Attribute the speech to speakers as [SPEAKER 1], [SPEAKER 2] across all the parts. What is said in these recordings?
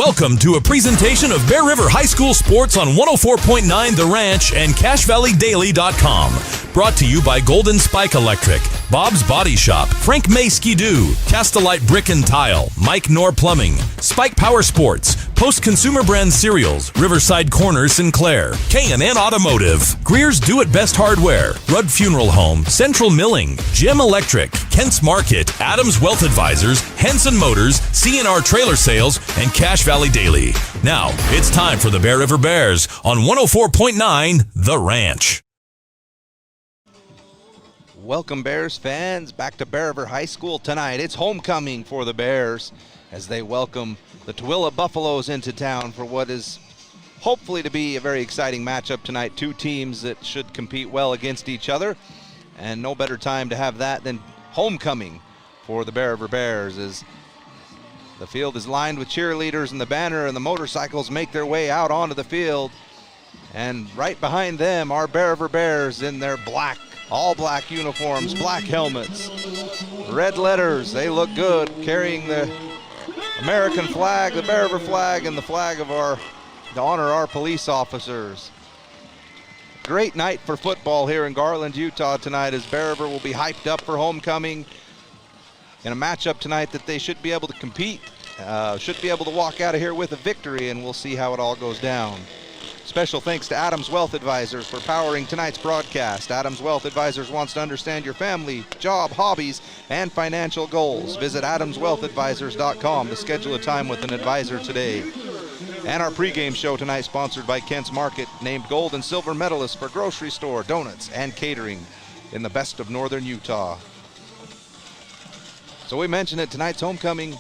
[SPEAKER 1] Welcome to a presentation of Bear River High School Sports on 104.9 The Ranch and CashValleyDaily.com. Brought to you by Golden Spike Electric, Bob's Body Shop, Frank May Skidoo, Castelite Brick and Tile, Mike Knorr Plumbing, Spike Power Sports, Post Consumer Brand Cereals, Riverside Corner Sinclair, K&N Automotive, Greer's Do It Best Hardware, Rudd Funeral Home, Central Milling, Jim Electric, Kent's Market, Adams Wealth Advisors, Henson Motors, C&R Trailer Sales, and Cash Valley Daily. Now, it's time for the Bear River Bears on 104.9 The Ranch.
[SPEAKER 2] Welcome, Bears fans, back to Bear River High School tonight. It's homecoming for the Bears as they welcome the Tooele Buffaloes into town for what is hopefully to be a very exciting matchup tonight. Two teams that should compete well against each other, and no better time to have that than homecoming for the Bear River Bears as the field is lined with cheerleaders and the banner and the motorcycles make their way out onto the field. And right behind them are Bear River Bears in their black, all black uniforms, black helmets, red letters. They look good, carrying the American flag, the Bear River flag, and the flag of to honor our police officers. Great night for football here in Garland, Utah tonight as Bear River will be hyped up for homecoming in a matchup tonight that they should be able to compete, should be able to walk out of here with a victory, and we'll see how it all goes down. Special thanks to Adams Wealth Advisors for powering tonight's broadcast. Adams Wealth Advisors wants to understand your family, job, hobbies, and financial goals. Visit adamswealthadvisors.com to schedule a time with an advisor today. And our pregame show tonight sponsored by Kent's Market, named gold and silver medalist for grocery store, donuts, and catering in the best of northern Utah. So we mentioned it, tonight's homecoming.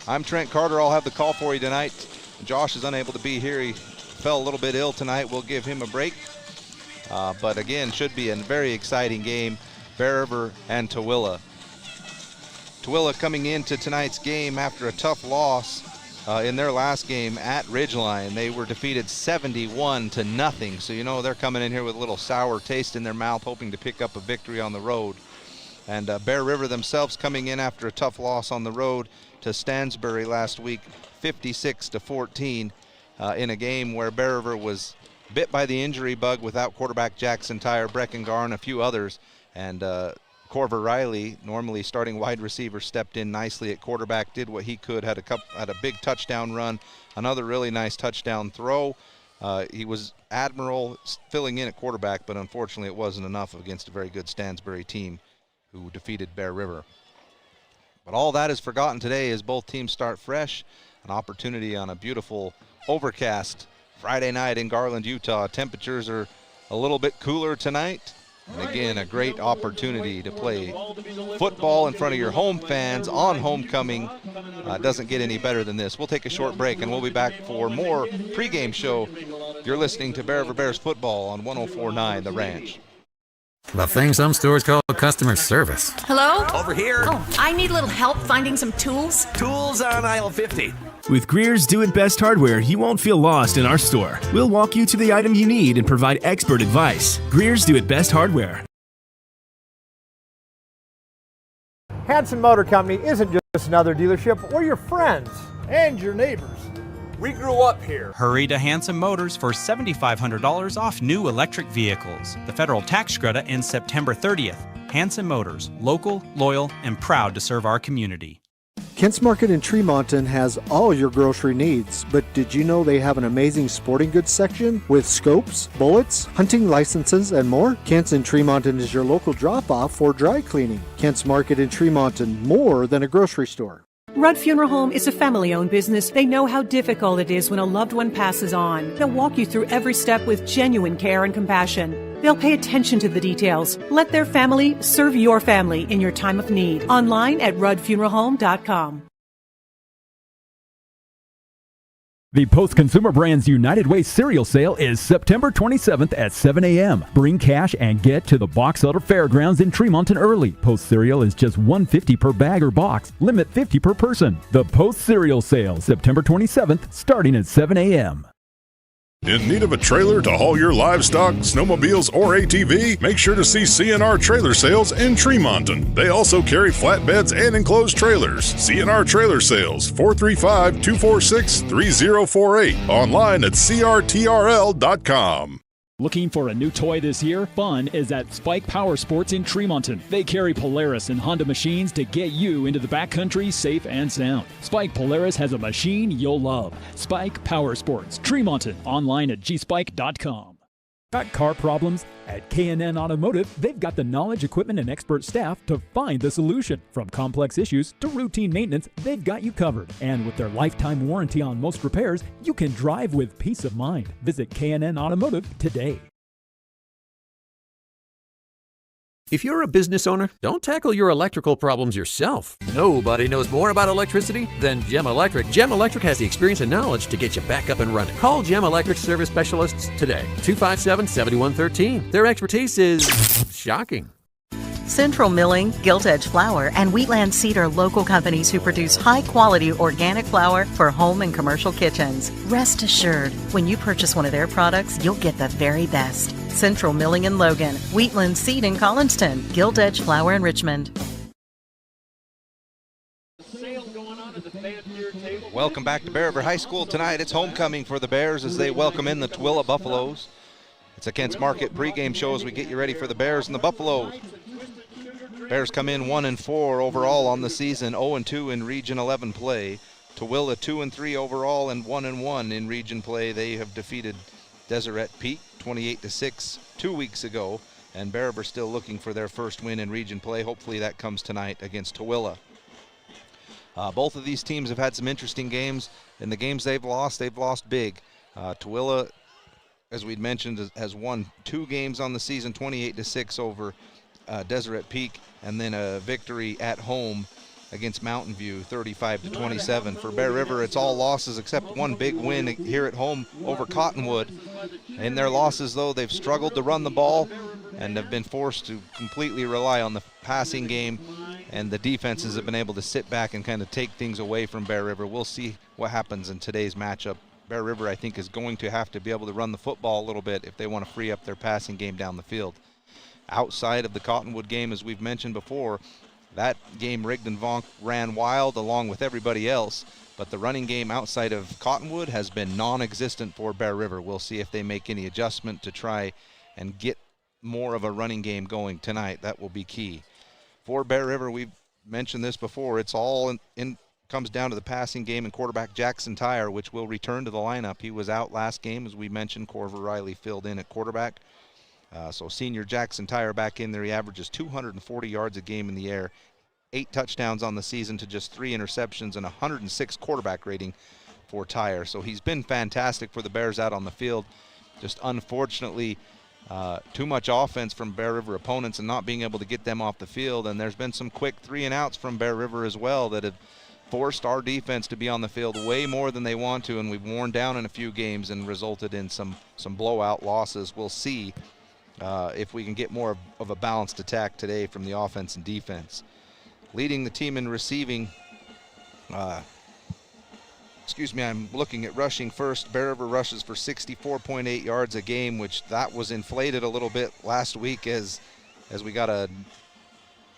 [SPEAKER 2] I'm Trent Carter. I'll have the call for you tonight. Josh is unable to be here. He fell a little bit ill tonight. We'll give him a break. But again, should be a very exciting game. Bear River and Tooele. Tooele coming into tonight's game after a tough loss in their last game at Ridgeline. They were defeated 71-0. So you know they're coming in here with a little sour taste in their mouth, hoping to pick up a victory on the road. And Bear River themselves coming in after a tough loss on the road to Stansbury last week, 56-14. In a game where Bear River was bit by the injury bug without quarterback Jackson Tyre, Breckengar, and a few others. And Corver Riley, normally starting wide receiver, stepped in nicely at quarterback, did what he could, had a big touchdown run, another really nice touchdown throw. He was admiral filling in at quarterback, but unfortunately it wasn't enough against a very good Stansbury team who defeated Bear River. But all that is forgotten today as both teams start fresh. An opportunity on a beautiful overcast Friday night in Garland, Utah. Temperatures are a little bit cooler tonight. And again, a great opportunity to play football in front of your home fans on homecoming. Doesn't get any better than this. We'll take a short break and we'll be back for more pregame show. You're listening to Bear River Bears football on 104.9 The Ranch.
[SPEAKER 3] The thing some stores call customer service.
[SPEAKER 4] Hello?
[SPEAKER 5] Over here.
[SPEAKER 4] Oh, I need a little help finding some tools.
[SPEAKER 5] Tools on aisle 50.
[SPEAKER 6] With Greer's Do It Best Hardware, you won't feel lost in our store. We'll walk you to the item you need and provide expert advice. Greer's Do It Best Hardware.
[SPEAKER 7] Hanson Motor Company isn't just another dealership. We're your friends and your neighbors.
[SPEAKER 8] We grew up here.
[SPEAKER 9] Hurry to Hanson Motors for $7,500 off new electric vehicles. The federal tax credit ends September 30th. Hanson Motors, local, loyal, and proud to serve our community.
[SPEAKER 10] Kent's Market in Tremonton has all your grocery needs, but did you know they have an amazing sporting goods section with scopes, bullets, hunting licenses, and more? Kent's in Tremonton is your local drop-off for dry cleaning. Kent's Market in Tremonton, more than a grocery store.
[SPEAKER 11] Rudd Funeral Home is a family-owned business. They know how difficult it is when a loved one passes on. They'll walk you through every step with genuine care and compassion. They'll pay attention to the details. Let their family serve your family in your time of need. Online at ruddfuneralhome.com.
[SPEAKER 12] The Post Consumer Brands United Way cereal sale is September 27th at 7 a.m. Bring cash and get to the Box Elder Fairgrounds in Tremonton early. Post cereal is just $1.50 per bag or box. Limit 50 per person. The Post cereal sale, September 27th, starting at 7 a.m.
[SPEAKER 13] In need of a trailer to haul your livestock, snowmobiles, or ATV? Make sure to see CNR Trailer Sales in Tremonton. They also carry flatbeds and enclosed trailers. CNR Trailer Sales, 435-246-3048. Online at crtrl.com.
[SPEAKER 14] Looking for a new toy this year? Fun is at Spike Power Sports in Tremonton. They carry Polaris and Honda machines to get you into the backcountry safe and sound. Spike Polaris has a machine you'll love. Spike Power Sports, Tremonton. Online at gspike.com.
[SPEAKER 12] Got car problems? At K&N Automotive, they've got the knowledge, equipment, and expert staff to find the solution. From complex issues to routine maintenance, they've got you covered. And with their lifetime warranty on most repairs, you can drive with peace of mind. Visit K&N Automotive today.
[SPEAKER 15] If you're a business owner, don't tackle your electrical problems yourself. Nobody knows more about electricity than Gem Electric. Gem Electric has the experience and knowledge to get you back up and running. Call Gem Electric service specialists today, 257-7113. Their expertise is shocking.
[SPEAKER 16] Central Milling, Gilt Edge Flour, and Wheatland Seed are local companies who produce high-quality organic flour for home and commercial kitchens. Rest assured, when you purchase one of their products, you'll get the very best. Central Milling in Logan, Wheatland Seed in Collinston, Gilt Edge Flour in Richmond.
[SPEAKER 2] Welcome back to Bear River High School tonight. It's homecoming for the Bears as they welcome in the Tooele Buffaloes. It's a Kent's Market pregame show as we get you ready for the Bears and the Buffaloes. Bears come in 1-4 overall on the season, 0-2 in Region 11 play. Tooele 2-3 overall and 1-1 in region play. They have defeated Deseret Peak 28-6 2 weeks ago, and Bear River still looking for their first win in region play. Hopefully that comes tonight against Tooele. Both of these teams have had some interesting games. In the games they've lost big. Tooele, as we'd mentioned, has won 2 games on the season, 28-6 over Deseret Peak, and then a victory at home against Mountain View, 35-27. For Bear River, it's all losses except one big win here at home over Cottonwood. In their losses, though, they've struggled to run the ball and have been forced to completely rely on the passing game, and the defenses have been able to sit back and kind of take things away from Bear River. We'll see what happens in today's matchup. Bear River, I think, is going to have to be able to run the football a little bit if they want to free up their passing game down the field. Outside of the Cottonwood game, as we've mentioned before, that game Rigdon Vonk ran wild along with everybody else, but the running game outside of Cottonwood has been non-existent for Bear River. We'll see if they make any adjustment to try and get more of a running game going tonight. That will be key. For Bear River, we've mentioned this before, it's all comes down to the passing game and quarterback Jackson Tyre, which will return to the lineup. He was out last game, as we mentioned. Corver Riley filled in at quarterback. So senior Jackson Tyre back in there. He averages 240 yards a game in the air, 8 touchdowns on the season to just 3 interceptions, and 106 quarterback rating for Tyre. So he's been fantastic for the Bears out on the field. Just unfortunately, too much offense from Bear River opponents and not being able to get them off the field. And there's been some quick 3-and-outs from Bear River as well that have forced our defense to be on the field way more than they want to, and we've worn down in a few games and resulted in some blowout losses. We'll see if we can get more of a balanced attack today from the offense and defense. Leading the team in receiving, I'm looking at rushing first. Bear River rushes for 64.8 yards a game, which that was inflated a little bit last week as we got a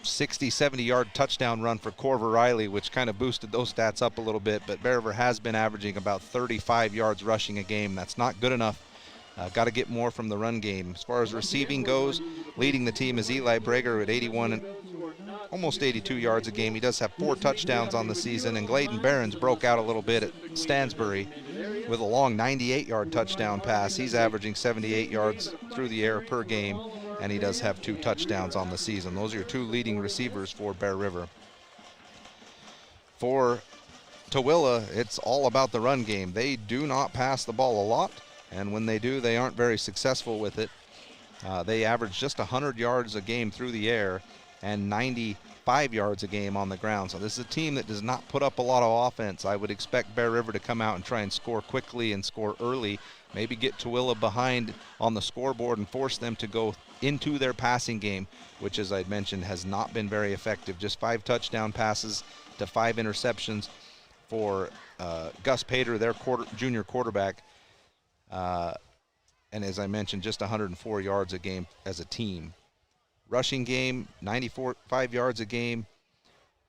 [SPEAKER 2] 60, 70-yard touchdown run for Corver Riley, which kind of boosted those stats up a little bit. But Bear River has been averaging about 35 yards rushing a game. That's not good enough. Got to get more from the run game. As far as receiving goes, leading the team is Eli Brager at 81 and almost 82 yards a game. He does have 4 touchdowns on the season, and Gladen Barons broke out a little bit at Stansbury with a long 98-yard touchdown pass. He's averaging 78 yards through the air per game, and he does have 2 touchdowns on the season. Those are your 2 leading receivers for Bear River. For Tooele, it's all about the run game. They do not pass the ball a lot, and when they do, they aren't very successful with it. They average just 100 yards a game through the air and 95 yards a game on the ground. So this is a team that does not put up a lot of offense. I would expect Bear River to come out and try and score quickly and score early, maybe get Tooele behind on the scoreboard and force them to go into their passing game, which, as I'd mentioned, has not been very effective. Just 5 touchdown passes to 5 interceptions for Gus Pater, their junior quarterback. And as I mentioned, just 104 yards a game as a team. Rushing game, 95 yards a game.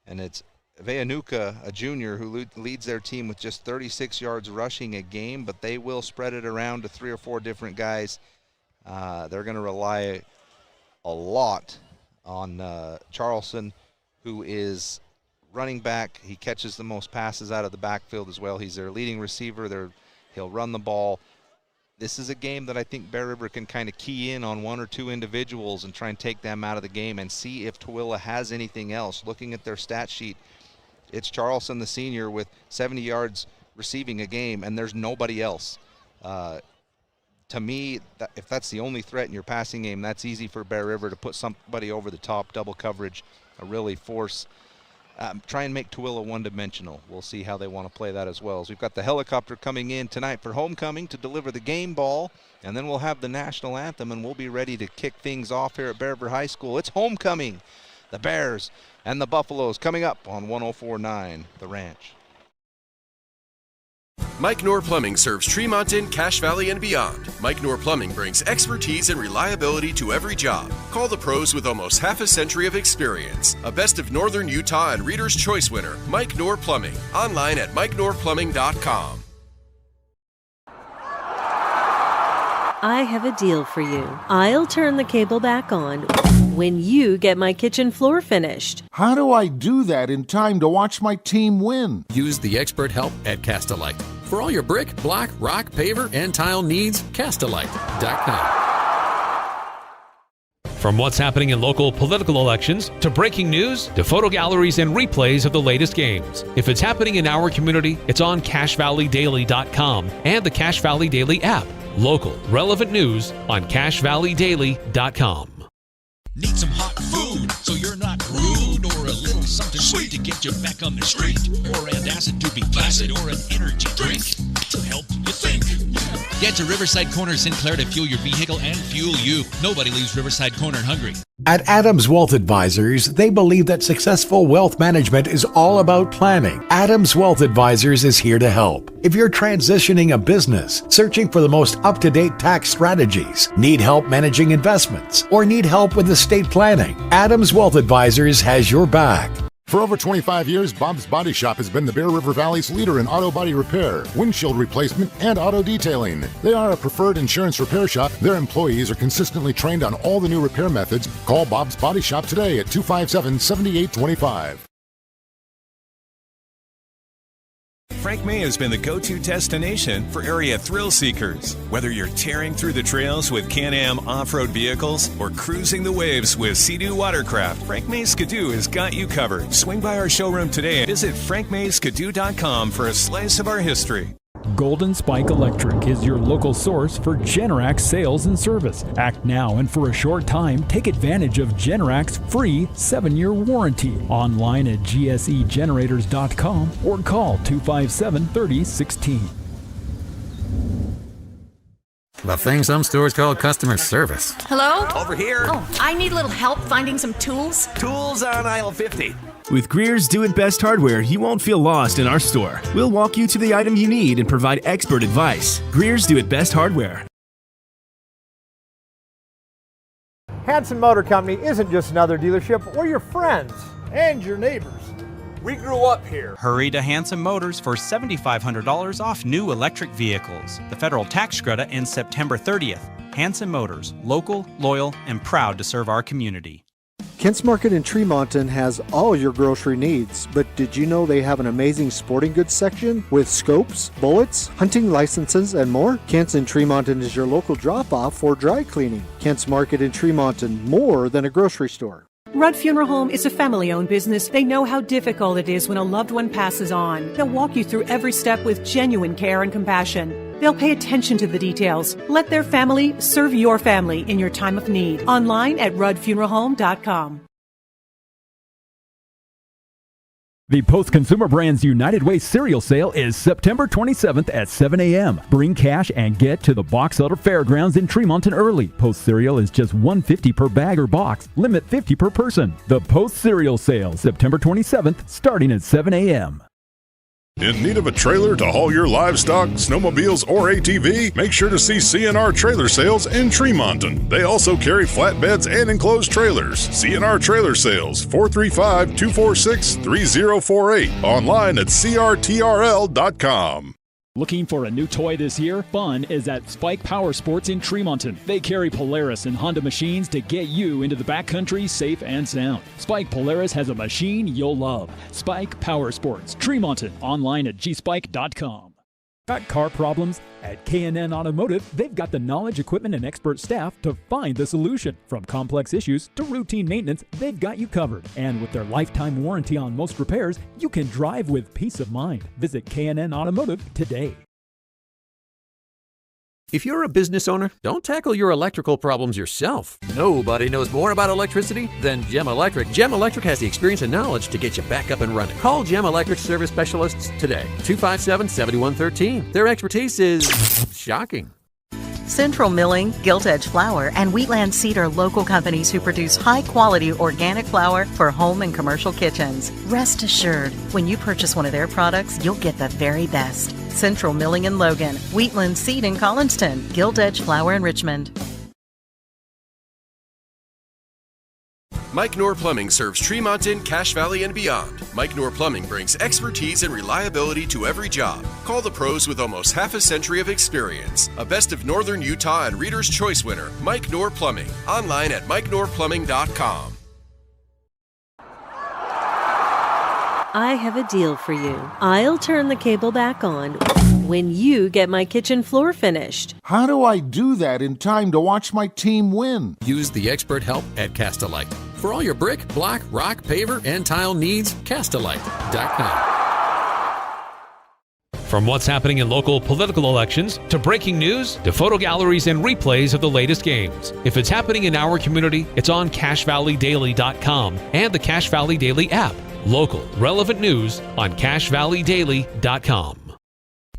[SPEAKER 2] And it's Veanuka, a junior, who leads their team with just 36 yards rushing a game, but they will spread it around to 3 or 4 different guys. They're going to rely a lot on Charleston, who is running back. He catches the most passes out of the backfield as well. He's their leading receiver. He'll run the ball. This is a game that I think Bear River can kind of key in on 1 or 2 individuals and try and take them out of the game and see if Tooele has anything else. Looking at their stat sheet, it's Charleston, the senior, with 70 yards receiving a game, and there's nobody else. To me, if that's the only threat in your passing game, that's easy for Bear River to put somebody over the top, double coverage, really force. Try and make Tooele one-dimensional. We'll see how they want to play that as well. So we've got the helicopter coming in tonight for homecoming to deliver the game ball, and then we'll have the national anthem, and we'll be ready to kick things off here at Bear River High School. It's homecoming. The Bears and the Buffaloes coming up on 104.9 The Ranch.
[SPEAKER 17] Mike Knorr Plumbing serves Tremonton, Cache Valley, and beyond. Mike Knorr Plumbing brings expertise and reliability to every job. Call the pros with almost half a century of experience. A Best of Northern Utah and Reader's Choice winner, Mike Knorr Plumbing. Online at MikeKnorrPlumbing.com.
[SPEAKER 18] I have a deal for you. I'll turn the cable back on when you get my kitchen floor finished.
[SPEAKER 19] How do I do that in time to watch my team win?
[SPEAKER 15] Use the expert help at Castalite. For all your brick, block, rock, paver, and tile needs, Castalite.com.
[SPEAKER 1] From what's happening in local political elections, to breaking news, to photo galleries and replays of the latest games. If it's happening in our community, it's on CacheValleyDaily.com and the Cache Valley Daily app. Local, relevant news on CacheValleyDaily.com.
[SPEAKER 20] Need some hot food so you're not rude, or a little something sweet to get you back on the street, or antacid to be placid, or an energy drink to help you think. Get to Riverside Corner Sinclair to fuel your vehicle and fuel you. Nobody leaves Riverside Corner hungry.
[SPEAKER 21] At Adams Wealth Advisors, they believe that successful wealth management is all about planning. Adams Wealth Advisors is here to help. If you're transitioning a business, searching for the most up-to-date tax strategies, need help managing investments, or need help with estate planning, Adams Wealth Advisors has your back.
[SPEAKER 13] For over 25 years, Bob's Body Shop has been the Bear River Valley's leader in auto body repair, windshield replacement, and auto detailing. They are a preferred insurance repair shop. Their employees are consistently trained on all the new repair methods. Call Bob's Body Shop today at 257-7825.
[SPEAKER 22] Frank May has been the go-to destination for area thrill seekers. Whether you're tearing through the trails with Can-Am off-road vehicles or cruising the waves with Sea-Doo watercraft, Frank May Skidoo has got you covered. Swing by our showroom today and visit frankmayskidoo.com for a slice of our history.
[SPEAKER 12] Golden Spike Electric is your local source for Generac sales and service. Act now and for a short time, take advantage of Generac's free 7-year warranty. Online at gsegenerators.com or call 257-3016.
[SPEAKER 3] The thing some stores call customer service.
[SPEAKER 4] Hello?
[SPEAKER 5] Over here.
[SPEAKER 4] Oh, I need a little help finding some tools.
[SPEAKER 5] Tools on aisle 50.
[SPEAKER 6] With Greer's Do It Best hardware, you won't feel lost in our store. We'll walk you to the item you need and provide expert advice. Greer's Do It Best hardware.
[SPEAKER 7] Hanson Motor Company isn't just another dealership. We're your friends and your neighbors.
[SPEAKER 8] We grew up here.
[SPEAKER 9] Hurry to Hanson Motors for $7,500 off new electric vehicles. The federal tax credit ends September 30th. Hanson Motors, local, loyal, and proud to serve our community.
[SPEAKER 10] Kent's Market in Tremonton has all your grocery needs, but did you know they have an amazing sporting goods section with scopes, bullets, hunting licenses, and more? Kent's in Tremonton is your local drop-off for dry cleaning. Kent's Market in Tremonton, more than a grocery store.
[SPEAKER 11] Rudd Funeral Home is a family-owned business. They know how difficult it is when a loved one passes on. They'll walk you through every step with genuine care and compassion. They'll pay attention to the details. Let their family serve your family in your time of need. Online at ruddfuneralhome.com.
[SPEAKER 12] The Post Consumer Brands United Way cereal sale is September 27th at 7 a.m. Bring cash and get to the Box Elder Fairgrounds in Tremonton early. Post cereal is just $1.50 per bag or box. Limit 50 per person. The Post cereal sale, September 27th, starting at 7 a.m.
[SPEAKER 13] In need of a trailer to haul your livestock, snowmobiles, or ATV? Make sure to see CNR Trailer Sales in Tremonton. They also carry flatbeds and enclosed trailers. CNR Trailer Sales, 435-246-3048. Online at crtrl.com.
[SPEAKER 12] Looking for a new toy this year? Fun is at Spike Power Sports in Tremonton. They carry Polaris and Honda machines to get you into the backcountry safe and sound. Spike Polaris has a machine you'll love. Spike Power Sports, Tremonton. Online at gspike.com. Got car problems? At K&N Automotive, they've got the knowledge, equipment, and expert staff to find the solution. From complex issues to routine maintenance, they've got you covered. And with their lifetime warranty on most repairs, you can drive with peace of mind. Visit K&N Automotive today.
[SPEAKER 15] If you're a business owner, don't tackle your electrical problems yourself. Nobody knows more about electricity than Gem Electric. Gem Electric has the experience and knowledge to get you back up and running. Call Gem Electric service specialists today. 257-7113. Their expertise is shocking.
[SPEAKER 14] Central Milling, Gilt Edge Flour, and Wheatland Seed are local companies who produce high-quality organic flour for home and commercial kitchens. Rest assured, when you purchase one of their products, you'll get the very best. Central Milling in Logan, Wheatland Seed in Collinston, Gilt Edge Flour in Richmond.
[SPEAKER 17] Mike Knorr Plumbing serves Tremonton, Cache Valley, and beyond. Mike Knorr Plumbing brings expertise and reliability to every job. Call the pros with almost half a century of experience. A Best of Northern Utah and Reader's Choice winner, Mike Knorr Plumbing. Online at mikeknorrplumbing.com.
[SPEAKER 18] I have a deal for you. I'll turn the cable back on when you get my kitchen floor finished.
[SPEAKER 19] How do I do that in time to watch my team win?
[SPEAKER 15] Use the expert help at Castalite. For all your brick, block, rock, paver, and tile needs, Castalite.com.
[SPEAKER 1] From what's happening in local political elections, to breaking news, to photo galleries and replays of the latest games. If it's happening in our community, it's on CacheValleyDaily.com and the Cache Valley Daily app. Local, relevant news on CacheValleyDaily.com.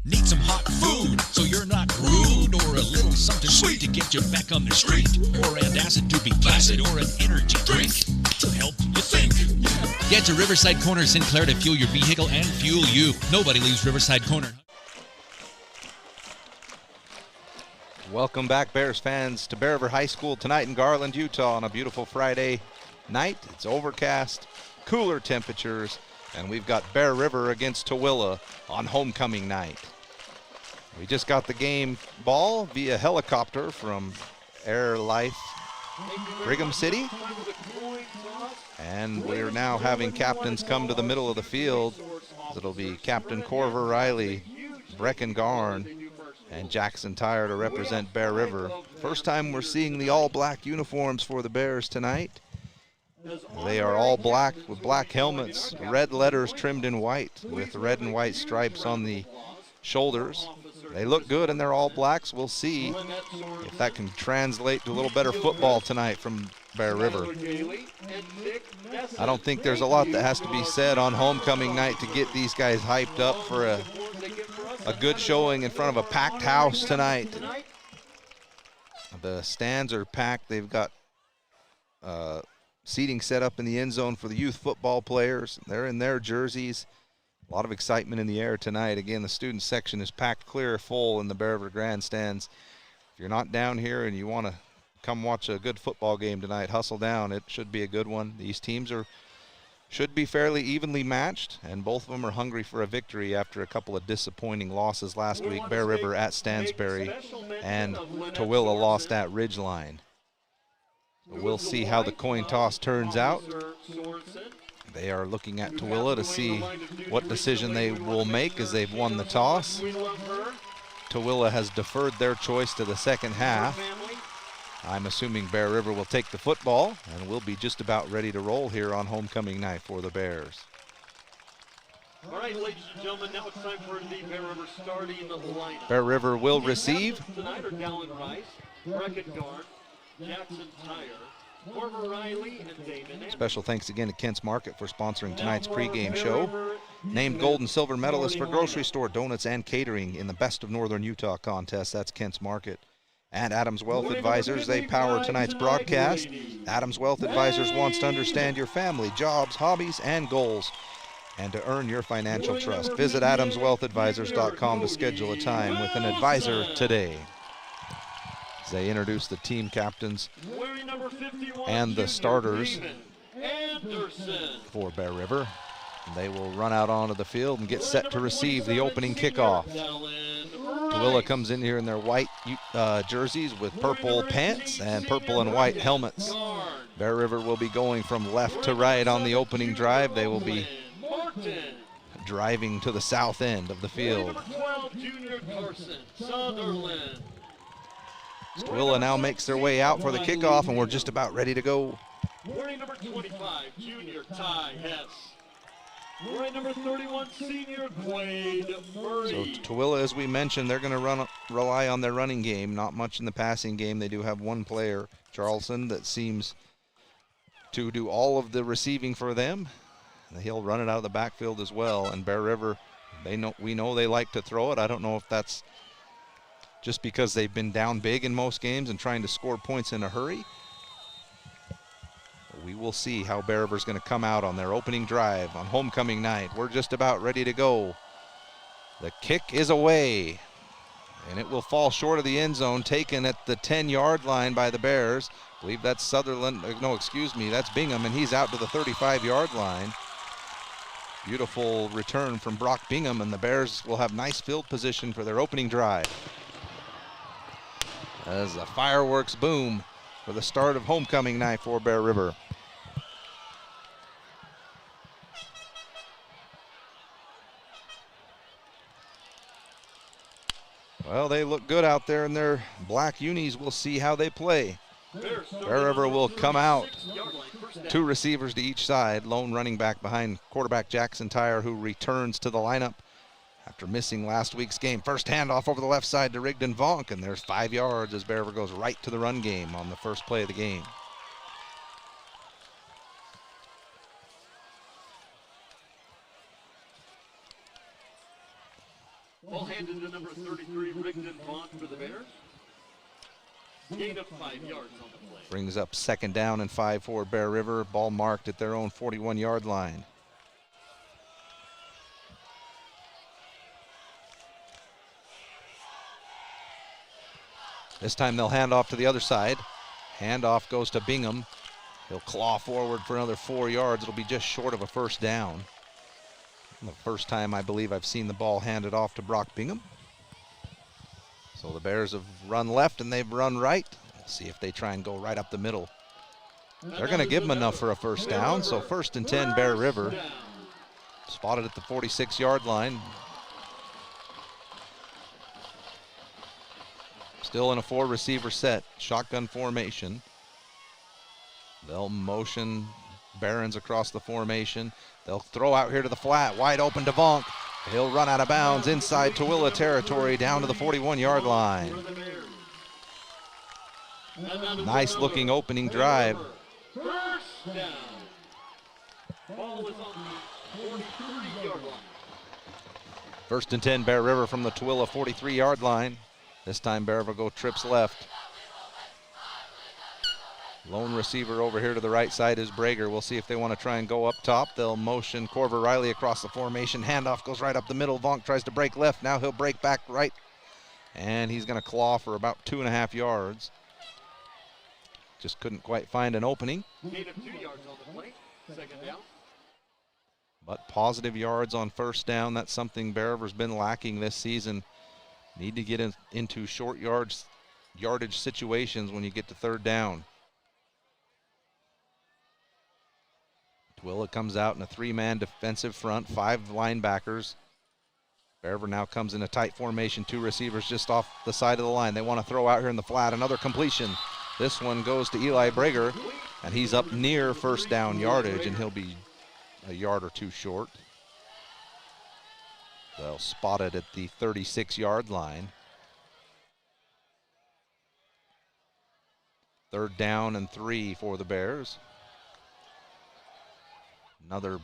[SPEAKER 20] Need some hot food so you're not rude, or a little something sweet to get you back on the street, or antacid to be placid, or an energy drink to help you think. Get to Riverside Corner Sinclair to fuel your vehicle and fuel you. Nobody leaves Riverside Corner.
[SPEAKER 2] Welcome back, Bears fans, to Bear River High School tonight in Garland, Utah on a beautiful Friday night. It's overcast, cooler temperatures, and we've got Bear River against Tooele on homecoming night. We just got the game ball via helicopter from Air Life Brigham City, and we're now having captains come to the middle of the field. It'll be Captain Corver Riley, Brecken Garn, and Jackson Tyre to represent Bear River. First time we're seeing the all-black uniforms for the Bears tonight. They are all black with black helmets, red letters trimmed in white with red and white stripes on the shoulders. They look good and they're all blacks. We'll see if that can translate to a little better football tonight from Bear River. I don't think there's a lot that has to be said on homecoming night to get these guys hyped up for a good showing in front of a packed house tonight. The stands are packed. They've got seating set up in the end zone for the youth football players. They're in their jerseys. A lot of excitement in the air tonight. Again, the student section is packed clear full in the Bear River grandstands. If you're not down here and you want to come watch a good football game tonight, hustle down. It should be a good one. These teams should be fairly evenly matched, and both of them are hungry for a victory after a couple of disappointing losses last week. Bear River at Stansbury and Tooele lost at Ridgeline. So we'll see how the coin toss turns out. They are looking at Tooele to see what decision they will make as they've won the toss. Tooele has deferred their choice to the second half. I'm assuming Bear River will take the football, and we'll be just about ready to roll here on homecoming night for the Bears.
[SPEAKER 16] All right, ladies and gentlemen, now it's time for the Bear River starting lineup.
[SPEAKER 2] Bear River will receive.
[SPEAKER 16] Tonight are Dallin Rice, Brecken Garn, Jackson Tyre, Corver Riley, and Damon.
[SPEAKER 2] Special thanks again to Kent's Market for sponsoring tonight's pregame show. Named gold and silver medalist for grocery store, donuts, and catering in the Best of Northern Utah contest. That's Kent's Market. And Adams Wealth Advisors, they power tonight's broadcast. Adams Wealth Advisors wants to understand your family, jobs, hobbies, and goals. and to earn your financial trust. Visit adamswealthadvisors.com to schedule a time with an advisor today. As they introduce the team captains and the starters for Bear River. They will run out onto the field and get set to receive the opening kickoff. Tooele comes in here in their white jerseys with purple pants and purple and white helmets. Bear River will be going from left to right on the opening drive. They will be driving to the south end of the field. Tooele now makes their way out for the kickoff, and we're just about ready to go.
[SPEAKER 16] Wearing number 25, junior Ty Hess. Wearing number 31, senior Quade Murray.
[SPEAKER 2] So Tooele, as we mentioned, they're going to rely on their running game. Not much in the passing game. They do have one player, Charleston, that seems to do all of the receiving for them. He'll run it out of the backfield as well. And Bear River, we know they like to throw it. I don't know if that's just because they've been down big in most games and trying to score points in a hurry. We will see how Bear River's going to come out on their opening drive on homecoming night. We're just about ready to go. The kick is away, and it will fall short of the end zone, taken at the 10-yard line by the Bears. I believe that's that's Bingham, and he's out to the 35-yard line. Beautiful return from Brock Bingham, and the Bears will have nice field position for their opening drive. As the fireworks boom for the start of homecoming night for Bear River. Well, they look good out there in their black unis. We'll see how they play. Bear River will come out. 2 receivers to each side. Lone running back behind quarterback Jackson Tyre, who returns to the lineup after missing last week's game. First handoff over the left side to Rigdon Vonk, and there's 5 yards as Bear River goes right to the run game on the first play of the game.
[SPEAKER 16] Ball handed to number 33, Rigdon Vaughn for the Bears. Gain of 5 yards on the play.
[SPEAKER 2] Brings up 2nd down and 5 for Bear River. Ball marked at their own 41-yard line. This time they'll hand off to the other side. Handoff goes to Bingham. He'll claw forward for another 4 yards. It'll be just short of a first down. The first time I believe I've seen the ball handed off to Brock Bingham. So the Bears have run left and they've run right. We'll see if they try and go right up the middle. They're going to give them enough for a first down. So 1st and 10 Bear River. Spotted at the 46-yard line. Still in a 4-receiver set, shotgun formation. They'll motion Barons across the formation. They'll throw out here to the flat, wide open to Vonk. He'll run out of bounds inside Tooele territory down to the 41-yard line. Nice looking opening drive.
[SPEAKER 16] First down. Ball is on the 43-yard line.
[SPEAKER 2] 1st and 10 Bear River from the Tooele 43-yard line. This time Bear River go trips left. Lone receiver over here to the right side is Brager. We'll see if they want to try and go up top. They'll motion Corver Riley across the formation. Handoff goes right up the middle. Vonk tries to break left. Now he'll break back right. And he's going to claw for about 2.5 yards. Just couldn't quite find an opening.
[SPEAKER 16] Gain of 2 yards on the play. 2nd down.
[SPEAKER 2] But positive yards on first down. That's something Bear River's been lacking this season. Need to get into short yardage situations when you get to 3rd down. Tooele comes out in a 3-man defensive front, 5 linebackers. Bear River now comes in a tight formation, 2 receivers just off the side of the line. They want to throw out here in the flat, another completion. This one goes to Eli Brager, and he's up near first down yardage, and he'll be a yard or 2 short. They'll spot it at the 36-yard line. 3rd down and 3 for the Bears. Another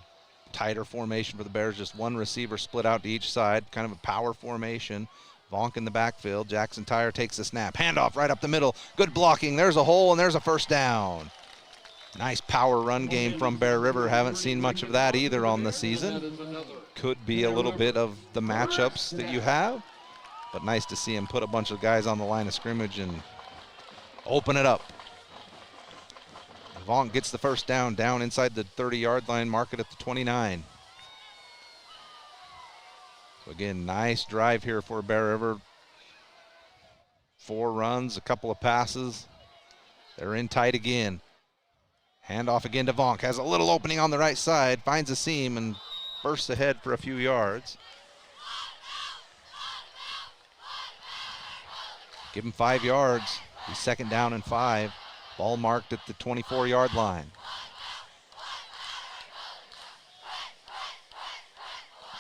[SPEAKER 2] tighter formation for the Bears, just 1 receiver split out to each side, kind of a power formation. Vonk in the backfield. Jackson Tyre takes the snap. Handoff right up the middle. Good blocking. There's a hole, and there's a first down. Nice power run game from Bear River. Haven't seen much of that either on the season. Could be a little bit of the matchups that you have, but nice to see him put a bunch of guys on the line of scrimmage and open it up. Vaughn gets the first down inside the 30-yard line, mark it at the 29. So again, nice drive here for Bear River. 4 runs, a couple of passes. They're in tight again. Handoff again to Vonk. Has a little opening on the right side, finds a seam and bursts ahead for a few yards. Give him 5 yards. He's second down and 5. Ball marked at the 24-yard line.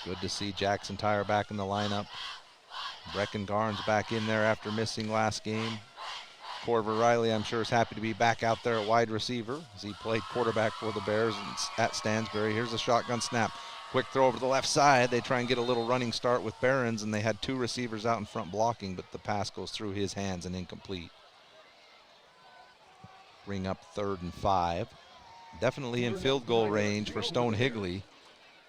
[SPEAKER 2] Good to see Jackson Tyre back in the lineup. Brecken Garnes back in there after missing last game. Corver Riley, I'm sure, is happy to be back out there at wide receiver as he played quarterback for the Bears at Stansbury. Here's a shotgun snap. Quick throw over to the left side. They try and get a little running start with Behrens, and they had 2 receivers out in front blocking, but the pass goes through his hands and incomplete. Bring up 3rd and 5. Definitely in field goal range for Stone Higley.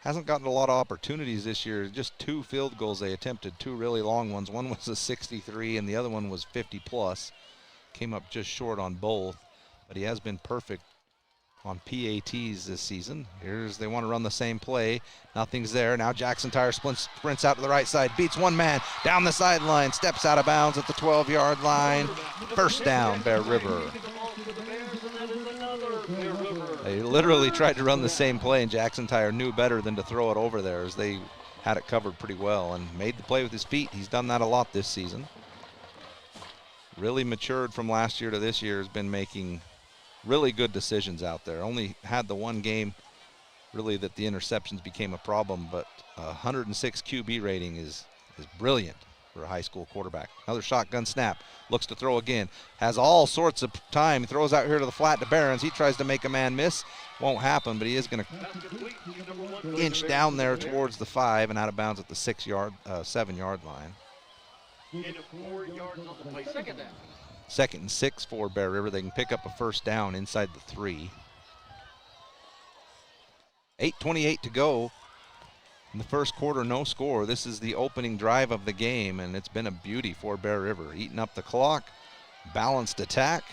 [SPEAKER 2] Hasn't gotten a lot of opportunities this year. Just 2 field goals they attempted, 2 really long ones. One was a 63 and the other one was 50 plus. Came up just short on both, but he has been perfect on PATs this season. They want to run the same play. Nothing's there. Now Jackson Tyre sprints out to the right side, beats one man down the sideline, steps out of bounds at the 12-yard line. First down, Bear River. They literally tried to run the same play, and Jackson Tyre knew better than to throw it over there, as they had it covered pretty well and made the play with his feet. He's done that a lot this season. Really matured from last year to this year, has been making really good decisions out there. Only had the one game really that the interceptions became a problem, but 106 QB rating is brilliant for a high school quarterback. Another shotgun snap, looks to throw again, has all sorts of time, throws out here to the flat to Behrens. He tries to make a man miss, won't happen, but he is going to inch down there towards the 5 and out of bounds at the 7-yard line.
[SPEAKER 16] 4 yards on the play. Second down.
[SPEAKER 2] 2nd and 6 for Bear River. They can pick up a first down inside the 3. 8:28 to go in the first quarter, no score. This is the opening drive of the game, and it's been a beauty for Bear River. Eating up the clock, balanced attack.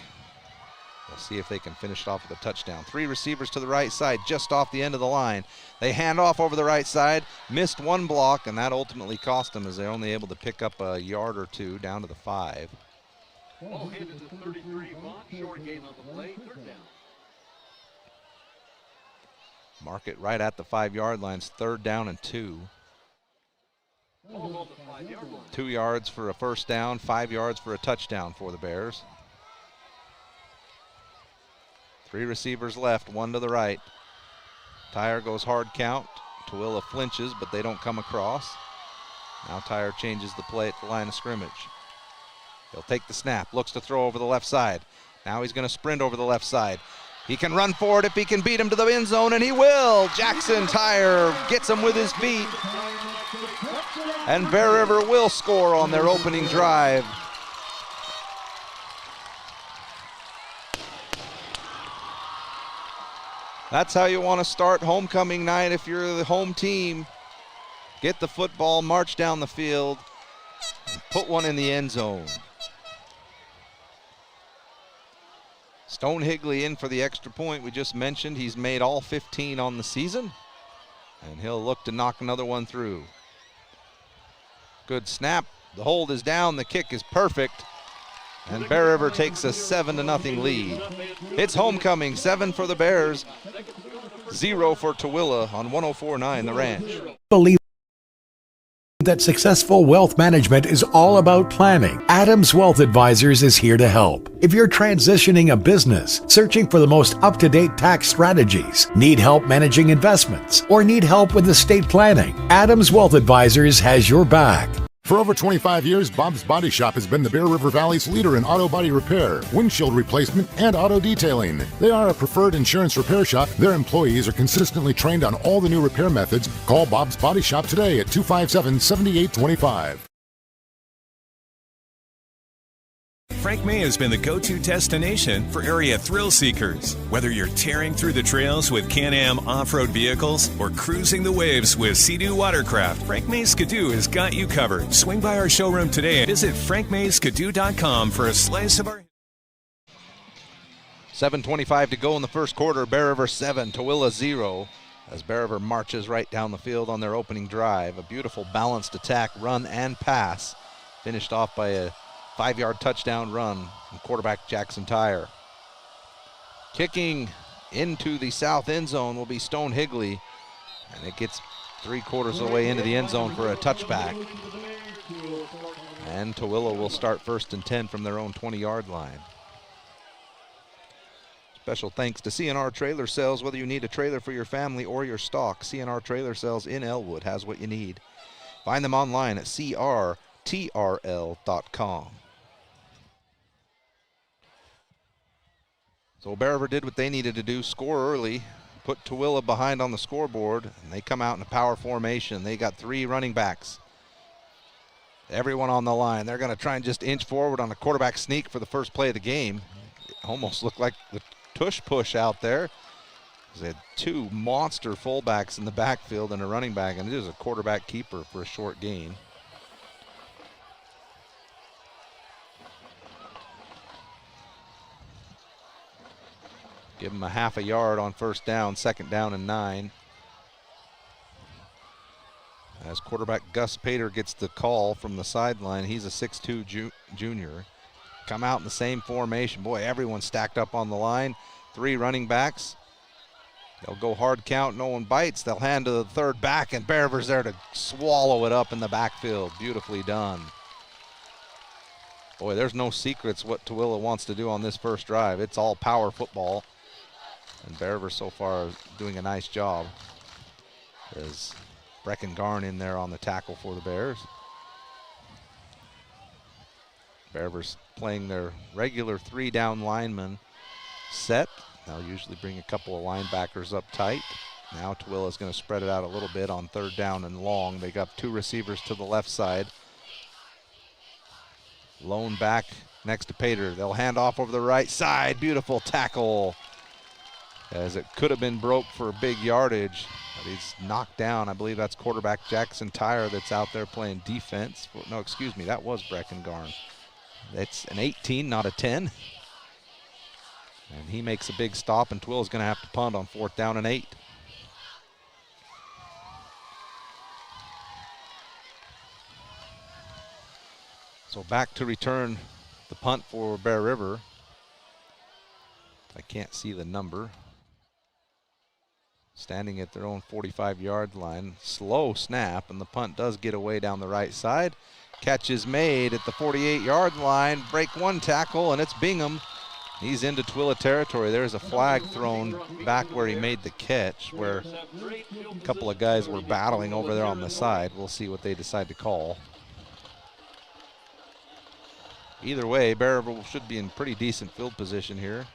[SPEAKER 2] We'll see if they can finish it off with a touchdown. 3 receivers to the right side, just off the end of the line. They hand off over the right side, missed one block, and that ultimately cost them as they're only able to pick up a yard or 2 down to the 5.
[SPEAKER 16] Ball hit at the 33. Vaughn, short gain on the play. 3rd down.
[SPEAKER 2] Mark it right at the 5-yard line. 3rd down and 2. 2 yards for a first down, 5 yards for a touchdown for the Bears. 3 receivers left, 1 to the right. Tyre goes hard count. Tooele flinches, but they don't come across. Now Tyre changes the play at the line of scrimmage. He'll take the snap, looks to throw over the left side. Now he's going to sprint over the left side. He can run forward if he can beat him to the end zone, and he will. Jackson Tyre gets him with his feet. And Bear River will score on their opening drive. That's how you want to start homecoming night if you're the home team. Get the football, march down the field, and put one in the end zone. Stone Higley in for the extra point we just mentioned. He's made all 15 on the season, and he'll look to knock another one through. Good snap. The hold is down. The kick is perfect. And Bear River takes a 7-0 lead. It's homecoming, 7 for the Bears, 0 for Tooele on 104.9 The Ranch.
[SPEAKER 21] Believe that successful wealth management is all about planning. Adams Wealth Advisors is here to help. If you're transitioning a business, searching for the most up-to-date tax strategies, need help managing investments, or need help with estate planning, Adams Wealth Advisors has your back.
[SPEAKER 13] For over 25 years, Bob's Body Shop has been the Bear River Valley's leader in auto body repair, windshield replacement, and auto detailing. They are a preferred insurance repair shop. Their employees are consistently trained on all the new repair methods. Call Bob's Body Shop today at 257-7825.
[SPEAKER 3] Frank May has been the go-to destination for area thrill seekers. Whether you're tearing through the trails with Can-Am off-road vehicles or cruising the waves with Sea-Doo watercraft, Frank May Skidoo has got you covered. Swing by our showroom today and visit frankmayskidoo.com for a slice of our...
[SPEAKER 2] 7:25 to go in the first quarter. Bear River 7, Tooele 0. As Bear River marches right down the field on their opening drive. A beautiful balanced attack, run, and pass. Finished off by a 5-yard touchdown run from quarterback Jackson Tyre. Kicking into the south end zone will be Stone Higley, and it gets 3/4 of the way into the end zone for a touchback. And Tooele will start 1st and 10 from their own 20-yard line. Special thanks to CNR Trailer Sales. Whether you need a trailer for your family or your stock, CNR Trailer Sales in Elwood has what you need. Find them online at crtrl.com. So Bear River did what they needed to do, score early, put Tooele behind on the scoreboard, and they come out in a power formation. They got 3 running backs. Everyone on the line. They're going to try and just inch forward on a quarterback sneak for the first play of the game. It almost looked like the tush push out there. They had 2 monster fullbacks in the backfield and a running back, and it is a quarterback keeper for a short gain. Give him a half a yard on 1st down, 2nd down and 9. As quarterback Gus Pater gets the call from the sideline, he's a 6'2 junior. Come out in the same formation. Boy, everyone's stacked up on the line. 3 running backs. They'll go hard count, no one bites. They'll hand to the 3rd back, and Bear River's there to swallow it up in the backfield. Beautifully done. Boy, there's no secrets what Tooele wants to do on this first drive. It's all power football. And Bear River so far is doing a nice job. There's Brecken Garn in there on the tackle for the Bears. Bear River's playing their regular 3-down lineman set. They'll usually bring a couple of linebackers up tight. Now Tooele is going to spread it out a little bit on 3rd down and long. They got 2 receivers to the left side. Lone back next to Pater. They'll hand off over the right side. Beautiful tackle. As it could have been broke for big yardage, but he's knocked down. I believe that's quarterback Jackson Tyre that's out there playing defense. No, excuse me, that was Brecken Garn. It's an 18, not a 10. And he makes a big stop, and Tooele's going to have to punt on 4th down and 8. So back to return the punt for Bear River. I can't see the number. Standing at their own 45-yard line. Slow snap, and the punt does get away down the right side. Catch is made at the 48-yard line. Break 1 tackle, and it's Bingham. He's into Tooele territory. There's a flag thrown back where he made the catch, where a couple of guys were battling over there on the side. We'll see what they decide to call. Either way, Bear River should be in pretty decent field position here.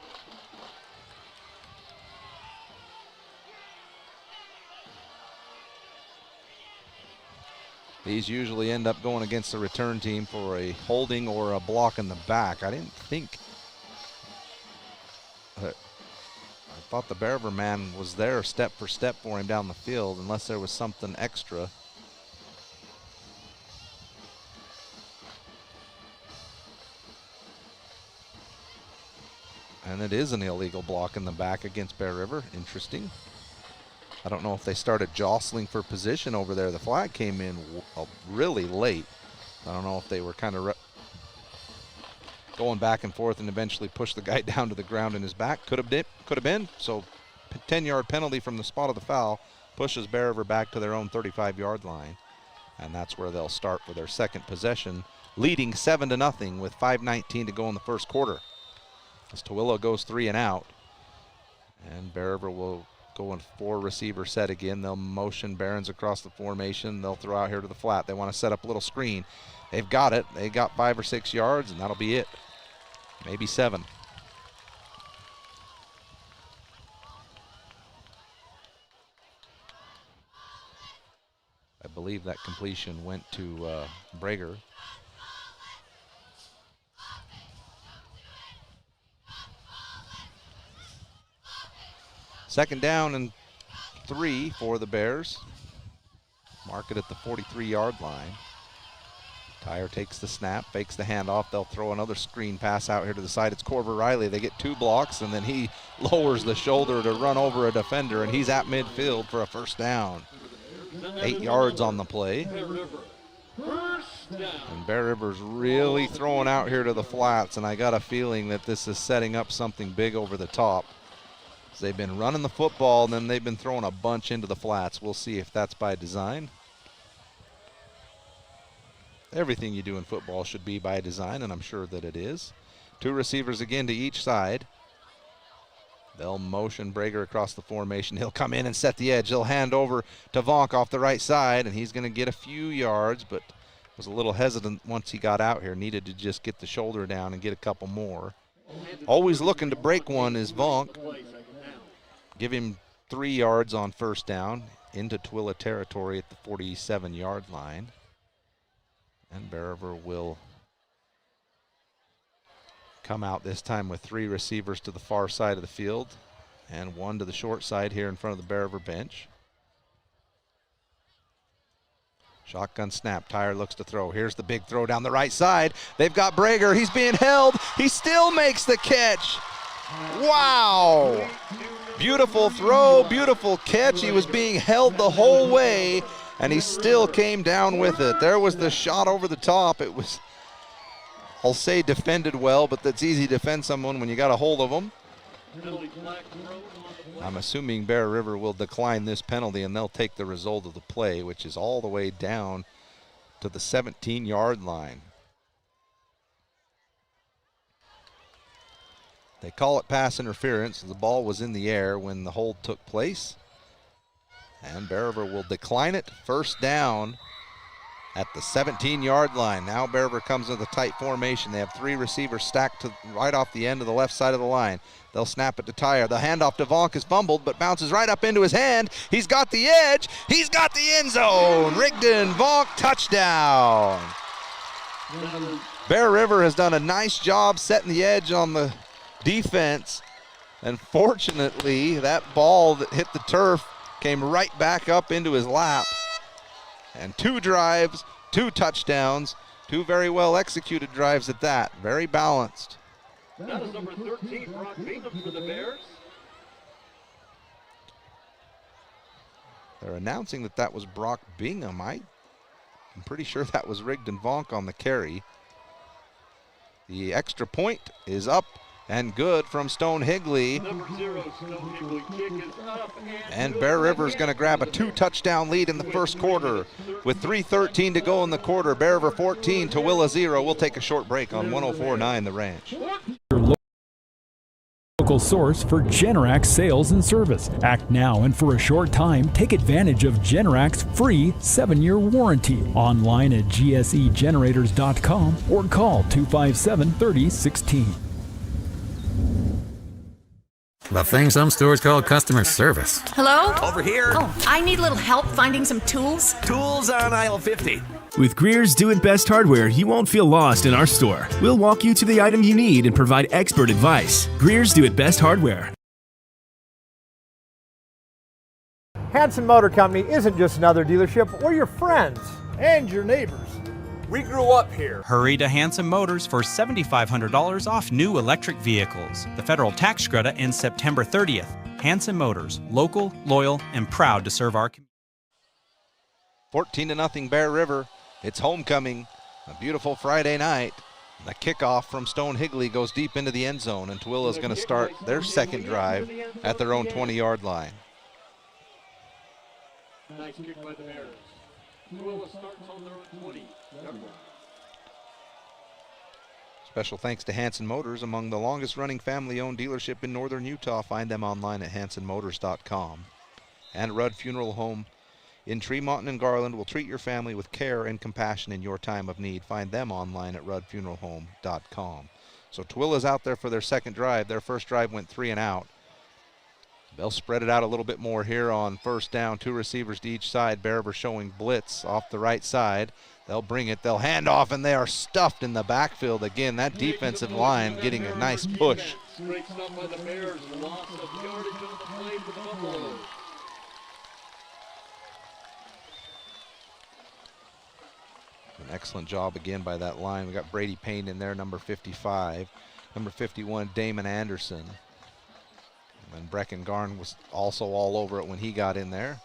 [SPEAKER 2] These usually end up going against the return team for a holding or a block in the back. I didn't think, I thought the Bear River man was there step for step for him down the field, unless there was something extra. And it is an illegal block in the back against Bear River. Interesting. I don't know if they started jostling for position over there. The flag came in really late. I don't know if they were kind of going back and forth and eventually pushed the guy down to the ground in his back. Could have been. So 10-yard penalty from the spot of the foul pushes Bear River back to their own 35-yard line. And that's where they'll start for their second possession, leading 7-0 with 5:19 to go in the first quarter. As Tooele goes 3 and out, and Bear River will go in 4-receiver set again. They'll motion Barons across the formation. They'll throw out here to the flat. They want to set up a little screen. They've got it. They got 5 or 6 yards, and that'll be it. Maybe 7. I believe that completion went to Brager. Second down and 3 for the Bears. Mark it at the 43-yard line. Tyre takes the snap, fakes the handoff. They'll throw another screen pass out here to the side. It's Corver Riley. They get 2 blocks, and then he lowers the shoulder to run over a defender, and he's at midfield for a first down. 8 yards on the play. And Bear River's really throwing out here to the flats, and I got a feeling that this is setting up something big over the top. So they've been running the football, and then they've been throwing a bunch into the flats. We'll see if that's by design. Everything you do in football should be by design, and I'm sure that it is. 2 receivers again to each side. They'll motion Brager across the formation. He'll come in and set the edge. He'll hand over to Vonk off the right side, and he's going to get a few yards, but was a little hesitant once he got out here. Needed to just get the shoulder down and get a couple more. Always looking to break one is Vonk. Give him 3 yards on first down into Tooele territory at the 47-yard line. And Bear River will come out this time with 3 receivers to the far side of the field and 1 to the short side here in front of the Bear River bench. Shotgun snap. Tyre looks to throw. Here's the big throw down the right side. They've got Brager. He's being held. He still makes the catch. Wow. Beautiful throw, beautiful catch. He was being held the whole way, and he still came down with it. There was the shot over the top. It was, I'll say defended well, but that's easy to defend someone when you got a hold of them. I'm assuming Bear River will decline this penalty, and they'll take the result of the play, which is all the way down to the 17-yard line. They call it pass interference. The ball was in the air when the hold took place. And Bear River will decline it. First down at the 17-yard line. Now Bear River comes with a tight formation. They have 3 receivers stacked to right off the end of the left side of the line. They'll snap it to Tyre. The handoff to Vonk is fumbled, but bounces right up into his hand. He's got the edge. He's got the end zone. Rigdon Vonk, touchdown. Bear River has done a nice job setting the edge on the defense. And fortunately, that ball that hit the turf came right back up into his lap. And 2 drives, 2 touchdowns, 2 very well executed drives at that. Very balanced.
[SPEAKER 16] That is number 13, Brock Bingham for the Bears.
[SPEAKER 2] They're announcing that that was Brock Bingham. I'm pretty sure that was Rigdon Vonk on the carry. The extra point is up and good from Stone Higley.
[SPEAKER 16] Number 0, Stone Higley kick is up.
[SPEAKER 2] And Bear River's going to grab a 2-touchdown lead in the first quarter. With 3:13 to go in the quarter, Bear River 14, Tooele 0. We'll take a short break on 104.9 The Ranch.
[SPEAKER 12] Your local source for Generac sales and service. Act now, and for a short time, take advantage of Generac's free 7-year warranty. Online at gsegenerators.com or call 257-3016.
[SPEAKER 4] The thing some stores call customer service.
[SPEAKER 5] Hello? Over here.
[SPEAKER 22] Oh, I need a little help finding some tools.
[SPEAKER 5] Tools on aisle 50.
[SPEAKER 6] With Greer's Do It Best hardware, you won't feel lost in our store. We'll walk you to the item you need and provide expert advice. Greer's Do It Best hardware.
[SPEAKER 7] Hanson Motor Company isn't just another dealership. We're your friends and your neighbors.
[SPEAKER 8] We grew up here.
[SPEAKER 9] Hurry to Hanson Motors for $7,500 off new electric vehicles. The federal tax credit ends September 30th. Hanson Motors, local, loyal, and proud to serve our community.
[SPEAKER 2] 14-0 Bear River. It's homecoming. A beautiful Friday night. The kickoff from Stone Higley goes deep into the end zone, and Tooele is going to start their second drive at their own 20-yard line.
[SPEAKER 16] Nice kick by the Bears. Tooele starts on their own 20.
[SPEAKER 2] Special thanks to Hanson Motors, among the longest-running family-owned dealership in northern Utah. Find them online at hansonmotors.com. And Rudd Funeral Home in Tremont and Garland will treat your family with care and compassion in your time of need. Find them online at ruddfuneralhome.com. So Tooele is out there for their second drive. Their first drive went 3 and out. They'll spread it out a little bit more here on first down. 2 receivers to each side. Bear River showing blitz off the right side. They'll bring it. They'll hand off, and they are stuffed in the backfield. Again, that defensive line getting a nice push
[SPEAKER 16] Straight stop by the Bears. Loss of yardage on the play for the Buffaloes.
[SPEAKER 2] An excellent job again by that line. We got Brady Payne in there, number 55. Number 51, Damon Anderson. And Brecken Garn was also all over it when he got in there.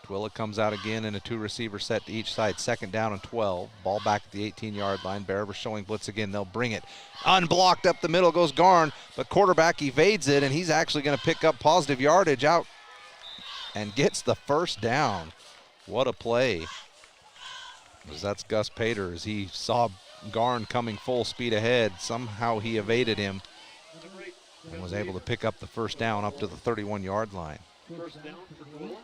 [SPEAKER 2] Tooele comes out again in a 2-receiver set to each side. 2nd down and 12. Ball back at the 18-yard line. Bear River showing blitz again. They'll bring it. Unblocked up the middle goes Garn, but quarterback evades it, and he's actually going to pick up positive yardage out and gets the 1st down. What a play. As that's Gus Pater as he saw Garn coming full speed ahead. Somehow he evaded him and was able to pick up the 1st down up to the 31-yard line.
[SPEAKER 16] 1st down for Tooele.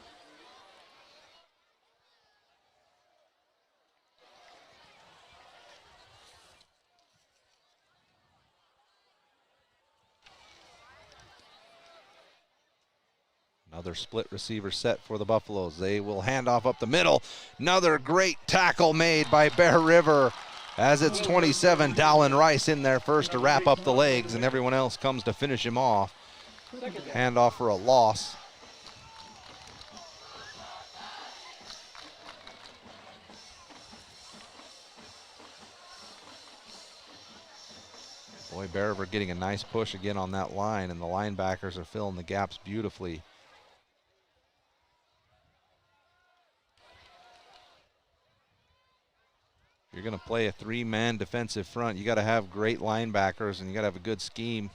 [SPEAKER 2] Another split receiver set for the Buffaloes. They will hand off up the middle. Another great tackle made by Bear River as it's 27. Dallin Rice in there first to wrap up the legs, and everyone else comes to finish him off. Handoff for a loss. Boy, Bear River getting a nice push again on that line, and the linebackers are filling the gaps beautifully. You're going to play a 3-man defensive front. You got to have great linebackers, and you got to have a good scheme.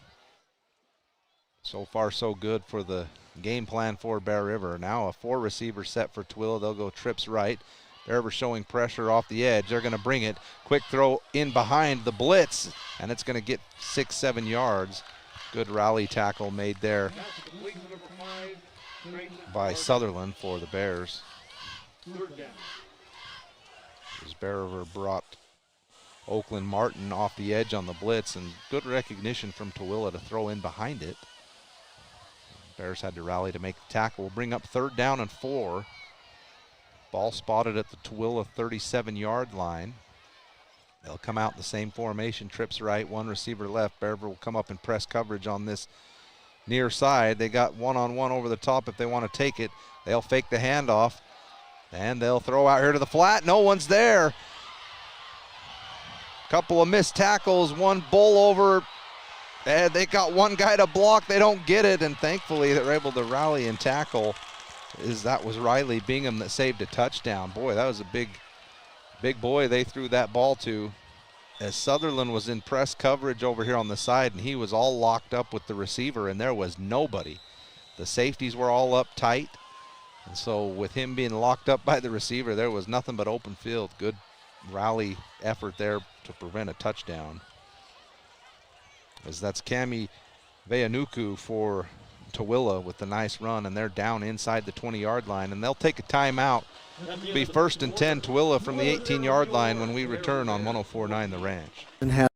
[SPEAKER 2] So far, so good for the game plan for Bear River. Now a 4-receiver set for Tooele. They'll go trips right. Bear River showing pressure off the edge. They're going to bring it. Quick throw in behind the blitz, and it's going to get 6-7 yards. Good rally tackle made there by Sutherland for the Bears.
[SPEAKER 16] 3rd down.
[SPEAKER 2] As Bear River brought Oakland Martin off the edge on the blitz, and good recognition from Tooele to throw in behind it. Bears had to rally to make the tackle. We'll bring up 3rd down and 4. Ball spotted at the Tooele 37-yard line. They'll come out in the same formation, trips right, 1 receiver left. Bear River will come up and press coverage on this near side. They got one-on-one over the top if they want to take it. They'll fake the handoff. And they'll throw out here to the flat. No one's there. Couple of missed tackles, one bull over. And they got one guy to block. They don't get it. And thankfully they're able to rally and tackle. That was Riley Bingham that saved a touchdown. Boy, that was a big boy they threw that ball to. As Sutherland was in press coverage over here on the side, and he was all locked up with the receiver, and there was nobody. The safeties were all up tight. And so with him being locked up by the receiver, there was nothing but open field. Good rally effort there to prevent a touchdown. As that's Cami Veanuku for Tooele with the nice run, and they're down inside the 20-yard line, and they'll take a timeout. It'll be 1st and 10 Tooele from the 18-yard line when we return on 104.9 The Ranch.
[SPEAKER 7] And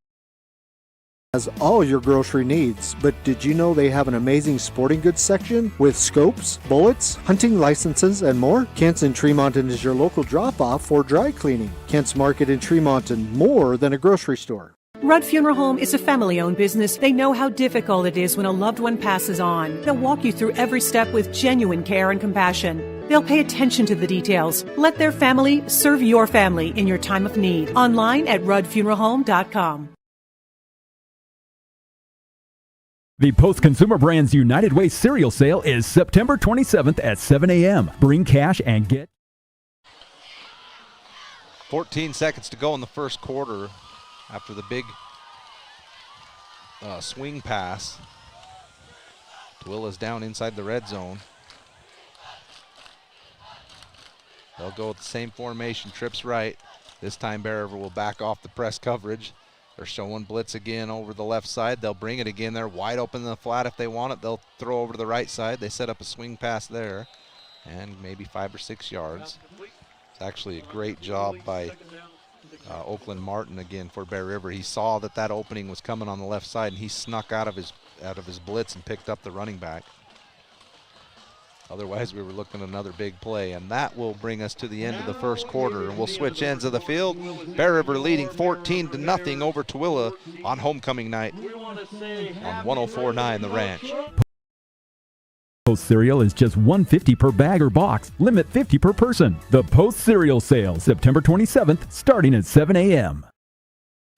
[SPEAKER 7] has all your grocery needs, but did you know they have an amazing sporting goods section with scopes, bullets, hunting licenses, and more? Kent's in Tremonton is your local drop-off for dry cleaning. Kent's Market in Tremonton, more than a grocery store.
[SPEAKER 10] Rudd Funeral Home is a family-owned business. They know how difficult it is when a loved one passes on. They'll walk you through every step with genuine care and compassion. They'll pay attention to the details. Let their family serve your family in your time of need. Online at ruddfuneralhome.com.
[SPEAKER 12] The Post Consumer Brands United Way cereal sale is September 27th at 7 a.m. Bring cash and get
[SPEAKER 2] 14 seconds to go in the first quarter after the big swing pass. Tooele is down inside the red zone. They'll go with the same formation, trips right. This time Bear River will back off the press coverage. They're showing blitz again over the left side. They'll bring it again. They're wide open in the flat if they want it. They'll throw over to the right side. They set up a swing pass there and maybe 5 or 6 yards. It's actually a great job by Oakland Martin again for Bear River. He saw that opening was coming on the left side, and he snuck out of his blitz and picked up the running back. Otherwise, we were looking at another big play, and that will bring us to the end of the first quarter. And we'll switch ends of the field. Bear River leading 14-0 over Tooele on homecoming night on 104.9 The Ranch.
[SPEAKER 12] Post cereal is just $1.50 per bag or box. Limit 50 per person. The Post cereal sale, September 27th, starting at 7 a.m.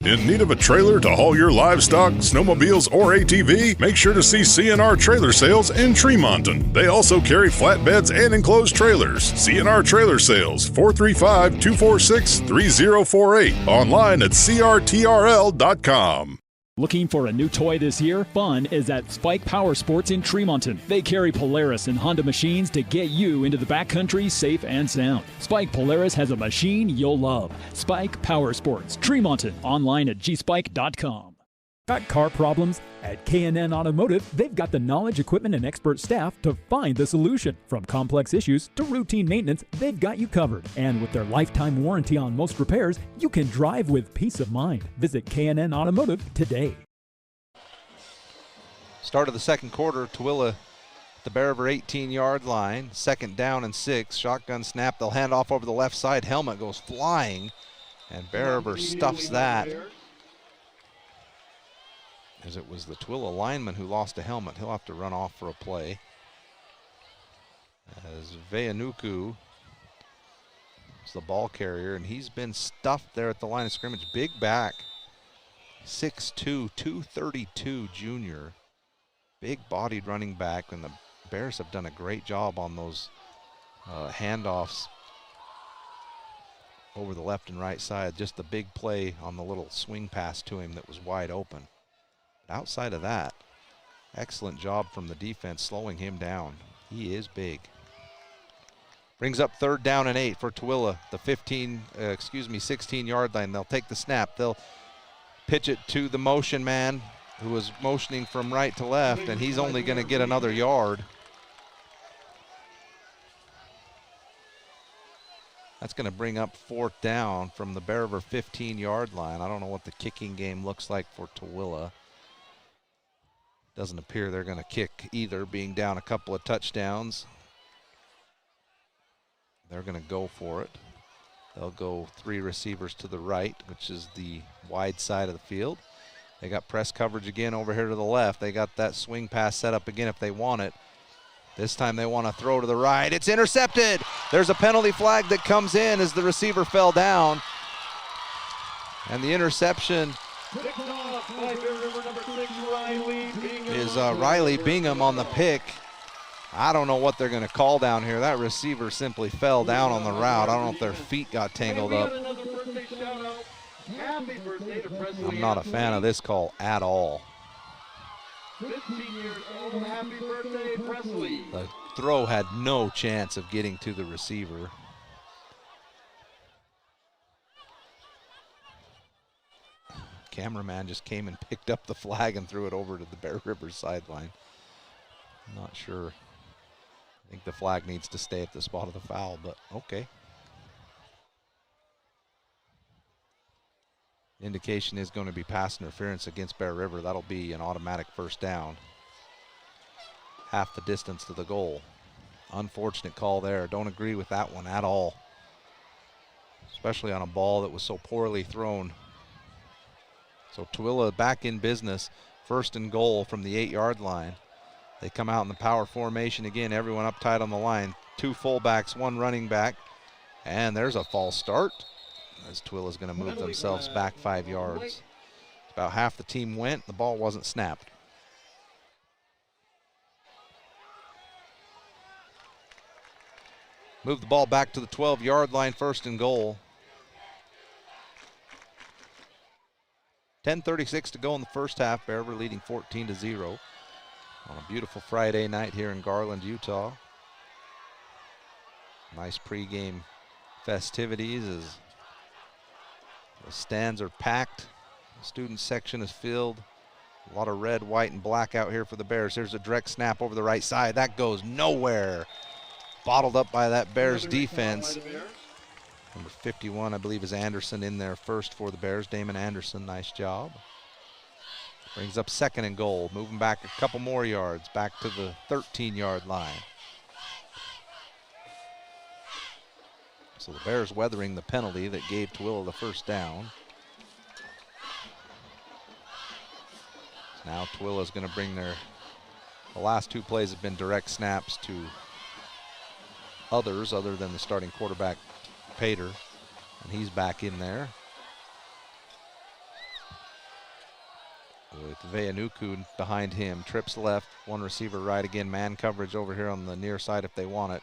[SPEAKER 11] In need of a trailer to haul your livestock, snowmobiles, or ATV? Make sure to see CNR Trailer Sales in Tremonton. They also carry flatbeds and enclosed trailers. CNR Trailer Sales, 435-246-3048. Online at crtrl.com.
[SPEAKER 14] Looking for a new toy this year? Fun is at Spike Power Sports in Tremonton. They carry Polaris and Honda machines to get you into the backcountry safe and sound. Spike Polaris has a machine you'll love. Spike Power Sports, Tremonton. Online at gspike.com.
[SPEAKER 12] Got car problems? At K&N Automotive, they've got the knowledge, equipment, and expert staff to find the solution. From complex issues to routine maintenance, they've got you covered. And with their lifetime warranty on most repairs, you can drive with peace of mind. Visit K&N Automotive today.
[SPEAKER 2] Start of the second quarter, Tooele, the Bear River 18-yard line. 2nd down and 6. Shotgun snap. They'll hand off over the left side. Helmet goes flying, and Bear River stuffs that. As it was the Tooele lineman who lost a helmet. He'll have to run off for a play. As Veanuku is the ball carrier, and he's been stuffed there at the line of scrimmage. Big back, 6'2", 232 junior. Big-bodied running back, and the Bears have done a great job on those handoffs over the left and right side. Just the big play on the little swing pass to him that was wide open. Outside of that, excellent job from the defense slowing him down. He is big. Brings up 3rd down and 8 for Tooele, the 16-yard line. They'll take the snap. They'll pitch it to the motion man who was motioning from right to left, and he's only going to get another yard. That's going to bring up 4th down from the Bear River 15-yard line. I don't know what the kicking game looks like for Tooele. Doesn't appear they're going to kick either, being down a couple of touchdowns. They're going to go for it. They'll go 3 receivers to the right, which is the wide side of the field. They got press coverage again over here to the left. They got that swing pass set up again if they want it. This time they want to throw to the right. It's intercepted. There's a penalty flag that comes in as the receiver fell down. And the interception is Riley Bingham on the pick. I don't know what they're going to call down here. That receiver simply fell down on the route. I don't know if their feet got tangled up. I'm not a fan of this call at all.
[SPEAKER 16] 15 years old, happy birthday, Presley.
[SPEAKER 2] The throw had no chance of getting to the receiver. Cameraman just came and picked up the flag and threw it over to the Bear River sideline. I'm not sure. I think the flag needs to stay at the spot of the foul, but okay. Indication is going to be pass interference against Bear River. That'll be an automatic 1st down. Half the distance to the goal. Unfortunate call there. Don't agree with that one at all. Especially on a ball that was so poorly thrown. So Tooele back in business. 1st and goal from the 8-yard line. They come out in the power formation again. Everyone up tight on the line. 2 fullbacks, 1 running back. And there's a false start, as Tooele's going to move themselves back 5 yards. About half the team went. The ball wasn't snapped. Move the ball back to the 12-yard line, 1st and goal. 10:36 to go in the first half. Bear River leading 14-0 on a beautiful Friday night here in Garland, Utah. Nice pregame festivities as the stands are packed. The student section is filled. A lot of red, white, and black out here for the Bears. There's a direct snap over the right side. That goes nowhere. Bottled up by that Bears defense. Number 51, I believe, is Anderson in there first for the Bears. Damon Anderson, nice job. Brings up 2nd and goal. Moving back a couple more yards, back to the 13-yard line. So the Bears weathering the penalty that gave Tooele the first down. Now Tooele is going to bring the last two plays have been direct snaps to others other than the starting quarterback, Pater, and he's back in there. With Veanuku behind him, trips left, one receiver right again, man coverage over here on the near side if they want it.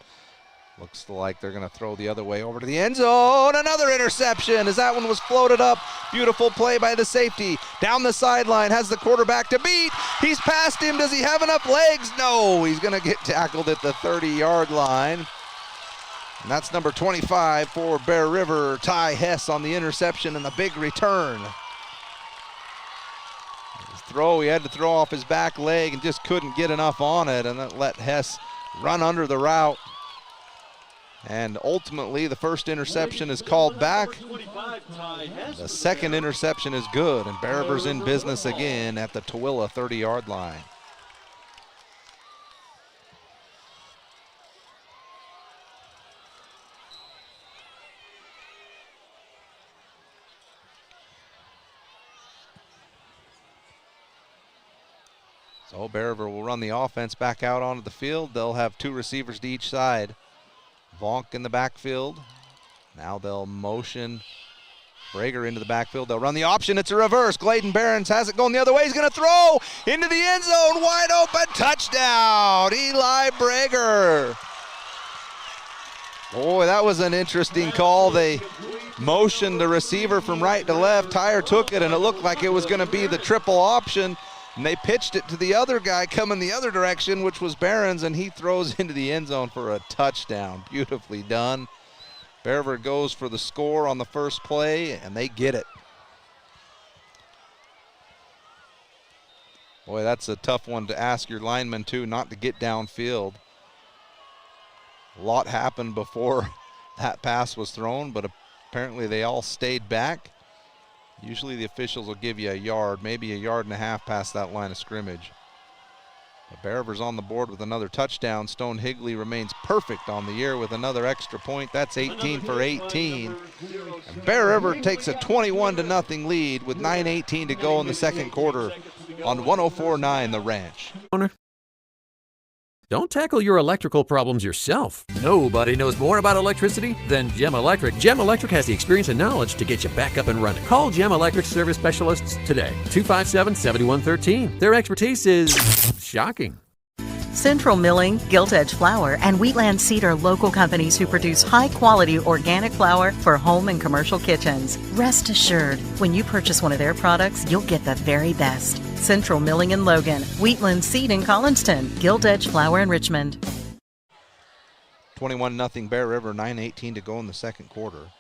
[SPEAKER 2] Looks like they're going to throw the other way over to the end zone. Another interception as that one was floated up. Beautiful play by the safety. Down the sideline, has the quarterback to beat. He's past him. Does he have enough legs? No, he's going to get tackled at the 30-yard line. And that's number 25 for Bear River, Ty Hess on the interception and the big return. He had to throw off his back leg and just couldn't get enough on it, and that let Hess run under the route. And ultimately, the first interception is called back. The second interception is good, and Bear River's in business again at the Tooele 30-yard line. So Bear River will run the offense back out onto the field. They'll have two receivers to each side. Vonk in the backfield. Now they'll motion Brager into the backfield. They'll run the option. It's a reverse. Gladen Behrens has it going the other way. He's going to throw into the end zone. Wide open. Touchdown. Eli Brager. Boy, that was an interesting call. They motioned the receiver from right to left. Tyre took it, and it looked like it was going to be the triple option. And they pitched it to the other guy coming the other direction, which was Behrens, and he throws into the end zone for a touchdown. Beautifully done. Bear River goes for the score on the first play, and they get it. Boy, that's a tough one to ask your linemen, too, not to get downfield. A lot happened before that pass was thrown, but apparently they all stayed back. Usually the officials will give you a yard, maybe a yard and a half past that line of scrimmage. But Bear River's on the board with another touchdown. Stone Higley remains perfect on the year with another extra point. That's 18 for 18. And Bear River takes a 21-0 lead with 9:18 to go in the second quarter on 104.9 The Ranch.
[SPEAKER 15] Don't tackle your electrical problems yourself. Nobody knows more about electricity than Gem Electric. Gem Electric has the experience and knowledge to get you back up and running. Call Gem Electric service specialists today. 257-7113. Their expertise is shocking.
[SPEAKER 17] Central Milling, Gilt Edge Flour, and Wheatland Seed are local companies who produce high-quality organic flour for home and commercial kitchens. Rest assured, when you purchase one of their products, you'll get the very best. Central Milling in Logan, Wheatland Seed in Collinston, Gilt Edge Flour in Richmond.
[SPEAKER 2] 21-0 Bear River, 9:18 to go in the second quarter.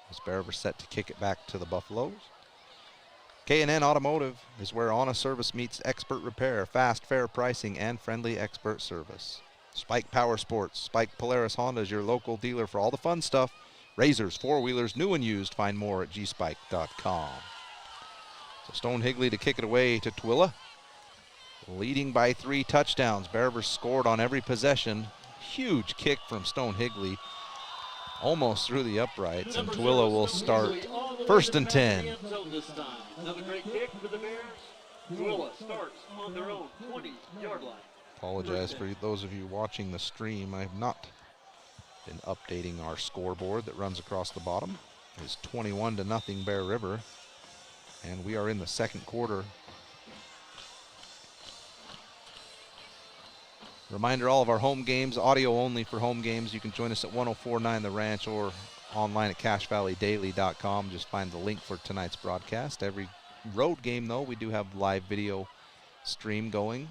[SPEAKER 2] As Bear River set to kick it back to the Buffaloes. K&N Automotive is where honest service meets expert repair, fast, fair pricing, and friendly expert service. Spike Power Sports. Spike Polaris Honda is your local dealer for all the fun stuff. Razors, four-wheelers, new and used. Find more at gspike.com. So Stone Higley to kick it away to Tooele. Leading by 3 touchdowns. Bear River scored on every possession. Huge kick from Stone Higley. Almost through the uprights, and Tooele will start 1st and 10.
[SPEAKER 16] Another great kick for the Bears. Tooele starts on their own 20-yard line.
[SPEAKER 2] Apologize for those of you watching the stream. I have not been updating our scoreboard that runs across the bottom. It's 21-0 Bear River, and we are in the second quarter. Reminder, all of our home games, audio only for home games. You can join us at 104.9 The Ranch or online at CashValleyDaily.com. Just find the link for tonight's broadcast. Every road game, though, we do have live video stream going.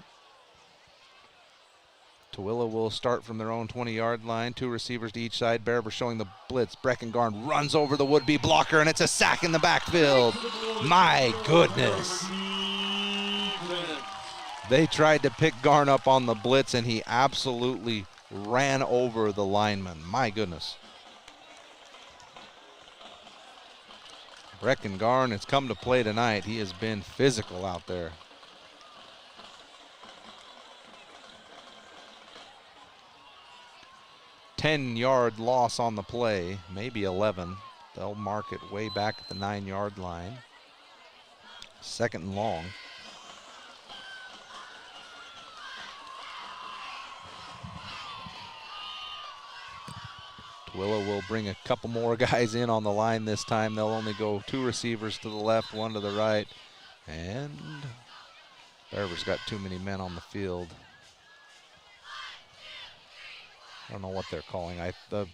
[SPEAKER 2] Tooele will start from their own 20-yard line. 2 receivers to each side. Bear River showing the blitz. Breckengarn runs over the would-be blocker, and it's a sack in the backfield. My goodness. They tried to pick Garn up on the blitz, and he absolutely ran over the lineman. My goodness. Breckengarn has come to play tonight. He has been physical out there. 10-yard loss on the play, maybe 11. They'll mark it way back at the 9-yard line. 2nd and long. Tooele will bring a couple more guys in on the line this time. They'll only go 2 receivers to the left, 1 to the right. And Bear River's got too many men on the field. I don't know what they're calling. The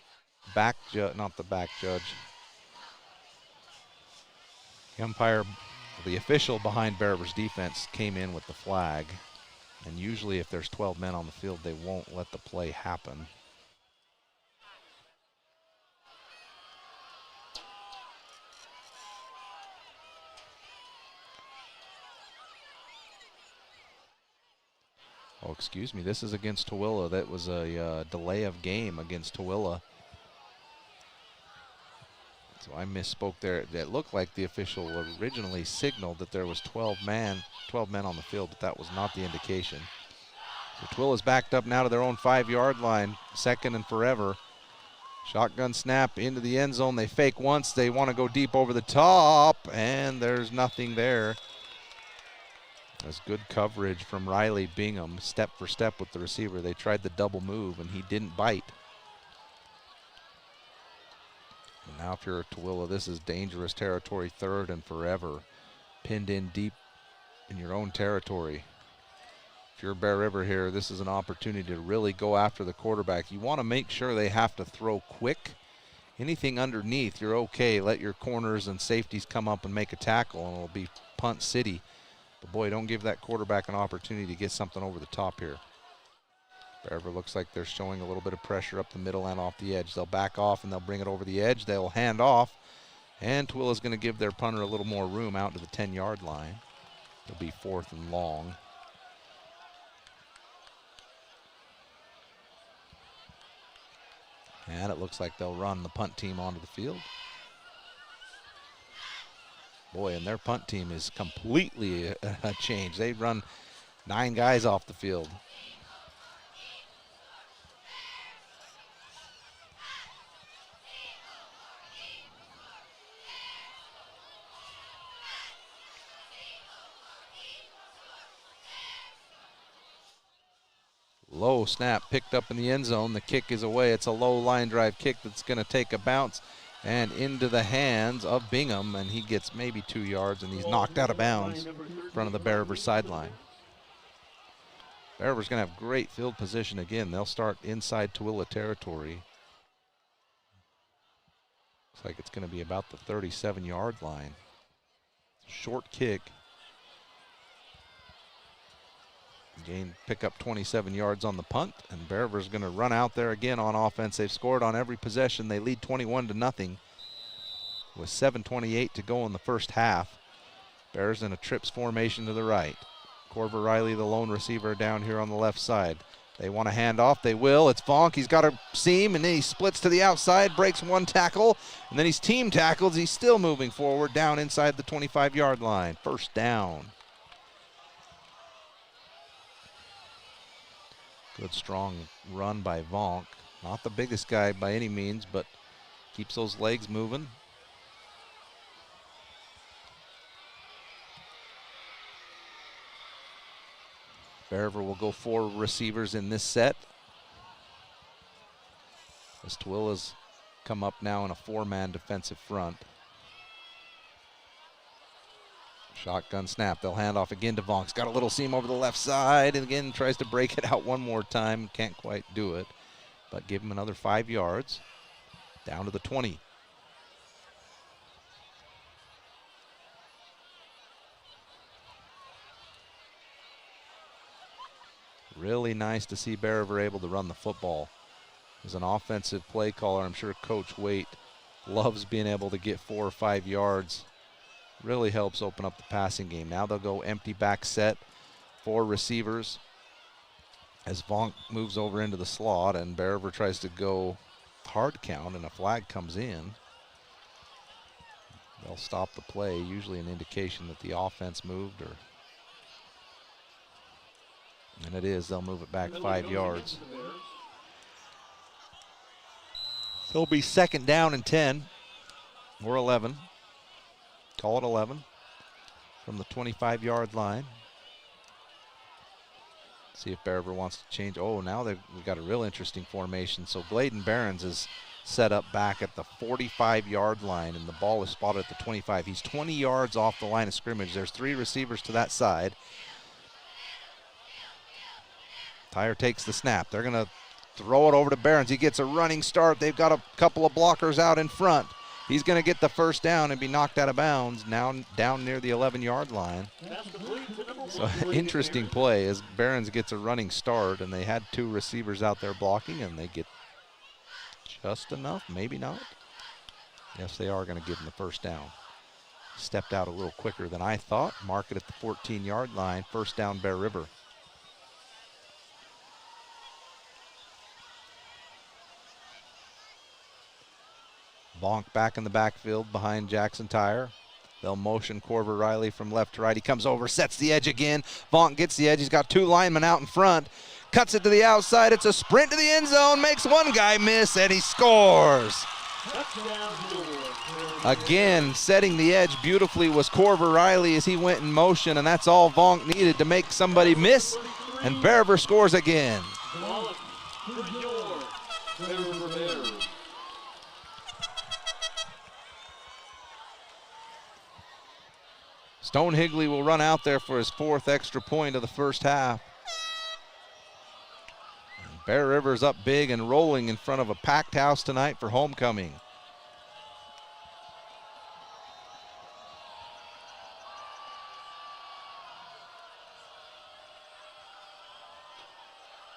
[SPEAKER 2] back judge, not the back judge. The umpire, the official behind Bear River's defense came in with the flag. And usually if there's 12 men on the field, they won't let the play happen. Oh, excuse me, this is against Tooele. That was a delay of game against Tooele. So I misspoke there. It looked like the official originally signaled that there was 12 men on the field, but that was not the indication. So Tooele's backed up now to their own 5-yard line, 2nd and forever. Shotgun snap into the end zone. They fake once. They want to go deep over the top, and there's nothing there. That's good coverage from Riley Bingham, step for step with the receiver. They tried the double move, and he didn't bite. And now if you're at Tooele, this is dangerous territory, 3rd and forever. Pinned in deep in your own territory. If you're Bear River here, this is an opportunity to really go after the quarterback. You want to make sure they have to throw quick. Anything underneath, you're okay. Let your corners and safeties come up and make a tackle, and it'll be punt city. But boy, don't give that quarterback an opportunity to get something over the top here. Bear River looks like they're showing a little bit of pressure up the middle and off the edge. They'll back off and they'll bring it over the edge. They'll hand off, and Tooele is going to give their punter a little more room out to the 10-yard line. It'll be 4th and long. And it looks like they'll run the punt team onto the field. Boy, and their punt team is completely a change. They run 9 guys off the field. Low snap picked up in the end zone. The kick is away. It's a low line drive kick that's going to take a bounce and into the hands of Bingham, and he gets maybe 2 yards, and he's knocked out of bounds in front of the Bear River sideline. Bear River's going to have great field position again. They'll start inside Tooele territory. Looks like it's going to be about the 37-yard line. Short kick. Pick up 27 yards on the punt, and Bear River's going to run out there again on offense. They've scored on every possession. They lead 21-0 with 7:28 to go in the first half. Bears in a trips formation to the right. Corver Riley, the lone receiver, down here on the left side. They want to hand off. They will. It's Vonk. He's got a seam, and then he splits to the outside, breaks 1 tackle, and then he's team tackled. He's still moving forward down inside the 25-yard line. 1st down. Good strong run by Vonk. Not the biggest guy by any means, but keeps those legs moving. Bear River will go 4 receivers in this set. As Tooele's come up now in a 4-man defensive front. Shotgun snap. They'll hand off again to Vonk's got a little seam over the left side, and again tries to break it out one more time. Can't quite do it, but give him another 5 yards. Down to the 20. Really nice to see Bear River able to run the football. As an offensive play caller, I'm sure Coach Waite loves being able to get 4 or 5 yards. Really helps open up the passing game. Now they'll go empty back set, 4 receivers. As Vonk moves over into the slot, and Bear River tries to go hard count, and a flag comes in. They'll stop the play, usually an indication that the offense moved, and it is. They'll move it back 5 yards. It'll be second down and 10 or 11. Call it 11 from the 25-yard line. See if Bear River wants to change. Oh, now we've got a real interesting formation. So Gladen Barons is set up back at the 45-yard line, and the ball is spotted at the 25. He's 20 yards off the line of scrimmage. There's 3 receivers to that side. Tyre takes the snap. They're going to throw it over to Barons. He gets a running start. They've got a couple of blockers out in front. He's going to get the first down and be knocked out of bounds, now down near the 11-yard line. So interesting play as Barons gets a running start, and they had 2 receivers out there blocking, and they get just enough, maybe not. Yes, they are going to give him the first down. Stepped out a little quicker than I thought. Mark it at the 14-yard line. First down, Bear River. Bonk back in the backfield behind Jackson Tyre. They'll motion Corver Riley from left to right. He comes over, sets the edge again. Bonk gets the edge. He's got 2 linemen out in front. Cuts it to the outside. It's a sprint to the end zone. Makes one guy miss, and he scores. Again, setting the edge beautifully was Corver Riley as he went in motion, and that's all Bonk needed to make somebody miss, and Bear River scores again. Stone Higley will run out there for his 4th extra point of the first half. Bear River's up big and rolling in front of a packed house tonight for homecoming.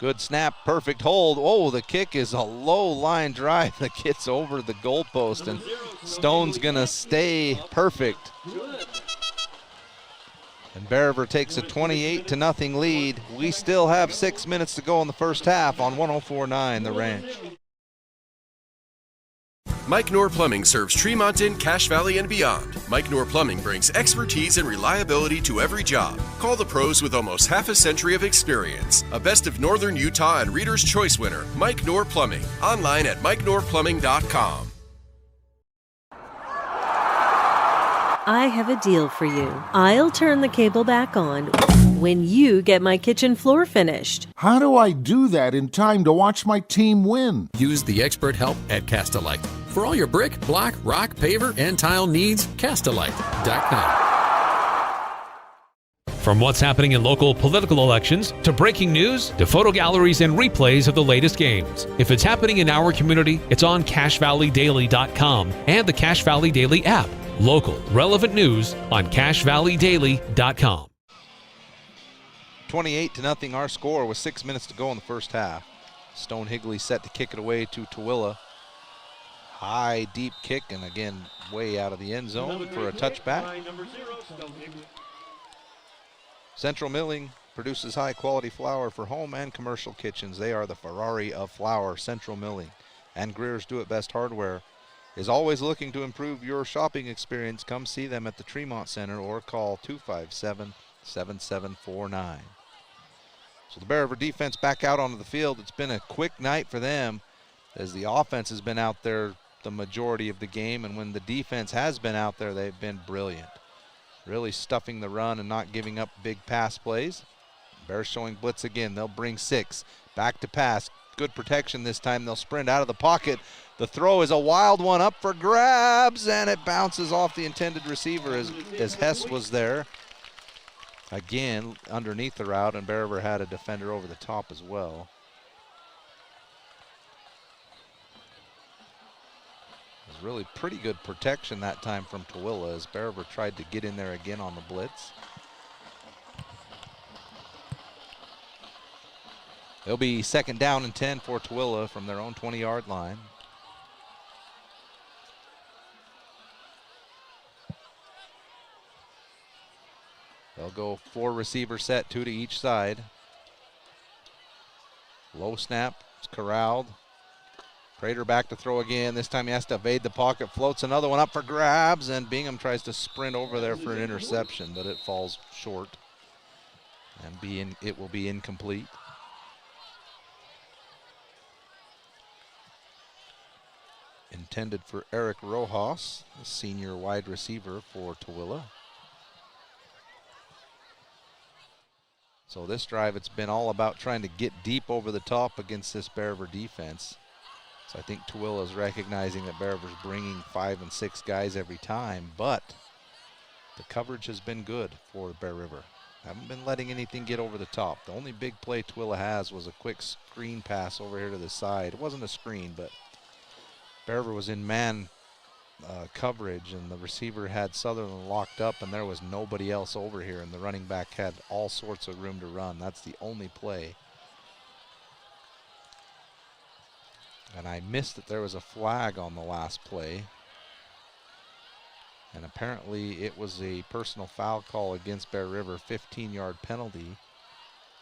[SPEAKER 2] Good snap, perfect hold. Oh, the kick is a low line drive that gets over the goalpost, and Stone's gonna stay perfect. And Bear River takes a 28-0 lead. We still have 6 minutes to go in the first half on 104.9 The Ranch.
[SPEAKER 18] Mike Knorr Plumbing serves Tremonton, Cache Valley, and beyond. Mike Knorr Plumbing brings expertise and reliability to every job. Call the pros with almost half a century of experience. A Best of Northern Utah and Reader's Choice winner, Mike Knorr Plumbing. Online at MikeKnorrPlumbing.com.
[SPEAKER 19] I have a deal for you. I'll turn the cable back on when you get my kitchen floor finished.
[SPEAKER 23] How do I do that in time to watch my team win?
[SPEAKER 15] Use the expert help at Castelite. For all your brick, block, rock, paver, and tile needs, Castelite.com.
[SPEAKER 1] From what's happening in local political elections, to breaking news, to photo galleries and replays of the latest games. If it's happening in our community, it's on CacheValleyDaily.com and the Cache Valley Daily app. Local, relevant news on CacheValleyDaily.com.
[SPEAKER 2] 28-0 our score with 6 minutes to go in the first half. Stone Higley set to kick it away to Tooele. High, deep kick, and again, way out of the end zone for a touchback. Central Milling produces high-quality flour for home and commercial kitchens. They are the Ferrari of flour, Central Milling. And Greer's Do It Best Hardware is always looking to improve your shopping experience. Come see them at the Tremont Center or call 257-7749. So the Bear River defense back out onto the field. It's been a quick night for them as the offense has been out there the majority of the game, and when the defense has been out there, they've been brilliant. Really stuffing the run and not giving up big pass plays. Bears showing blitz again. They'll bring 6. Back to pass. Good protection this time. They'll sprint out of the pocket. The throw is a wild one up for grabs, and it bounces off the intended receiver as Hess was there. Again, underneath the route, and Bear River had a defender over the top as well. It was really pretty good protection that time from Tooele as Bear River tried to get in there again on the blitz. It'll be second down and 10 for Tooele from their own 20-yard line. They'll go 4 receiver set, 2 to each side. Low snap, it's corralled. Prater back to throw again. This time he has to evade the pocket, floats another one up for grabs, and Bingham tries to sprint over there for an interception, but it falls short. And it will be incomplete. intended for Eric Rojas, the senior wide receiver for Tooele. So this drive, it's been all about trying to get deep over the top against this Bear River defense. So I think Tooele is recognizing that Bear River's bringing 5 and 6 guys every time, but the coverage has been good for Bear River. Haven't been letting anything get over the top. The only big play Tooele has was a quick screen pass over here to the side. It wasn't a screen, but Bear River was in man coverage, and the receiver had Sutherland locked up, and there was nobody else over here, and the running back had all sorts of room to run. That's the only play. And I missed that there was a flag on the last play. And apparently it was a personal foul call against Bear River, 15-yard penalty.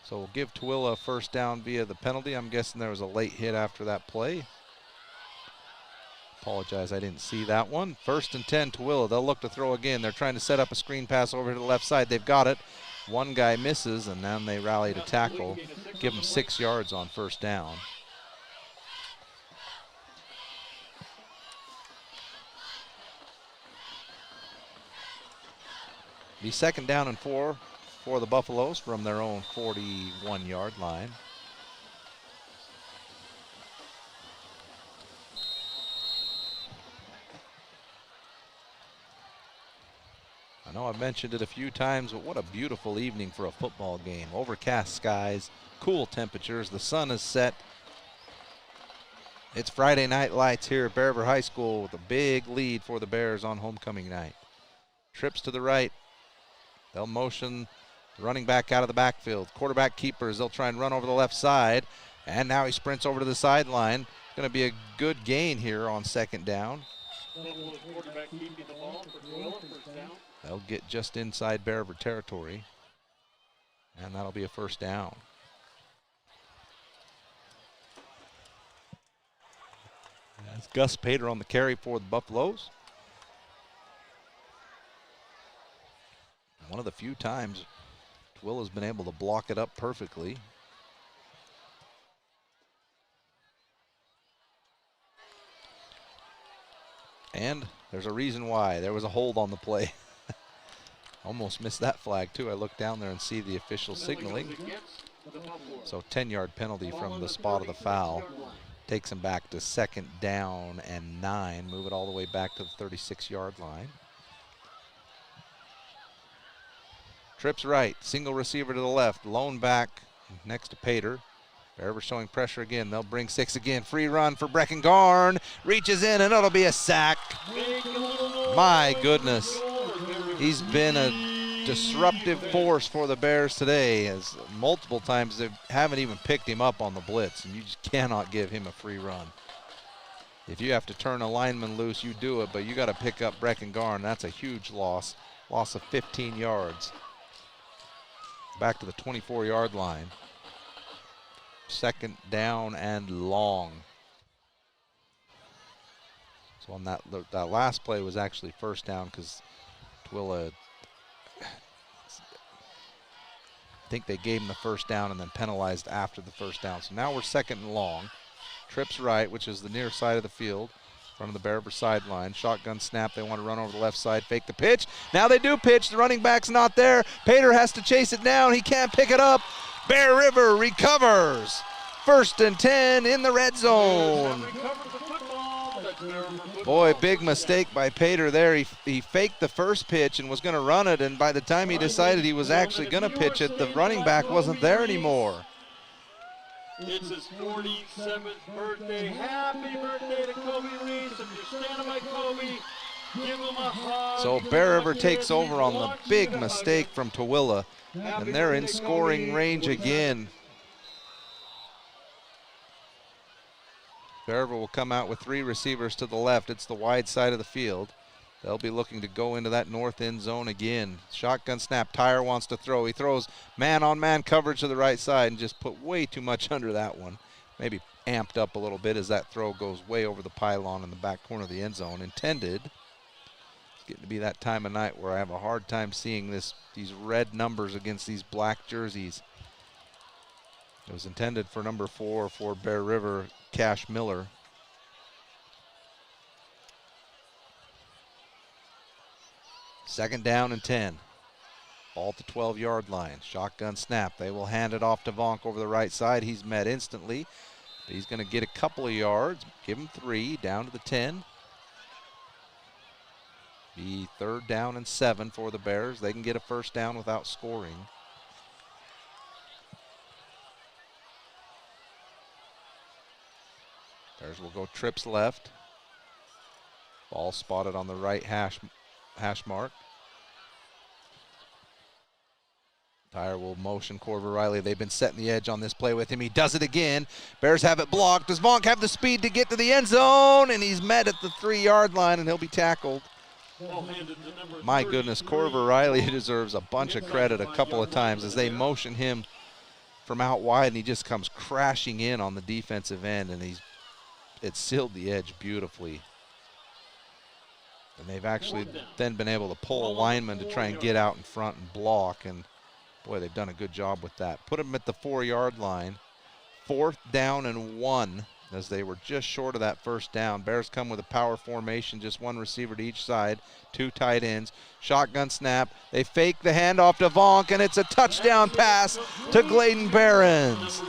[SPEAKER 2] So we'll give Tooele a first down via the penalty. I'm guessing there was a late hit after that play. Apologize, I didn't see that one. 1st and 10, Tooele. They'll look to throw again. They're trying to set up a screen pass over to the left side. They've got it. One guy misses, and then they rally to tackle. Give them 6 yards on first down. Be 2nd down and 4 for the Buffaloes from their own 41-yard line. I know I've mentioned it a few times, but what a beautiful evening for a football game. Overcast skies, cool temperatures, the sun is set. It's Friday night lights here at Bear River High School with a big lead for the Bears on homecoming night. Trips to the right. They'll motion the running back out of the backfield. Quarterback keepers, they'll try and run over the left side. And now he sprints over to the sideline. Going to be a good gain here on 2nd down. They'll get just inside Bear River territory. And that'll be a first down. That's Gus Pater on the carry for the Buffaloes. One of the few times Tooele has been able to block it up perfectly. And there's a reason why. There was a hold on the play. Almost missed that flag too. I look down there and see the official signaling. So 10-yard penalty from the spot of the foul. Takes him back to 2nd down and 9. Move it all the way back to the 36-yard line. Trips right, single receiver to the left, lone back next to Pater. Bear River showing pressure again. They'll bring 6 again. Free run for Breckengarn. Reaches in, and it'll be a sack. My goodness. He's been a disruptive force for the Bears today, as multiple times they haven't even picked him up on the blitz, and you just cannot give him a free run. If you have to turn a lineman loose, you do it, but you got to pick up Breckengarn. That's a huge loss. Loss of 15 yards. Back to the 24-yard line. 2nd down and long. So on that last play was actually first down because Tooele, I think they gave him the first down and then penalized after the first down. So now we're 2nd and long. Trips right, which is the near side of the field. Front of the Bear River sideline. Shotgun snap. They want to run over the left side. Fake the pitch. Now they do pitch. The running back's not there. Pater has to chase it down. He can't pick it up. Bear River recovers. 1st and 10 in the red zone. Boy, big mistake by Pater there. He faked the first pitch and was going to run it, and by the time he decided he was actually going to pitch it, the running back wasn't there anymore.
[SPEAKER 16] It's his 47th birthday. Happy birthday to Kobe Reese. If you're standing by Kobe, give him a hug.
[SPEAKER 2] So Bear River takes over on the big mistake from Tooele, and they're in scoring range again. Bear River will come out with 3 receivers to the left. It's the wide side of the field. They'll be looking to go into that north end zone again. Shotgun snap. Tyre wants to throw. He throws man-on-man coverage to the right side and just put way too much under that one. Maybe amped up a little bit as that throw goes way over the pylon in the back corner of the end zone. Intended. It's getting to be that time of night where I have a hard time seeing these red numbers against these black jerseys. It was intended for number 4 for Bear River, Cash Miller. 2nd down and 10. Ball at the 12-yard line. Shotgun snap. They will hand it off to Vonk over the right side. He's met instantly. But he's going to get a couple of yards. Give him 3. Down to the 10. Be 3rd down and 7 for the Bears. They can get a first down without scoring. Bears will go trips left. Ball spotted on the right hash mark. Tyre will motion Corver Riley. They've been setting the edge on this play with him. He does it again. Bears have it blocked. Does Vonk have the speed to get to the end zone? And he's met at the 3-yard line, and he'll be tackled. My goodness, Corver Riley deserves a bunch of credit a couple of times as they motion him from out wide, and he just comes crashing in on the defensive end, and it sealed the edge beautifully. And they've actually then been able to pull a lineman to try and get out in front and block, and boy, they've done a good job with that. Put him at the 4-yard line. 4th down and 1 as they were just short of that first down. Bears come with a power formation, just one receiver to each side, 2 tight ends. Shotgun snap. They fake the handoff to Vonk, and it's a touchdown pass to Gladen Behrens.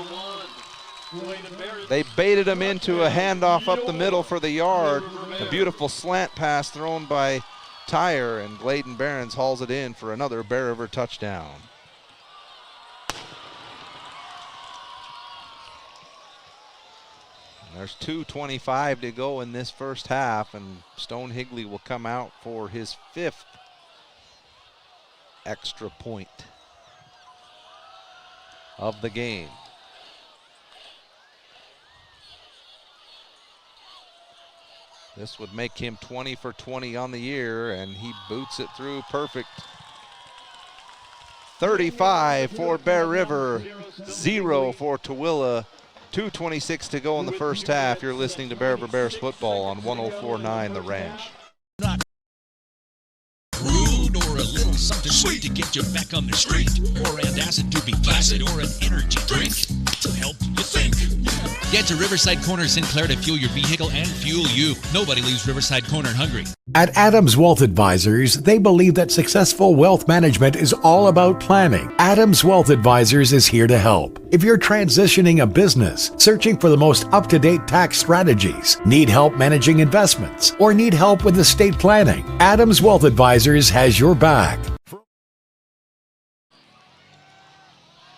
[SPEAKER 2] They baited him into a handoff up the middle for the yard. A beautiful slant pass thrown by Tyre, and Gladen Behrens hauls it in for another Bear River touchdown. There's 2:25 to go in this first half, and Stone Higley will come out for his 5th extra point of the game. This would make him 20 for 20 on the year, and he boots it through perfect. 35 for Bear River, 0 for Tooele. 2:26 to go in the first half. You're listening to Bear River Bears football on 104.9 The Ranch.
[SPEAKER 13] Crude or a little something sweet to get you back on the street, or antacid to be placid, or an energy drink to help you think. Get to Riverside Corner Sinclair to fuel your vehicle and fuel you. Nobody leaves Riverside Corner hungry.
[SPEAKER 20] At Adams Wealth Advisors, they believe that successful wealth management is all about planning. Adams Wealth Advisors is here to help. If you're transitioning a business, searching for the most up-to-date tax strategies, need help managing investments, or need help with estate planning, Adams Wealth Advisors has your back.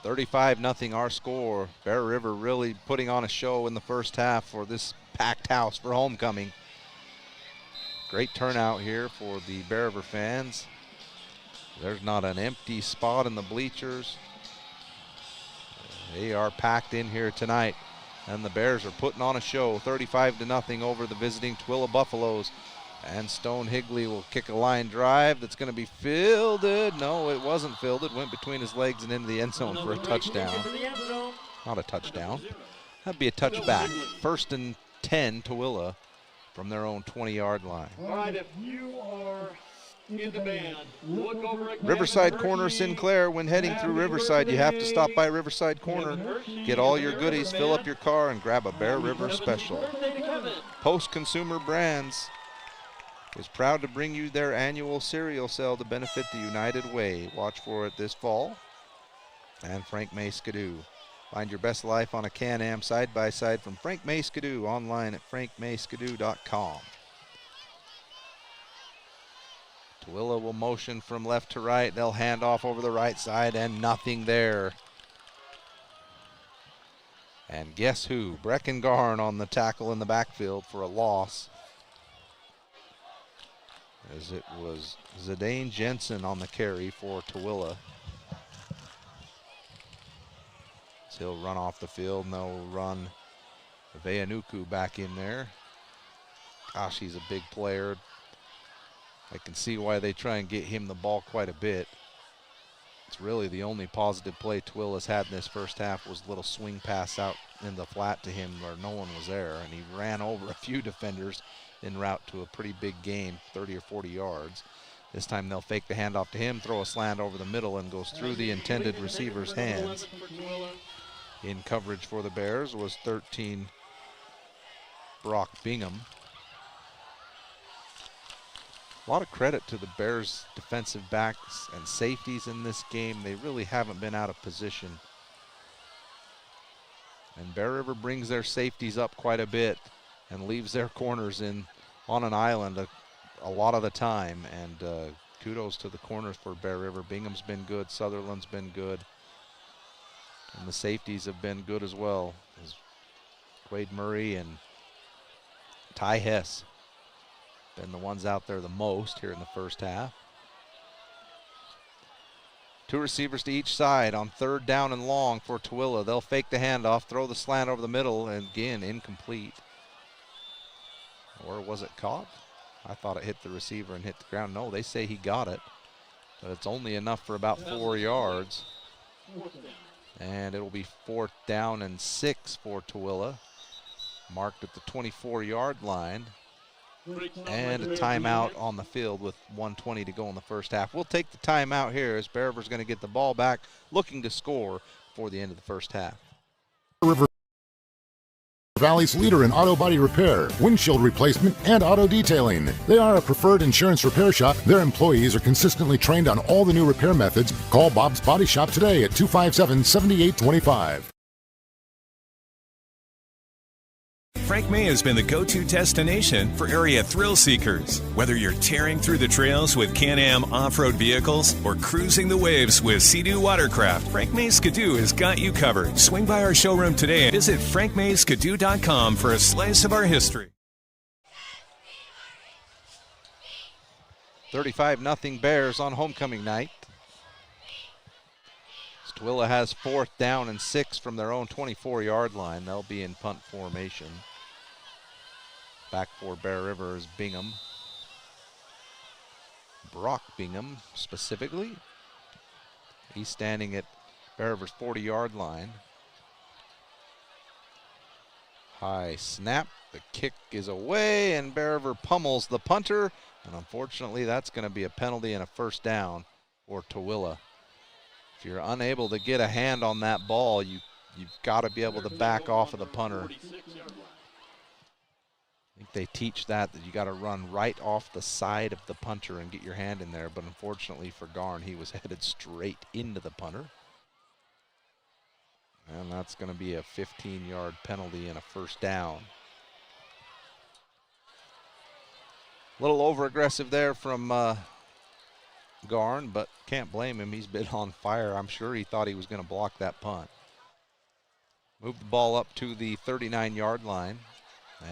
[SPEAKER 2] 35-0 our score. Bear River really putting on a show in the first half for this packed house for homecoming. Great turnout here for the Bear River fans. There's not an empty spot in the bleachers. They are packed in here tonight, and the Bears are putting on a show. 35-0 over the visiting Tooele Buffaloes. And Stone Higley will kick a line drive that's going to be fielded. No, it wasn't fielded. Went between his legs and into the end zone for a touchdown. Not a touchdown. That'd be a touchback. 1st and 10 Tooele from their own 20-yard line.
[SPEAKER 16] All right, if you are in the band, look over at
[SPEAKER 2] Riverside Corner Sinclair. When heading through Riverside, you have to stop by Riverside Corner. Get all your goodies, fill up your car, and grab a Bear River special. Post Consumer Brands is proud to bring you their annual cereal sale to benefit the United Way. Watch for it this fall. And Frank May Skidoo. Find your best life on a Can-Am side-by-side from Frank May Skidoo online at frankmayskidoo.com. Tooele will motion from left to right. They'll hand off over the right side, and nothing there. And guess who? Brecken Garn on the tackle in the backfield for a loss, as it was Zidane Jensen on the carry for Tooele. So he'll run off the field, and they'll run Veanuku back in there. Gosh, he's a big player. I can see why they try and get him the ball quite a bit. It's really the only positive play Tooele's had in this first half was a little swing pass out in the flat to him where no one was there, and he ran over a few defenders en route to a pretty big game, 30 or 40 yards. This time they'll fake the handoff to him, throw a slant over the middle, and goes through the intended receiver's hands. In coverage for the Bears was 13 Brock Bingham. A lot of credit to the Bears defensive backs and safeties in this game. They really haven't been out of position. And Bear River brings their safeties up quite a bit and leaves their corners on an island a lot of the time. And kudos to the corners for Bear River. Bingham's been good. Sutherland's been good. And the safeties have been good as well. As Quade Murray and Ty Hess been the ones out there the most here in the first half. 2 receivers to each side on 3rd down and long for Tooele. They'll fake the handoff, throw the slant over the middle, and again, incomplete. Or was it caught? I thought it hit the receiver and hit the ground. No, they say he got it, but it's only enough for about 4 yards. And it'll be 4th down and 6 for Tooele. Marked at the 24-yard line. And a timeout on the field with 1:20 to go in the first half. We'll take the timeout here as Bear River's going to get the ball back, looking to score before the end of the first half.
[SPEAKER 23] River Valley's leader in auto body repair, windshield replacement, and auto detailing. They are a preferred insurance repair shop. Their employees are consistently trained on all the new repair methods. Call Bob's Body Shop today at 257-7825.
[SPEAKER 3] Frank May has been the go-to destination for area thrill seekers. Whether you're tearing through the trails with Can-Am off-road vehicles or cruising the waves with Sea-Doo watercraft, Frank May Skidoo has got you covered. Swing by our showroom today and visit frankmayskidoo.com for a slice of our history.
[SPEAKER 2] 35-0 Bears on homecoming night. Tooele has 4th down and 6 from their own 24-yard line. They'll be in punt formation. Back for Bear River is Bingham. Brock Bingham specifically. He's standing at Bear River's 40-yard line. High snap. The kick is away, and Bear River pummels the punter. And unfortunately, that's going to be a penalty and a 1st down for Tooele. If you're unable to get a hand on that ball, you've got to be able to back off of the punter. I think they teach that you got to run right off the side of the punter and get your hand in there. But unfortunately for Garn, he was headed straight into the punter. And that's going to be a 15-yard penalty and a 1st down. A little over-aggressive there from Garn, but can't blame him. He's been on fire. I'm sure he thought he was going to block that punt. Move the ball up to the 39-yard line,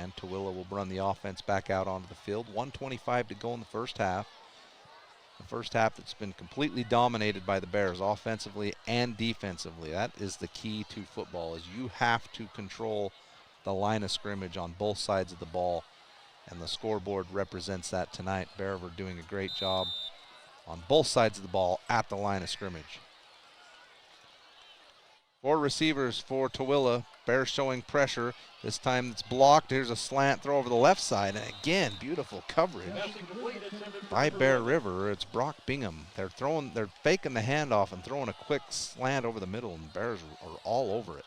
[SPEAKER 2] and Tooele will run the offense back out onto the field. 1:25 to go in the first half. The first half that's been completely dominated by the Bears offensively and defensively. That is the key to football, is you have to control the line of scrimmage on both sides of the ball, and the scoreboard represents that tonight. Bear River doing a great job on both sides of the ball at the line of scrimmage. 4 receivers for Tooele. Bears showing pressure. This time it's blocked. Here's a slant throw over the left side. And again, beautiful coverage by Bear River. It's Brock Bingham. They're faking the handoff and throwing a quick slant over the middle, and Bears are all over it.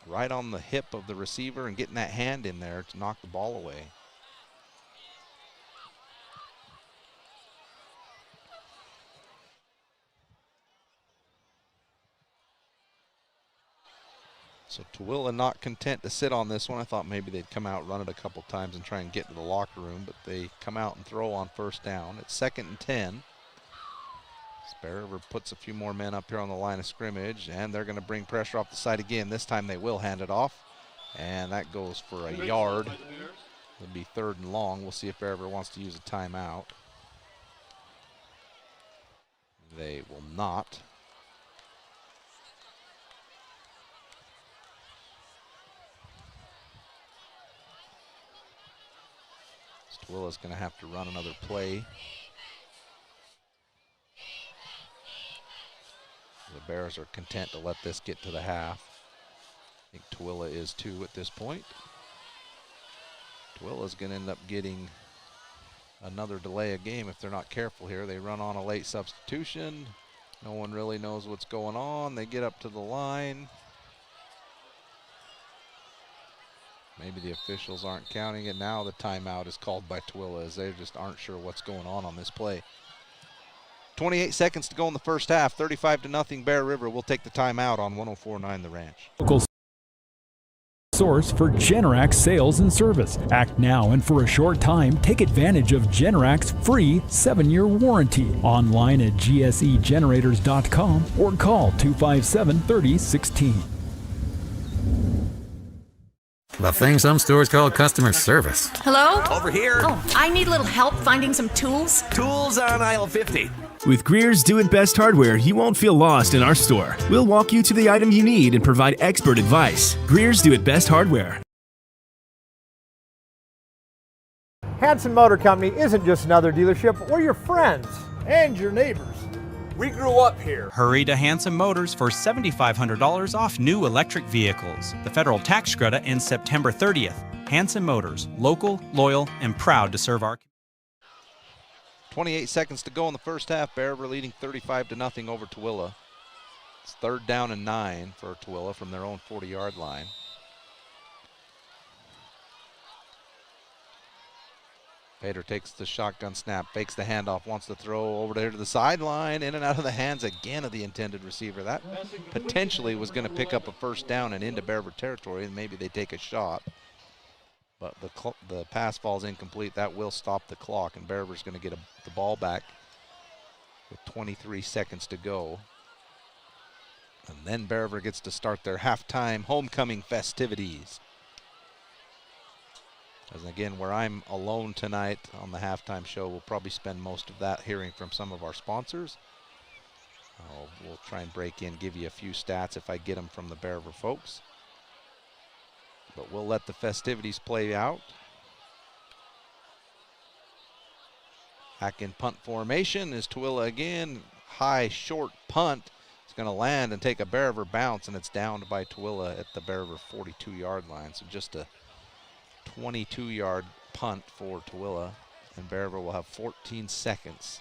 [SPEAKER 2] Right on the hip of the receiver and getting that hand in there to knock the ball away. So Tooele not content to sit on this one. I thought maybe they'd come out, run it a couple times, and try and get to the locker room, but they come out and throw on 1st down. It's 2nd and 10. Bear River puts a few more men up here on the line of scrimmage, and they're going to bring pressure off the side again. This time they will hand it off, and that goes for a yard. It'll be 3rd and long. We'll see if Bear River wants to use a timeout. They will not. Tooele's going to have to run another play. The Bears are content to let this get to the half. I think Tooele is too at this point. Tooele's going to end up getting another delay of game if they're not careful here. They run on a late substitution. No one really knows what's going on. They get up to the line. Maybe the officials aren't counting it. Now the timeout is called by Tooele as they just aren't sure what's going on this play. 28 seconds to go in the first half. 35-0 Bear River. We'll take the timeout on 104.9 The Ranch.
[SPEAKER 12] Local source for Generac sales and service. Act now and for a short time, take advantage of Generac's free 7-year warranty. Online at gsegenerators.com or call 257-3016.
[SPEAKER 4] The thing some stores call customer service.
[SPEAKER 5] Hello? Over here.
[SPEAKER 21] Oh, I need a little help finding some tools.
[SPEAKER 5] Tools on aisle 50.
[SPEAKER 6] With Greer's Do It Best hardware, you won't feel lost in our store. We'll walk you to the item you need and provide expert advice. Greer's Do It Best hardware.
[SPEAKER 8] Hanson Motor Company isn't just another dealership. We're your friends and your neighbors. We grew up here.
[SPEAKER 9] Hurry to Hanson Motors for $7,500 off new electric vehicles. The federal tax credit ends September 30th. Hanson Motors, local, loyal, and proud to serve our community.
[SPEAKER 2] 28 seconds to go in the first half. Bear River leading 35-0 over Tooele. It's 3rd down and 9 for Tooele from their own 40-yard line. Bader takes the shotgun snap, fakes the handoff, wants to throw over there to the sideline, in and out of the hands again of the intended receiver. That potentially was going to pick up a first down and into Bear River territory, and maybe they take a shot. But the pass falls incomplete. That will stop the clock, and Bear River's going to get the ball back with 23 seconds to go. And then Bear River gets to start their halftime homecoming festivities. As again, where I'm alone tonight on the halftime show, we'll probably spend most of that hearing from some of our sponsors. We'll try and break in, give you a few stats if I get them from the Bear River folks. But we'll let the festivities play out. Back in punt formation is Tooele again. High, short punt. It's going to land and take a Bear River bounce, and it's downed by Tooele at the Bear River 42-yard line. So just a 22-yard punt for Tooele, and Bear River will have 14 seconds.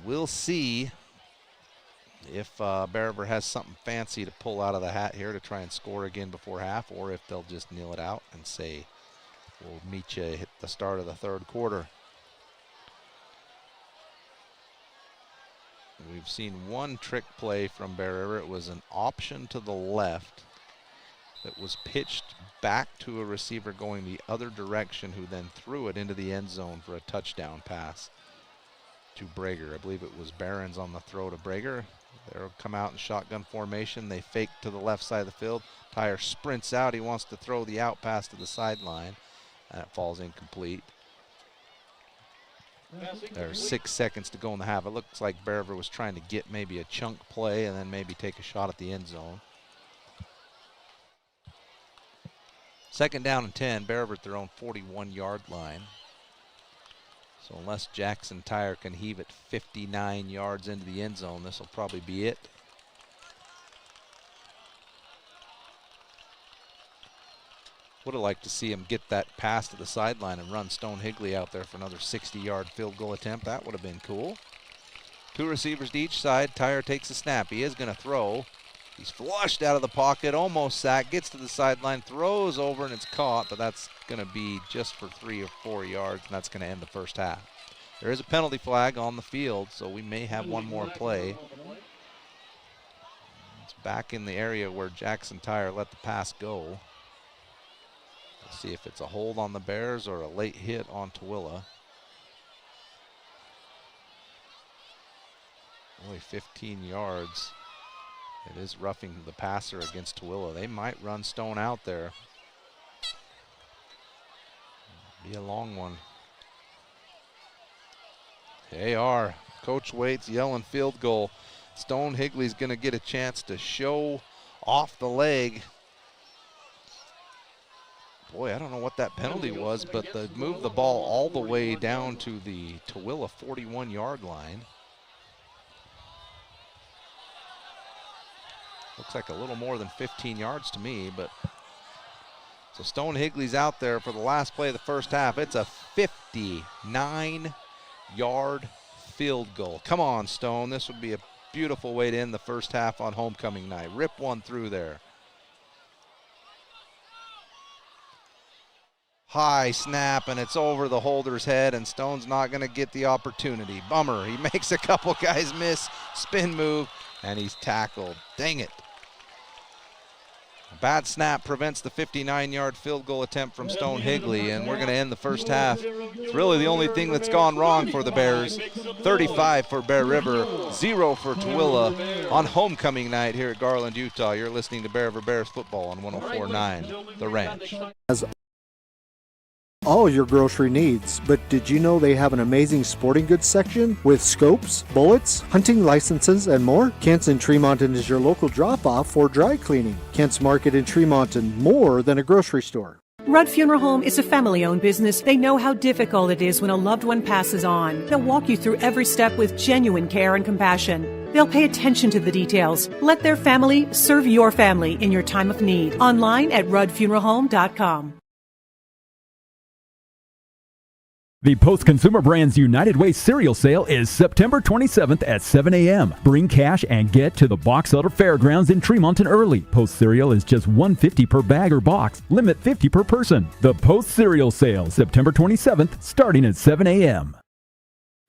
[SPEAKER 2] We'll see if Bear River has something fancy to pull out of the hat here to try and score again before half, or if they'll just kneel it out and say, we'll meet you at the start of the third quarter. We've seen one trick play from Bear River. It was an option to the left that was pitched back to a receiver going the other direction, who then threw it into the end zone for a touchdown pass to Brager. I believe it was Barons on the throw to Brager. They'll come out in shotgun formation. They fake to the left side of the field. Tyre sprints out. He wants to throw the out pass to the sideline. And it falls incomplete. There's 6 seconds to go in the half. It looks like Bear River was trying to get maybe a chunk play and then maybe take a shot at the end zone. 2nd down and 10, Bear River at their own 41-yard line. So unless Jackson Tyre can heave it 59 yards into the end zone, this will probably be it. Would have liked to see him get that pass to the sideline and run Stone Higley out there for another 60-yard field goal attempt. That would have been cool. 2 receivers to each side. Tyre takes a snap. He is going to throw. He's flushed out of the pocket, almost sacked, gets to the sideline, throws over, and it's caught, but that's going to be just for 3 or 4 yards, and that's going to end the first half. There is a penalty flag on the field, so we may have one more play. It's back in the area where Jackson Tyre let the pass go. We'll see if it's a hold on the Bears or a late hit on Tooele. Only 15 yards. It is roughing the passer against Tooele. They might run Stone out there. Be a long one. They are. Coach Waite's yelling field goal. Stone Higley's going to get a chance to show off the leg. Boy, I don't know what that penalty was, but they moved the ball all the way down to the Tooele 41-yard line. Looks like a little more than 15 yards to me, but so Stone Higley's out there for the last play of the first half. It's a 59-yard field goal. Come on, Stone. This would be a beautiful way to end the first half on homecoming night. Rip one through there. High snap, and it's over the holder's head, and Stone's not going to get the opportunity. Bummer. He makes a couple guys miss. Spin move, and he's tackled. Dang it. A bad snap prevents the 59-yard field goal attempt from Stone Higley, and we're going to end the first half. It's really the only thing that's gone wrong for the Bears. 35 for Bear River, 0 for Tooele on homecoming night here at Garland, Utah. You're listening to Bear River Bears football on 104.9 The Ranch.
[SPEAKER 8] All your grocery needs, but did you know they have an amazing sporting goods section with scopes, bullets, hunting licenses, and more? Kent's in Tremonton is your local drop-off for dry cleaning. Kent's Market in Tremonton, more than a grocery store.
[SPEAKER 7] Rudd Funeral Home is a family-owned business. They know how difficult it is when a loved one passes on. They'll walk you through every step with genuine care and compassion. They'll pay attention to the details. Let their family serve your family in your time of need. Online at ruddfuneralhome.com.
[SPEAKER 12] The Post Consumer Brands United Way cereal sale is September 27th at 7 a.m. Bring cash and get to the Box Elder Fairgrounds in Tremonton early. Post cereal is just $1.50 per bag or box. Limit 50 per person. The Post cereal sale, September 27th, starting at 7 a.m.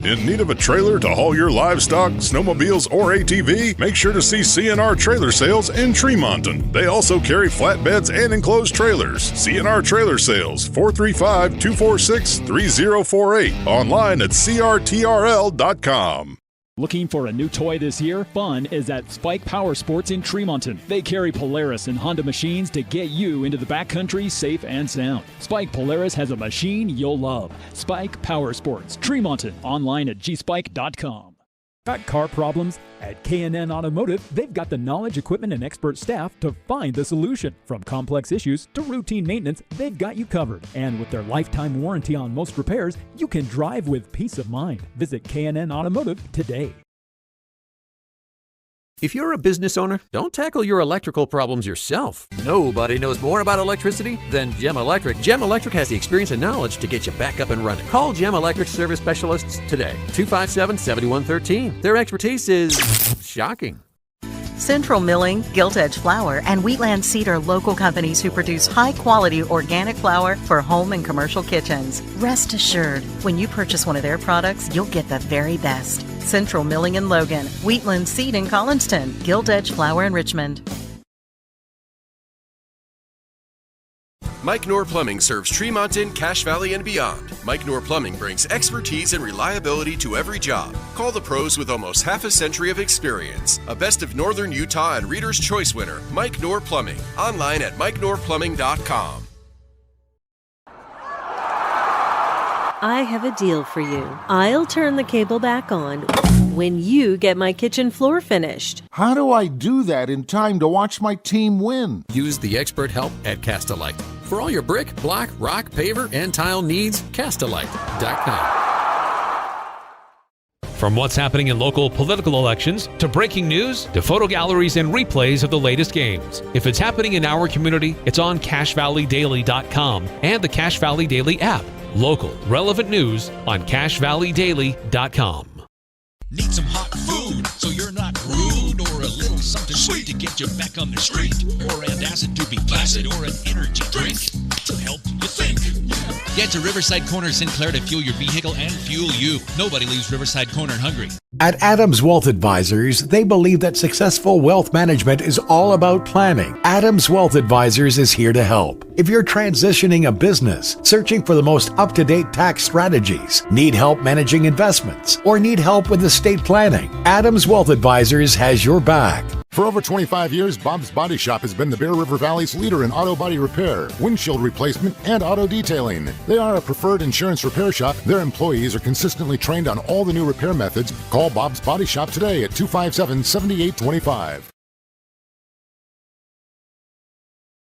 [SPEAKER 11] In need of a trailer to haul your livestock, snowmobiles, or ATV? Make sure to see CNR Trailer Sales in Tremonton. They also carry flatbeds and enclosed trailers. CNR Trailer Sales, 435-246-3048. Online at crtrl.com.
[SPEAKER 14] Looking for a new toy this year? Fun is at Spike Power Sports in Tremonton. They carry Polaris and Honda machines to get you into the backcountry safe and sound. Spike Polaris has a machine you'll love. Spike Power Sports, Tremonton. Online at gspike.com.
[SPEAKER 12] Got car problems? At K&N Automotive, they've got the knowledge, equipment, and expert staff to find the solution. From complex issues to routine maintenance, they've got you covered. And with their lifetime warranty on most repairs, you can drive with peace of mind. Visit K&N Automotive today.
[SPEAKER 15] If you're a business owner, don't tackle your electrical problems yourself. Nobody knows more about electricity than Gem Electric. Gem Electric has the experience and knowledge to get you back up and running. Call Gem Electric service specialists today, 257-7113. Their expertise is shocking.
[SPEAKER 17] Central Milling, Gilt Edge Flour, and Wheatland Seed are local companies who produce high-quality organic flour for home and commercial kitchens. Rest assured, when you purchase one of their products, you'll get the very best. Central Milling in Logan, Wheatland Seed in Collinston, Gilt Edge Flour in Richmond.
[SPEAKER 18] Mike Knorr Plumbing serves Tremonton, Cache Valley, and beyond. Mike Knorr Plumbing brings expertise and reliability to every job. Call the pros with almost half a century of experience. A Best of Northern Utah and Reader's Choice winner, Mike Knorr Plumbing. Online at mikeknorrplumbing.com.
[SPEAKER 19] I have a deal for you. I'll turn the cable back on when you get my kitchen floor finished.
[SPEAKER 23] How do I do that in time to watch my team win?
[SPEAKER 15] Use the expert help at Castalite. For all your brick, block, rock, paver, and tile needs, Castalite.com.
[SPEAKER 1] From what's happening in local political elections, to breaking news, to photo galleries and replays of the latest games. If it's happening in our community, it's on CacheValleyDaily.com and the Cache Valley Daily app. Local, relevant news on CacheValleyDaily.com.
[SPEAKER 13] Need some hot food so you're not rude, or a little something sweet to get you back on the street, or antacid to be placid, or an energy drink to help you think. Get to Riverside Corner Sinclair to fuel your vehicle and fuel you. Nobody leaves Riverside Corner hungry.
[SPEAKER 20] At Adams Wealth Advisors, they believe that successful wealth management is all about planning. Adams Wealth Advisors is here to help. If you're transitioning a business, searching for the most up-to-date tax strategies, need help managing investments, or need help with estate planning, Adams Wealth Advisors has your back.
[SPEAKER 23] For over 25 years, Bob's Body Shop has been the Bear River Valley's leader in auto body repair, windshield replacement, and auto detailing. They are a preferred insurance repair shop. Their employees are consistently trained on all the new repair methods. Call Bob's Body Shop today at 257-7825.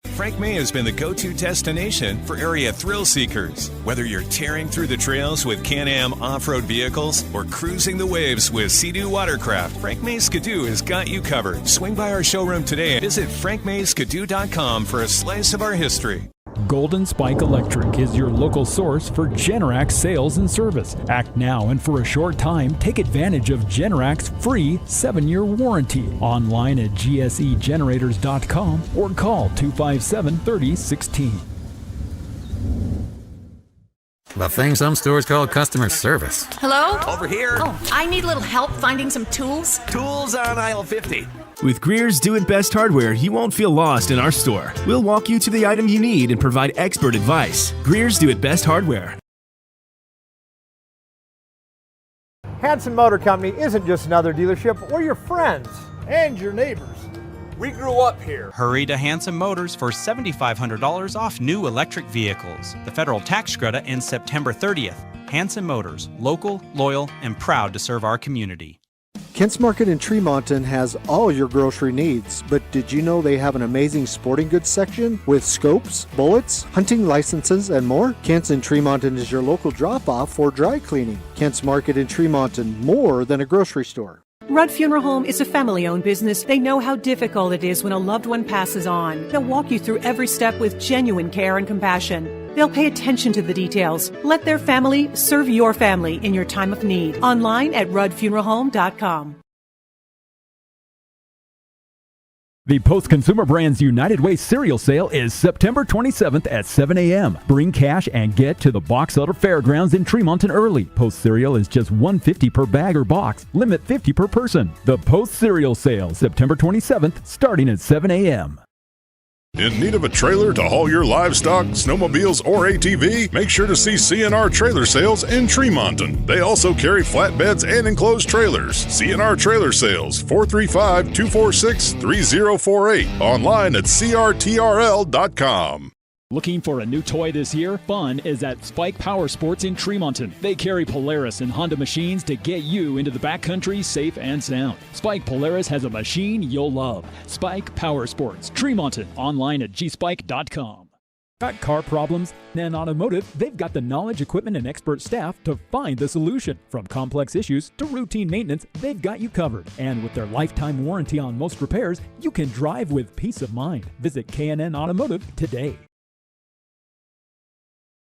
[SPEAKER 3] Frank May has been the go-to destination for area thrill seekers. Whether you're tearing through the trails with Can-Am off-road vehicles or cruising the waves with Sea-Doo watercraft, Frank May Skidoo has got you covered. Swing by our showroom today and visit frankmayskidoo.com for a slice of our history.
[SPEAKER 12] Golden Spike Electric is your local source for Generac sales and service. Act now and for a short time, take advantage of Generac's free 7-year warranty. Online at gsegenerators.com or call 257-3016.
[SPEAKER 4] The thing some stores call customer service.
[SPEAKER 21] Hello?
[SPEAKER 5] Over here.
[SPEAKER 21] Oh, I need a little help finding some tools.
[SPEAKER 5] Tools on aisle 50.
[SPEAKER 6] With Greer's Do It Best hardware, you won't feel lost in our store. We'll walk you to the item you need and provide expert advice. Greer's Do It Best hardware.
[SPEAKER 10] Hanson Motor Company isn't just another dealership. We're your friends and your neighbors. We grew up here.
[SPEAKER 9] Hurry to Hanson Motors for $7,500 off new electric vehicles. The federal tax credit ends September 30th. Hanson Motors, local, loyal, and proud to serve our community.
[SPEAKER 8] Kent's Market in Tremonton has all your grocery needs, but did you know they have an amazing sporting goods section with scopes, bullets, hunting licenses, and more? Kent's in Tremonton is your local drop-off for dry cleaning. Kent's Market in Tremonton, more than a grocery store.
[SPEAKER 7] Rudd Funeral Home is a family-owned business. They know how difficult it is when a loved one passes on. They'll walk you through every step with genuine care and compassion. They'll pay attention to the details. Let their family serve your family in your time of need. Online at ruddfuneralhome.com.
[SPEAKER 12] The Post Consumer Brands United Way cereal sale is September 27th at 7 a.m. Bring cash and get to the Box Elder Fairgrounds in Tremonton early. Post cereal is just $1.50 per bag or box. Limit 50 per person. The Post cereal sale, September 27th, starting at 7 a.m.
[SPEAKER 11] In need of a trailer to haul your livestock, snowmobiles, or ATV? Make sure to see CNR Trailer Sales in Tremonton. They also carry flatbeds and enclosed trailers. CNR Trailer Sales, 435-246-3048. Online at crtrl.com.
[SPEAKER 14] Looking for a new toy this year? Fun is at Spike Power Sports in Tremonton. They carry Polaris and Honda machines to get you into the backcountry safe and sound. Spike Polaris has a machine you'll love. Spike Power Sports, Tremonton. Online at gspike.com.
[SPEAKER 12] Got car problems? In Automotive, they've got the knowledge, equipment, and expert staff to find the solution. From complex issues to routine maintenance, they've got you covered. And with their lifetime warranty on most repairs, you can drive with peace of mind. Visit K&N Automotive today.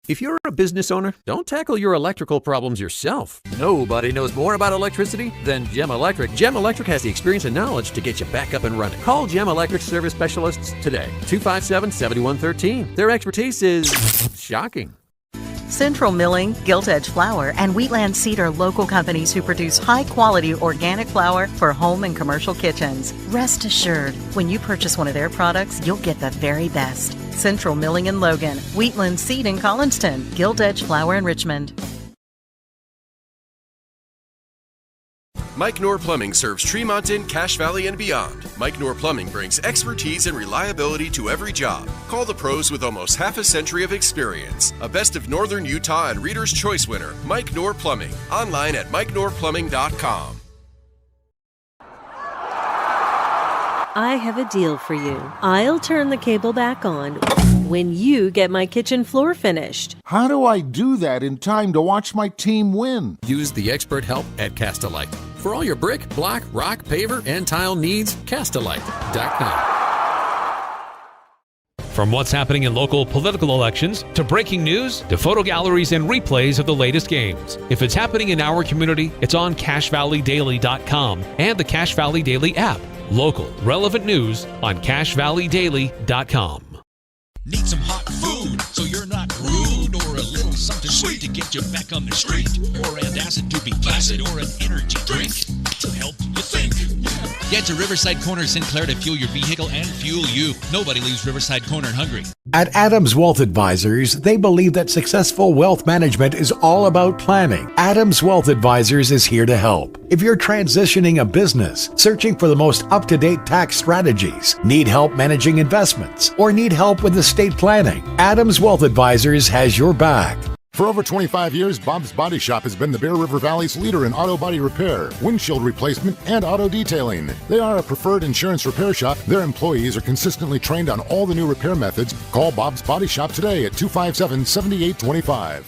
[SPEAKER 15] If you're a business owner, don't tackle your electrical problems yourself. Nobody knows more about electricity than Gem Electric. Gem Electric has the experience and knowledge to get you back up and running. Call Gem Electric service specialists today. 257-7113. Their expertise is shocking.
[SPEAKER 17] Central Milling, Gilt Edge Flour, and Wheatland Seed are local companies who produce high-quality organic flour for home and commercial kitchens. Rest assured, when you purchase one of their products, you'll get the very best. Central Milling in Logan, Wheatland Seed in Collinston, Gilt Edge Flour in Richmond.
[SPEAKER 18] Mike Knorr Plumbing serves Tremonton, Cache Valley, and beyond. Mike Knorr Plumbing brings expertise and reliability to every job. Call the pros with almost half a century of experience. A Best of Northern Utah and Reader's Choice winner, Mike Knorr Plumbing. Online at mikeknorrplumbing.com.
[SPEAKER 19] I have a deal for you. I'll turn the cable back on when you get my kitchen floor finished.
[SPEAKER 16] How do I do that in time to watch my team win?
[SPEAKER 15] Use the expert help at Castelite. For all your brick, block, rock, paver, and tile needs, Castelite.com.
[SPEAKER 1] From what's happening in local political elections, to breaking news, to photo galleries and replays of the latest games. If it's happening in our community, it's on CacheValleyDaily.com and the Cache Valley Daily app. Local, relevant news on CacheValleyDaily.com.
[SPEAKER 13] Need some hot food so you're not rude, or a little something sweet to get you back on the street, or antacid to be placid, or an energy drink to help you think. Get to Riverside Corner Sinclair to fuel your vehicle and fuel you. Nobody leaves Riverside Corner hungry.
[SPEAKER 20] At Adams Wealth Advisors, they believe that successful wealth management is all about planning. Adams Wealth Advisors is here to help. If you're transitioning a business, searching for the most up-to-date tax strategies, need help managing investments, or need help with estate planning, Adams Wealth Advisors has your back.
[SPEAKER 23] For over 25 years, Bob's Body Shop has been the Bear River Valley's leader in auto body repair, windshield replacement, and auto detailing. They are a preferred insurance repair shop. Their employees are consistently trained on all the new repair methods. Call Bob's Body Shop today at 257-7825.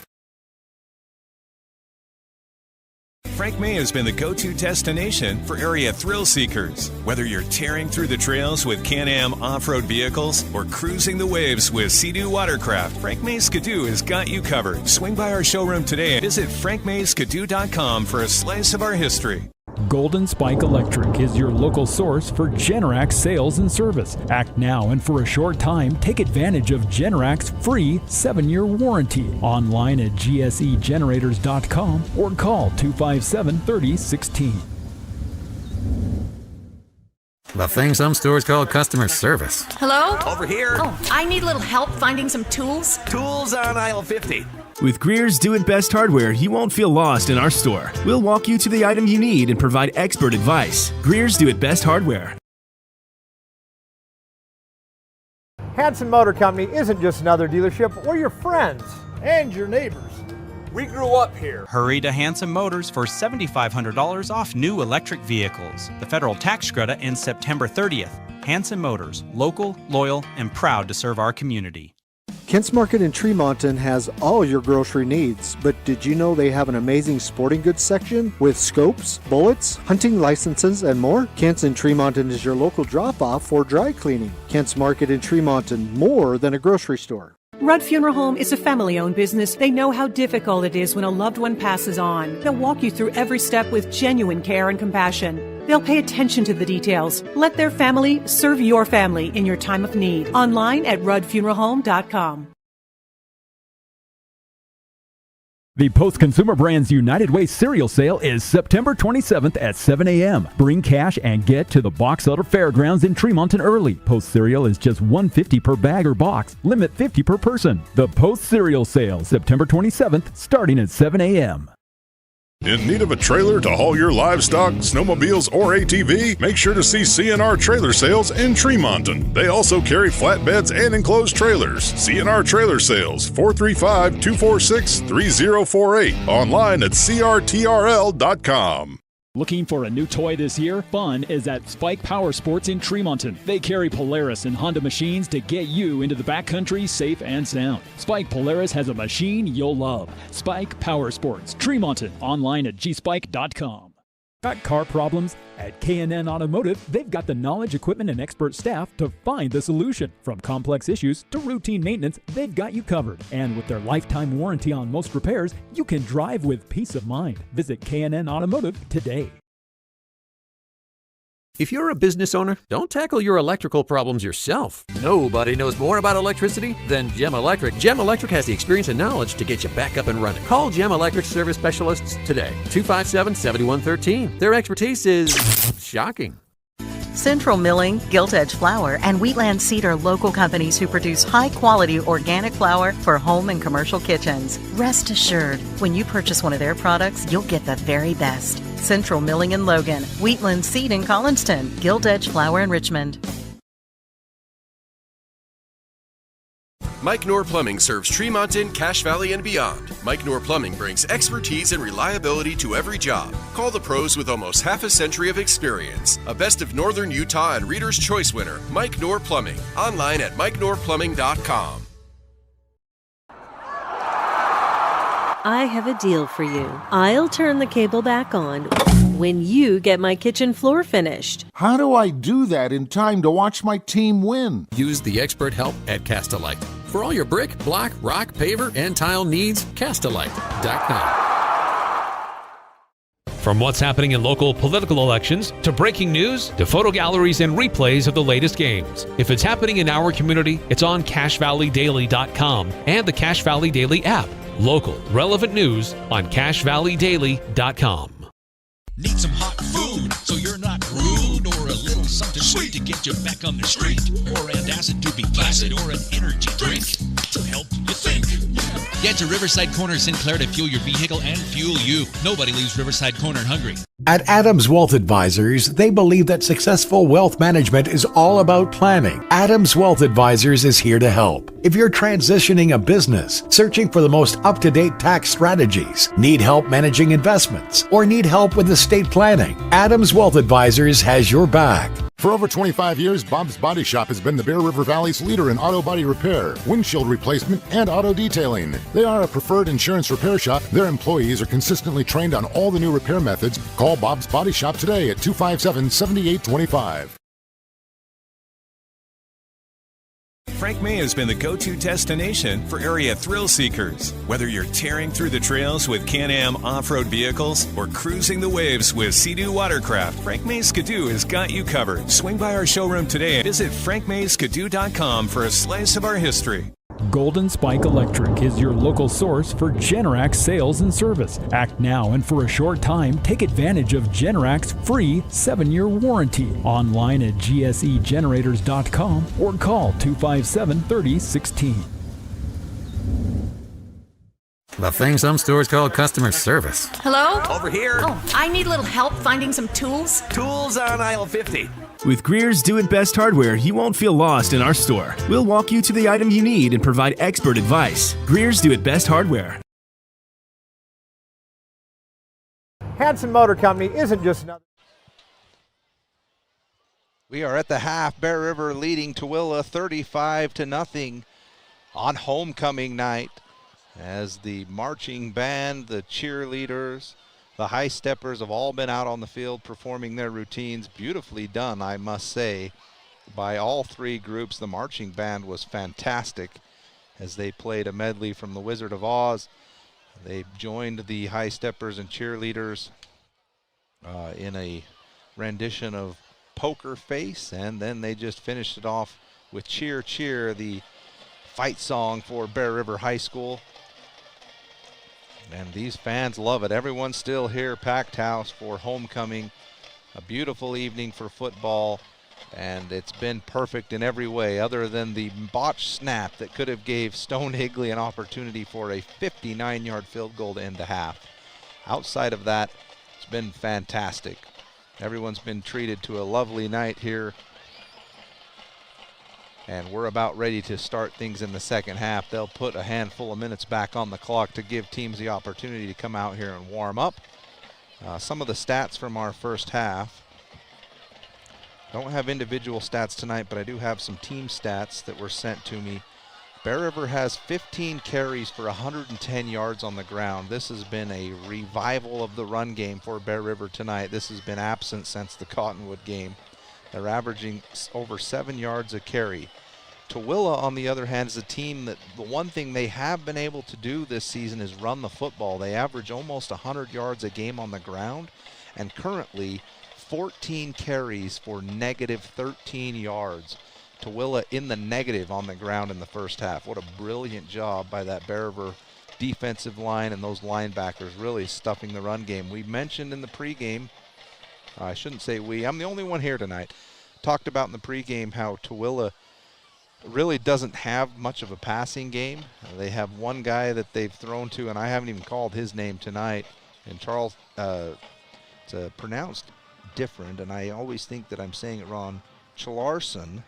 [SPEAKER 3] Frank May has been the go-to destination for area thrill seekers. Whether you're tearing through the trails with Can-Am off-road vehicles or cruising the waves with Sea-Doo watercraft, Frank May Skidoo has got you covered. Swing by our showroom today and visit frankmayskidoo.com for a slice of our history.
[SPEAKER 14] Golden Spike Electric is your local source for Generac sales and service. Act now and for a short time, take advantage of Generac's free 7-year warranty. Online at gsegenerators.com or call 257-3016.
[SPEAKER 2] The thing some stores call customer service.
[SPEAKER 21] Hello?
[SPEAKER 5] Over here.
[SPEAKER 21] Oh, I need a little help finding some tools.
[SPEAKER 5] Tools on aisle 50.
[SPEAKER 6] With Greer's Do It Best hardware, you won't feel lost in our store. We'll walk you to the item you need and provide expert advice. Greer's Do It Best hardware.
[SPEAKER 10] Hanson Motor Company isn't just another dealership. We're your friends and your neighbors. We grew up here.
[SPEAKER 9] Hurry to Hanson Motors for $7,500 off new electric vehicles. The federal tax credit ends September 30th. Hanson Motors, local, loyal, and proud to serve our community.
[SPEAKER 8] Kent's Market in Tremonton has all your grocery needs, but did you know they have an amazing sporting goods section with scopes, bullets, hunting licenses, and more? Kent's in Tremonton is your local drop-off for dry cleaning. Kent's Market in Tremonton, more than a grocery store.
[SPEAKER 7] Rudd Funeral Home is a family-owned business. They know how difficult it is when a loved one passes on. They'll walk you through every step with genuine care and compassion. They'll pay attention to the details. Let their family serve your family in your time of need. Online at ruddfuneralhome.com.
[SPEAKER 12] The Post Consumer Brands United Way cereal sale is September 27th at 7 a.m. Bring cash and get to the Box Elder Fairgrounds in Tremonton early. Post cereal is just $1.50 per bag or box. Limit 50 per person. The Post cereal sale, September 27th, starting at 7 a.m.
[SPEAKER 11] In need of a trailer to haul your livestock, snowmobiles, or ATV? Make sure to see CNR Trailer Sales in Tremonton. They also carry flatbeds and enclosed trailers. CNR Trailer Sales, 435-246-3048. Online at crtrl.com.
[SPEAKER 14] Looking for a new toy this year? Fun is at Spike Power Sports in Tremonton. They carry Polaris and Honda machines to get you into the backcountry safe and sound. Spike Polaris has a machine you'll love. Spike Power Sports, Tremonton. Online at gspike.com.
[SPEAKER 12] Got car problems? At K&N Automotive, they've got the knowledge, equipment, and expert staff to find the solution. From complex issues to routine maintenance, they've got you covered. And with their lifetime warranty on most repairs, you can drive with peace of mind. Visit K&N Automotive today.
[SPEAKER 15] If you're a business owner, don't tackle your electrical problems yourself. Nobody knows more about electricity than Gem Electric. Gem Electric has the experience and knowledge to get you back up and running. Call Gem Electric service specialists today. 257-7113. Their expertise is shocking.
[SPEAKER 17] Central Milling, Gilt Edge Flour, and Wheatland Seed are local companies who produce high-quality organic flour for home and commercial kitchens. Rest assured, when you purchase one of their products, you'll get the very best. Central Milling in Logan, Wheatland Seed in Collinston, Gilt Edge Flour in Richmond.
[SPEAKER 18] Mike Knorr Plumbing serves Tremonton, Cache Valley, and beyond. Mike Knorr Plumbing brings expertise and reliability to every job. Call the pros with almost half a century of experience. A Best of Northern Utah and Reader's Choice winner, Mike Knorr Plumbing. Online at mikeknorrplumbing.com.
[SPEAKER 19] I have a deal for you. I'll turn the cable back on when you get my kitchen floor finished.
[SPEAKER 16] How do I do that in time to watch my team win?
[SPEAKER 15] Use the expert help at Castalite. For all your brick, block, rock, paver, and tile needs, Castalite.com.
[SPEAKER 1] From what's happening in local political elections, to breaking news, to photo galleries and replays of the latest games. If it's happening in our community, it's on CacheValleyDaily.com and the Cache Valley Daily app. Local, relevant news on CacheValleyDaily.com.
[SPEAKER 13] Need some hot food so you're not rude, or a little something sweet to get you back on the street, or antacid to be placid, or an energy drink to help you think. Get to Riverside Corner Sinclair to fuel your vehicle and fuel you. Nobody leaves Riverside Corner hungry.
[SPEAKER 20] At Adams Wealth Advisors, they believe that successful wealth management is all about planning. Adams Wealth Advisors is here to help. If you're transitioning a business, searching for the most up-to-date tax strategies, need help managing investments, or need help with estate planning, Adams Wealth Advisors has your back.
[SPEAKER 23] For over 25 years, Bob's Body Shop has been the Bear River Valley's leader in auto body repair, windshield replacement, and auto detailing. They are a preferred insurance repair shop. Their employees are consistently trained on all the new repair methods. Call Bob's Body Shop today at 257-7825.
[SPEAKER 3] Frank May has been the go-to destination for area thrill seekers. Whether you're tearing through the trails with Can-Am off-road vehicles or cruising the waves with Sea-Doo watercraft, Frank May Skidoo has got you covered. Swing by our showroom today and visit frankmayskidoo.com for a slice of our history.
[SPEAKER 14] Golden Spike Electric is your local source for Generac sales and service. Act now and for a short time, take advantage of Generac's free 7-year warranty. Online at gsegenerators.com or call 257-3016.
[SPEAKER 2] The thing some stores call customer service.
[SPEAKER 21] Hello?
[SPEAKER 5] Over here.
[SPEAKER 21] Oh, I need a little help finding some tools.
[SPEAKER 5] Tools on aisle 50.
[SPEAKER 6] With Greer's Do It Best hardware, you won't feel lost in our store. We'll walk you to the item you need and provide expert advice. Greer's Do It Best hardware.
[SPEAKER 10] Hanson Motor Company isn't just another.
[SPEAKER 4] We are at the half. Bear River leading Tooele 35-0 on homecoming night as the marching band, the cheerleaders, the high steppers have all been out on the field performing their routines. Beautifully done, I must say, by all three groups. The marching band was fantastic as they played a medley from The Wizard of Oz. They joined the high steppers and cheerleaders in a rendition of Poker Face, and then they just finished it off with Cheer Cheer, the fight song for Bear River High School. And these fans love it. Everyone's still here, packed house for homecoming. A beautiful evening for football, and it's been perfect in every way other than the botched snap that could have gave Stone Higley an opportunity for a 59-yard field goal to end the half. Outside of that, it's been fantastic. Everyone's been treated to a lovely night here, and we're about ready to start things in the second half. They'll put a handful of minutes back on the clock to give teams the opportunity to come out here and warm up. Some of the stats from our first half. Don't have individual stats tonight, but I do have some team stats that were sent to me. Bear River has 15 carries for 110 yards on the ground. This has been a revival of the run game for Bear River tonight. This has been absent since the Cottonwood game. They're averaging over 7 yards a carry. Tooele, on the other hand, is a team that the one thing they have been able to do this season is run the football. They average almost 100 yards a game on the ground, and currently 14 carries for negative 13 yards. Tooele in the negative on the ground in the first half. What a brilliant job by that Bear River defensive line and those linebackers really stuffing the run game. We mentioned in the pregame, I shouldn't say we, I'm the only one here tonight, talked about in the pregame how Tooele really doesn't have much of a passing game. They have one guy that they've thrown to, and I haven't even called his name tonight, and Charles, it's pronounced different, and I always think that I'm saying it wrong, Chalarson,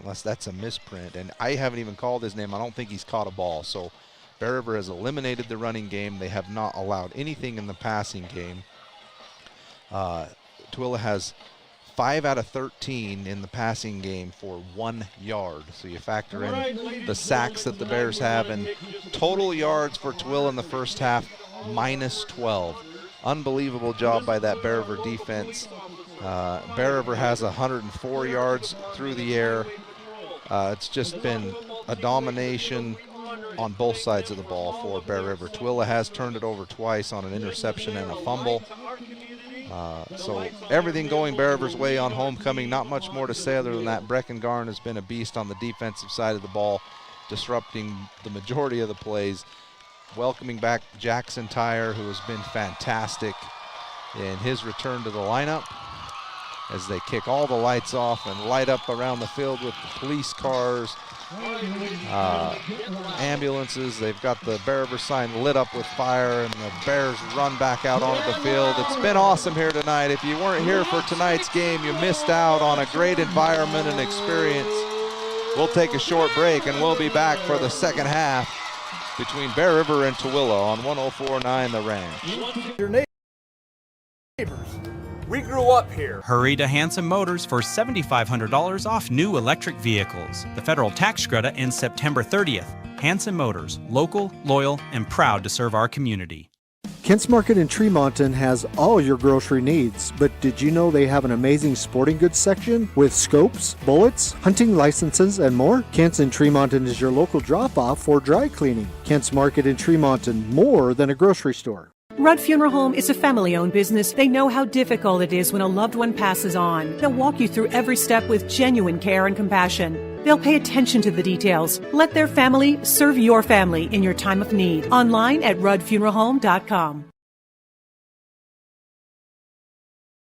[SPEAKER 4] unless that's a misprint, and I haven't even called his name. I don't think he's caught a ball. So Bear River has eliminated the running game. They have not allowed anything in the passing game. Tooele has 5 out of 13 in the passing game for 1 yard. So you factor in the sacks that the Bears have, and total yards for Tooele in the first half, minus 12. Unbelievable job by that Bear River defense. Bear River has 104 yards through the air. It's just been a domination on both sides of the ball for Bear River. Tooele has turned it over twice on an interception and a fumble. So everything going Bear River's way on homecoming. Not much more to say other than that. Breckengarn has been a beast on the defensive side of the ball, disrupting the majority of the plays. Welcoming back Jackson Tyre, who has been fantastic in his return to the lineup as they kick all the lights off and light up around the field with the police cars, ambulances. They've got the Bear River sign lit up with fire, and the Bears run back out onto the field. It's been awesome here tonight. If you weren't here for tonight's game, you missed out on a great environment and experience. We'll take a short break, and we'll be back for the second half between Bear River and Tooele on 104.9 The Ranch.
[SPEAKER 10] Your neighbors. We grew up here.
[SPEAKER 9] Hurry to Hanson Motors for $7,500 off new electric vehicles. The federal tax credit ends September 30th. Hanson Motors, local, loyal, and proud to serve our community.
[SPEAKER 10] Kent's Market in Tremonton has all your grocery needs, but did you know they have an amazing sporting goods section with scopes, bullets, hunting licenses, and more? Kent's in Tremonton is your local drop-off for dry cleaning. Kent's Market in Tremonton, more than a grocery store.
[SPEAKER 7] Rudd Funeral Home is a family-owned business. They know how difficult it is when a loved one passes on. They'll walk you through every step with genuine care and compassion. They'll pay attention to the details. Let their family serve your family in your time of need. Online at ruddfuneralhome.com.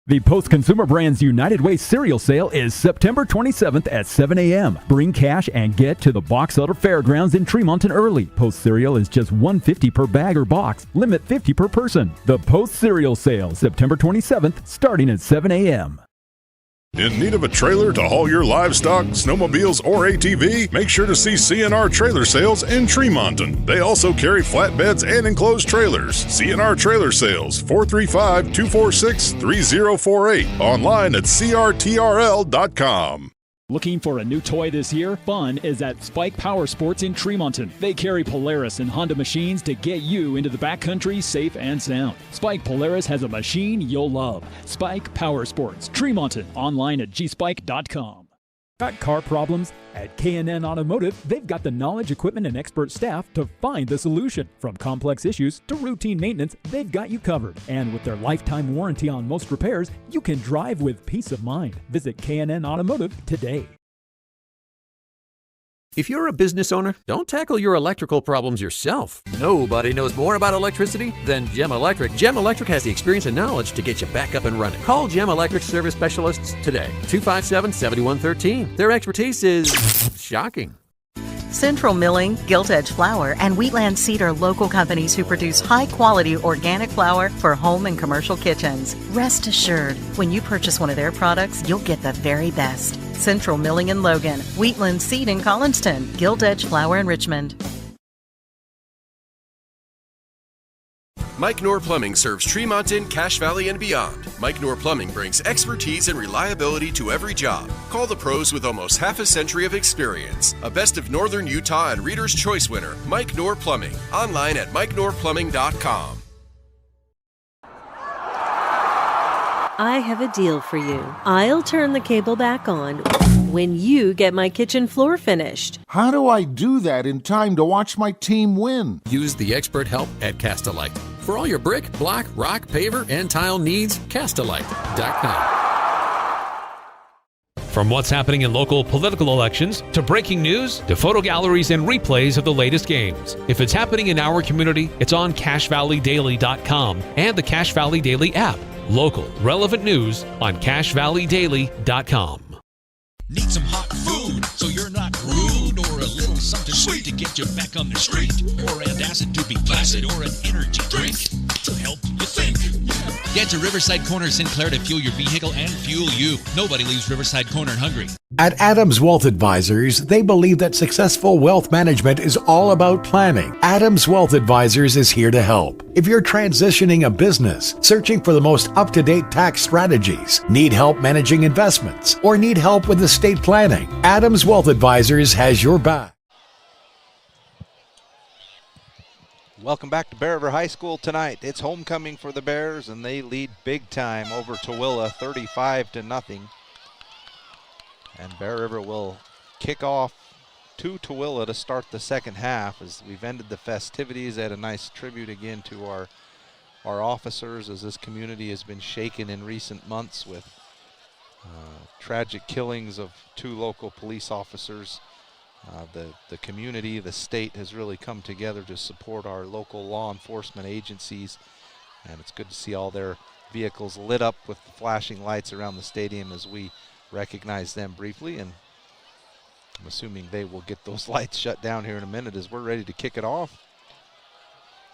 [SPEAKER 12] The Post Consumer Brands United Way cereal sale is September 27th at 7 a.m. Bring cash and get to the Box Elder Fairgrounds in Tremonton early. Post cereal is just $1.50 per bag or box. Limit 50 per person. The Post cereal sale, September 27th, starting at 7 a.m.
[SPEAKER 11] In need of a trailer to haul your livestock, snowmobiles, or ATV? Make sure to see CNR Trailer Sales in Tremonton. They also carry flatbeds and enclosed trailers. CNR Trailer Sales, 435-246-3048. Online at crtrl.com.
[SPEAKER 14] Looking for a new toy this year? Fun is at Spike Power Sports in Tremonton. They carry Polaris and Honda machines to get you into the backcountry safe and sound. Spike Polaris has a machine you'll love. Spike Power Sports, Tremonton. Online at gspike.com.
[SPEAKER 12] Got car problems? At K&N Automotive, they've got the knowledge, equipment, and expert staff to find the solution. From complex issues to routine maintenance, they've got you covered. And with their lifetime warranty on most repairs, you can drive with peace of mind. Visit K&N Automotive today.
[SPEAKER 15] If you're a business owner, don't tackle your electrical problems yourself. Nobody knows more about electricity than Gem Electric. Gem Electric has the experience and knowledge to get you back up and running. Call Gem Electric service specialists today. 257-7113. Their expertise is shocking.
[SPEAKER 17] Central Milling, Gilt Edge Flour, and Wheatland Seed are local companies who produce high-quality organic flour for home and commercial kitchens. Rest assured, when you purchase one of their products, you'll get the very best. Central Milling in Logan, Wheatland Seed in Collinston, Gilt Edge Flour in Richmond.
[SPEAKER 18] Mike Knorr Plumbing serves Tremonton, Cache Valley, and beyond. Mike Knorr Plumbing brings expertise and reliability to every job. Call the pros with almost half a century of experience. A Best of Northern Utah and Reader's Choice winner, Mike Knorr Plumbing. Online at mikeknorrplumbing.com.
[SPEAKER 19] I have a deal for you. I'll turn the cable back on when you get my kitchen floor finished.
[SPEAKER 16] How do I do that in time to watch my team win?
[SPEAKER 15] Use the expert help at Castalite. For all your brick, block, rock, paver, and tile needs, Castalite.com.
[SPEAKER 1] From what's happening in local political elections, to breaking news, to photo galleries and replays of the latest games. If it's happening in our community, it's on CacheValleyDaily.com and the Cache Valley Daily app. Local, relevant news on CacheValleyDaily.com.
[SPEAKER 13] Need some hot food so you're not rude, or a little something sweet to get you back on the street, or antacid to be placid, or an energy drink to help you think. Get to Riverside Corner Sinclair to fuel your vehicle and fuel you. Nobody leaves Riverside Corner hungry.
[SPEAKER 20] At Adams Wealth Advisors, they believe that successful wealth management is all about planning. Adams Wealth Advisors is here to help. If you're transitioning a business, searching for the most up-to-date tax strategies, need help managing investments, or need help with estate planning, Adams Wealth Advisors has your back.
[SPEAKER 4] Welcome back to Bear River High School tonight. It's homecoming for the Bears, and they lead big time over Tooele, 35-0. And Bear River will kick off to Tooele to start the second half as we've ended the festivities. They had a nice tribute again to our officers, as this community has been shaken in recent months with tragic killings of 2 local police officers. The community, the state has really come together to support our local law enforcement agencies, and it's good to see all their vehicles lit up with the flashing lights around the stadium as we recognize them briefly, and I'm assuming they will get those lights shut down here in a minute as we're ready to kick it off.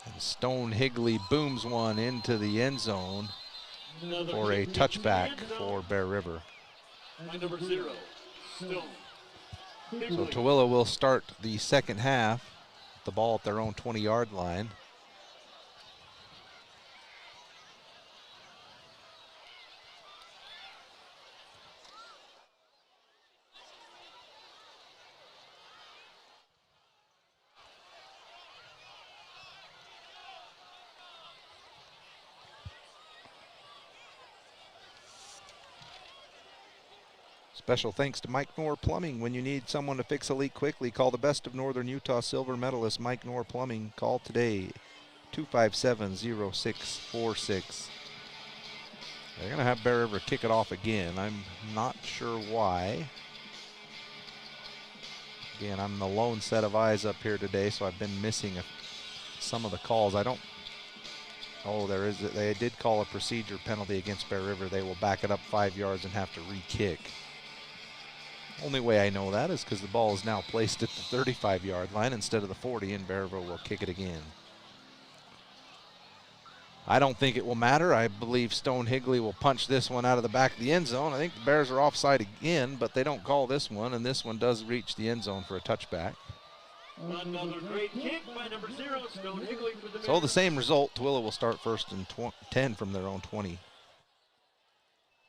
[SPEAKER 4] And Stone Higley booms one into the end zone for a touchback for Bear River.
[SPEAKER 8] Number 0, Stone.
[SPEAKER 4] So Tooele will start the second half, the ball at their own 20-yard line. Special thanks to Mike Knorr Plumbing. When you need someone to fix a leak quickly, call the best of Northern Utah silver medalist Mike Knorr Plumbing. Call today, 257-0646. They're going to have Bear River kick it off again. I'm not sure why. Again, I'm the lone set of eyes up here today, so I've been missing some of the calls. I don't. Oh, they did call a procedure penalty against Bear River. They will back it up 5 yards and have to re-kick. Only way I know that is because the ball is now placed at the 35-yard line instead of the 40, and Bear River will kick it again. I don't think it will matter. I believe Stone Higley will punch this one out of the back of the end zone. I think the Bears are offside again, but they don't call this one, and this one does reach the end zone for a touchback.
[SPEAKER 8] Another great kick by number 0, Stone Higley for the Bears.
[SPEAKER 4] So the same result. Tooele will start first and 10 from their own 20.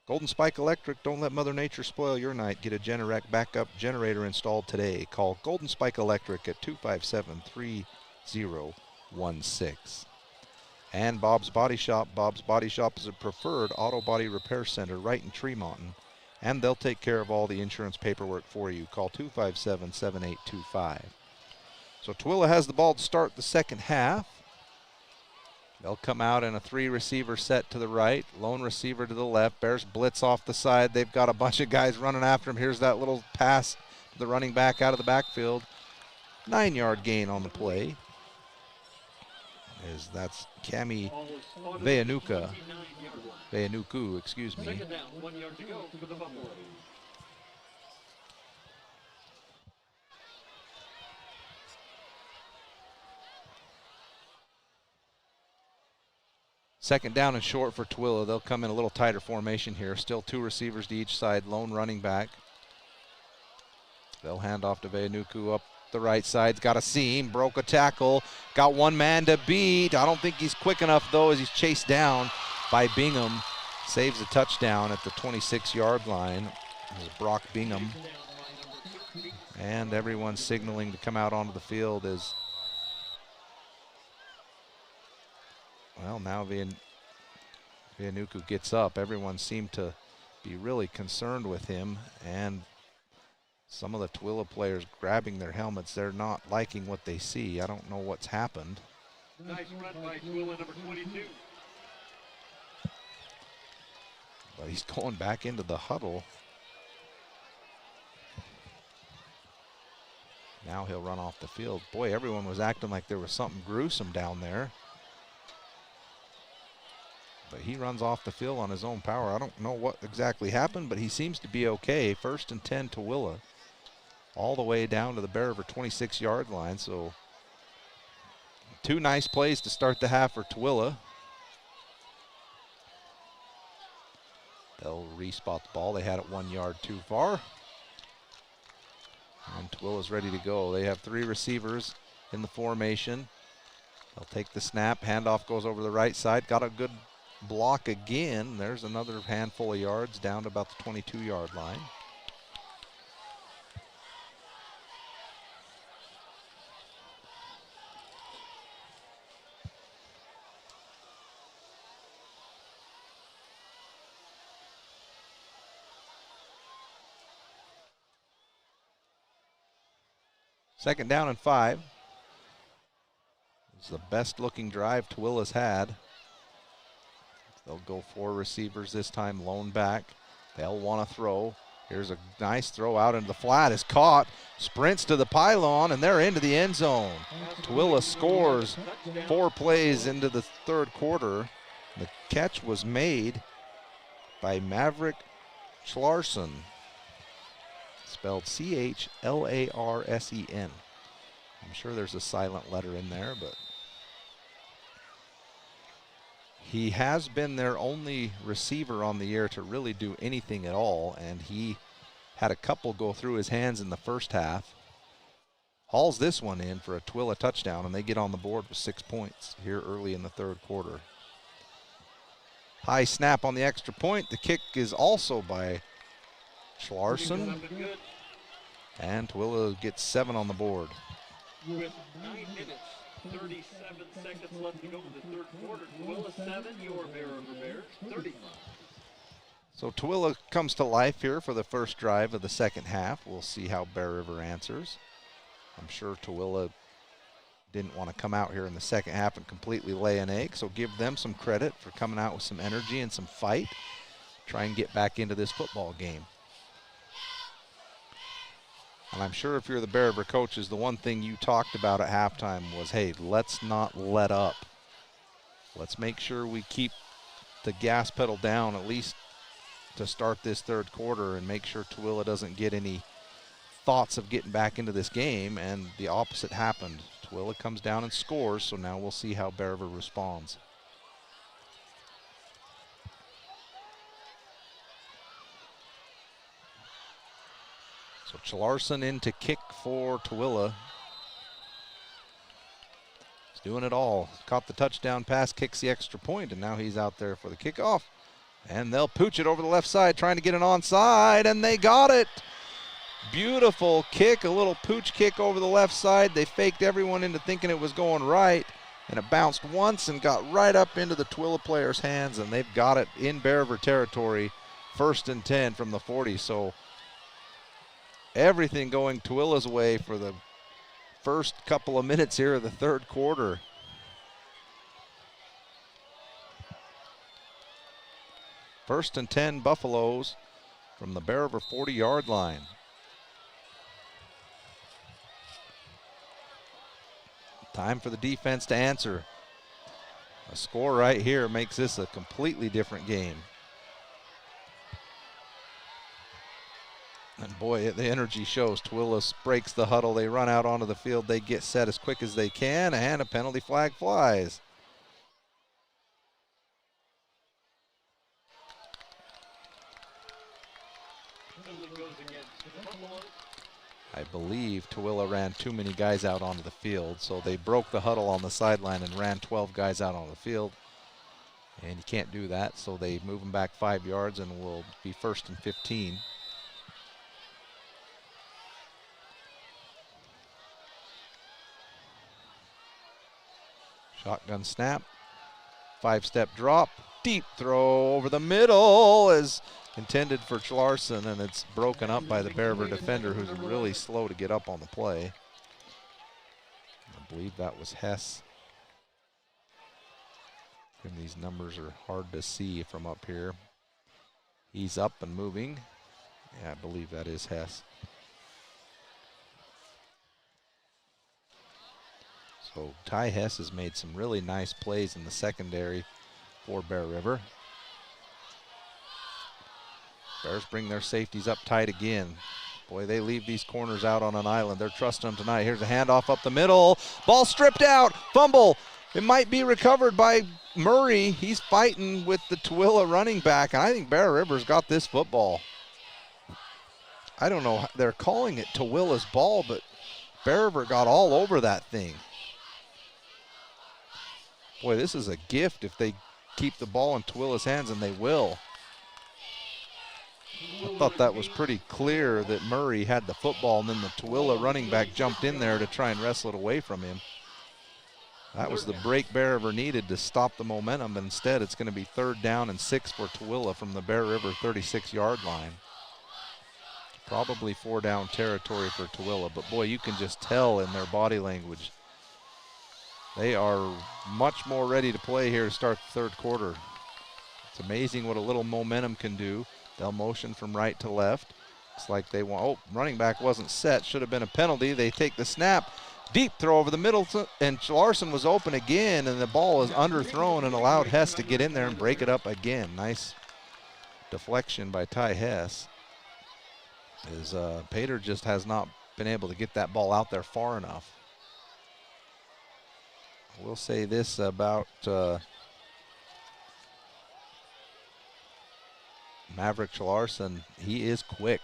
[SPEAKER 4] Golden Spike Electric, don't let Mother Nature spoil your night. Get a Generac backup generator installed today. Call Golden Spike Electric at 257-3016. And Bob's Body Shop. Bob's Body Shop is a preferred auto body repair center right in Tremonton, and they'll take care of all the insurance paperwork for you. Call 257-7825. So Tooele has the ball to start the second half. They'll come out in a 3-receiver set to the right, lone receiver to the left. Bears blitz off the side. They've got a bunch of guys running after him. Here's that little pass to the running back out of the backfield. 9-yard gain on the play. That's Cami Veanuku, excuse me.
[SPEAKER 8] Second down, 1 yard to go for the Buffalo.
[SPEAKER 4] Second down and short for Tooele. They'll come in a little tighter formation here. Still 2 receivers to each side, lone running back. They'll hand off to Veanuku up the right side. Got a seam, broke a tackle, got one man to beat. I don't think he's quick enough though as he's chased down by Bingham. Saves a touchdown at the 26-yard line. It was Brock Bingham. And everyone's signaling to come out onto the field as well, now Veanuku gets up. Everyone seemed to be really concerned with him, and some of the Tooele players grabbing their helmets. They're not liking what they see. I don't know what's happened.
[SPEAKER 8] Nice run by Tooele, number 22.
[SPEAKER 4] But he's going back into the huddle. Now he'll run off the field. Boy, everyone was acting like there was something gruesome down there. But he runs off the field on his own power. I don't know what exactly happened, but he seems to be okay. First and 10 Tooele, all the way down to the Bear River 26-yard line. So 2 nice plays to start the half for Tooele. They'll respot the ball. They had it 1 yard too far. And Tooele's ready to go. They have 3 receivers in the formation. They'll take the snap. Handoff goes over the right side. Got a good block again. There's another handful of yards down to about the 22-yard line. Second down and 5. It's the best looking drive Tooele's had. They'll go 4 receivers this time, lone back. They'll want to throw. Here's a nice throw out into the flat. Is caught, sprints to the pylon, and they're into the end zone. Tooele scores 4 plays into the third quarter. The catch was made by Maverick Schlarsen, spelled C-H-L-A-R-S-E-N. I'm sure there's a silent letter in there, but he has been their only receiver on the year to really do anything at all, and he had a couple go through his hands in the first half. Hauls this one in for a Tooele touchdown, and they get on the board with 6 points here early in the third quarter. High snap on the extra point. The kick is also by Schlarsen, and Tooele gets 7 on the board.
[SPEAKER 8] With 9 minutes, 37 seconds left to go in the third quarter. Tooele 7, your Bear River Bears 35.
[SPEAKER 4] So Tooele comes to life here for the first drive of the second half. We'll see how Bear River answers. I'm sure Tooele didn't want to come out here in the second half and completely lay an egg, so give them some credit for coming out with some energy and some fight. Try and get back into this football game. And I'm sure if you're the Bear River coaches, the one thing you talked about at halftime was, hey, let's not let up. Let's make sure we keep the gas pedal down at least to start this third quarter and make sure Tooele doesn't get any thoughts of getting back into this game, and the opposite happened. Tooele comes down and scores, so now we'll see how Bear River responds. So Chalarson in to kick for Tooele. He's doing it all. Caught the touchdown pass, kicks the extra point, and now he's out there for the kickoff. And they'll pooch it over the left side, trying to get an onside, and they got it. Beautiful kick, a little pooch kick over the left side. They faked everyone into thinking it was going right, and it bounced once and got right up into the Tooele players' hands, and they've got it in Bear River territory, 1st and 10 from the 40. So everything going Tooele's way for the first couple of minutes here of the third quarter. First and 10 Buffaloes from the Bear River 40-yard line. Time for the defense to answer. A score right here makes this a completely different game. And boy, the energy shows. Tooele breaks the huddle. They run out onto the field. They get set as quick as they can, and a penalty flag flies. I believe Tooele ran too many guys out onto the field, so they broke the huddle on the sideline and ran 12 guys out on the field. And you can't do that, so they move them back 5 yards and will be 1st and 15. Shotgun snap, 5-step drop, deep throw over the middle is intended for Chalarson, and it's broken up by the Bear River defender, who's really slow to get up on the play. I believe that was Hess. And these numbers are hard to see from up here. He's up and moving. Yeah, I believe that is Hess. So Ty Hess has made some really nice plays in the secondary for Bear River. Bears bring their safeties up tight again. Boy, they leave these corners out on an island. They're trusting them tonight. Here's a handoff up the middle. Ball stripped out. Fumble. It might be recovered by Murray. He's fighting with the Tooele running back, and I think Bear River's got this football. I don't know. They're calling it Tooele's ball, but Bear River got all over that thing. Boy, this is a gift if they keep the ball in Tooele's hands, and they will. I thought that was pretty clear that Murray had the football, and then the Tooele running back jumped in there to try and wrestle it away from him. That was the break Bear River needed to stop the momentum, but instead it's going to be 3rd down and 6 for Tooele from the Bear River 36-yard line. Probably 4-down territory for Tooele, but boy, you can just tell in their body language. They are much more ready to play here to start the third quarter. It's amazing what a little momentum can do. They'll motion from right to left. Looks like they want, oh, running back wasn't set. Should have been a penalty. They take the snap. Deep throw over the middle, and Chalarson was open again, and the ball is underthrown and allowed Hess to get in there and break it up again. Nice deflection by Ty Hess. Pater just has not been able to get that ball out there far enough. I will say this about Maverick Chalarson. He is quick.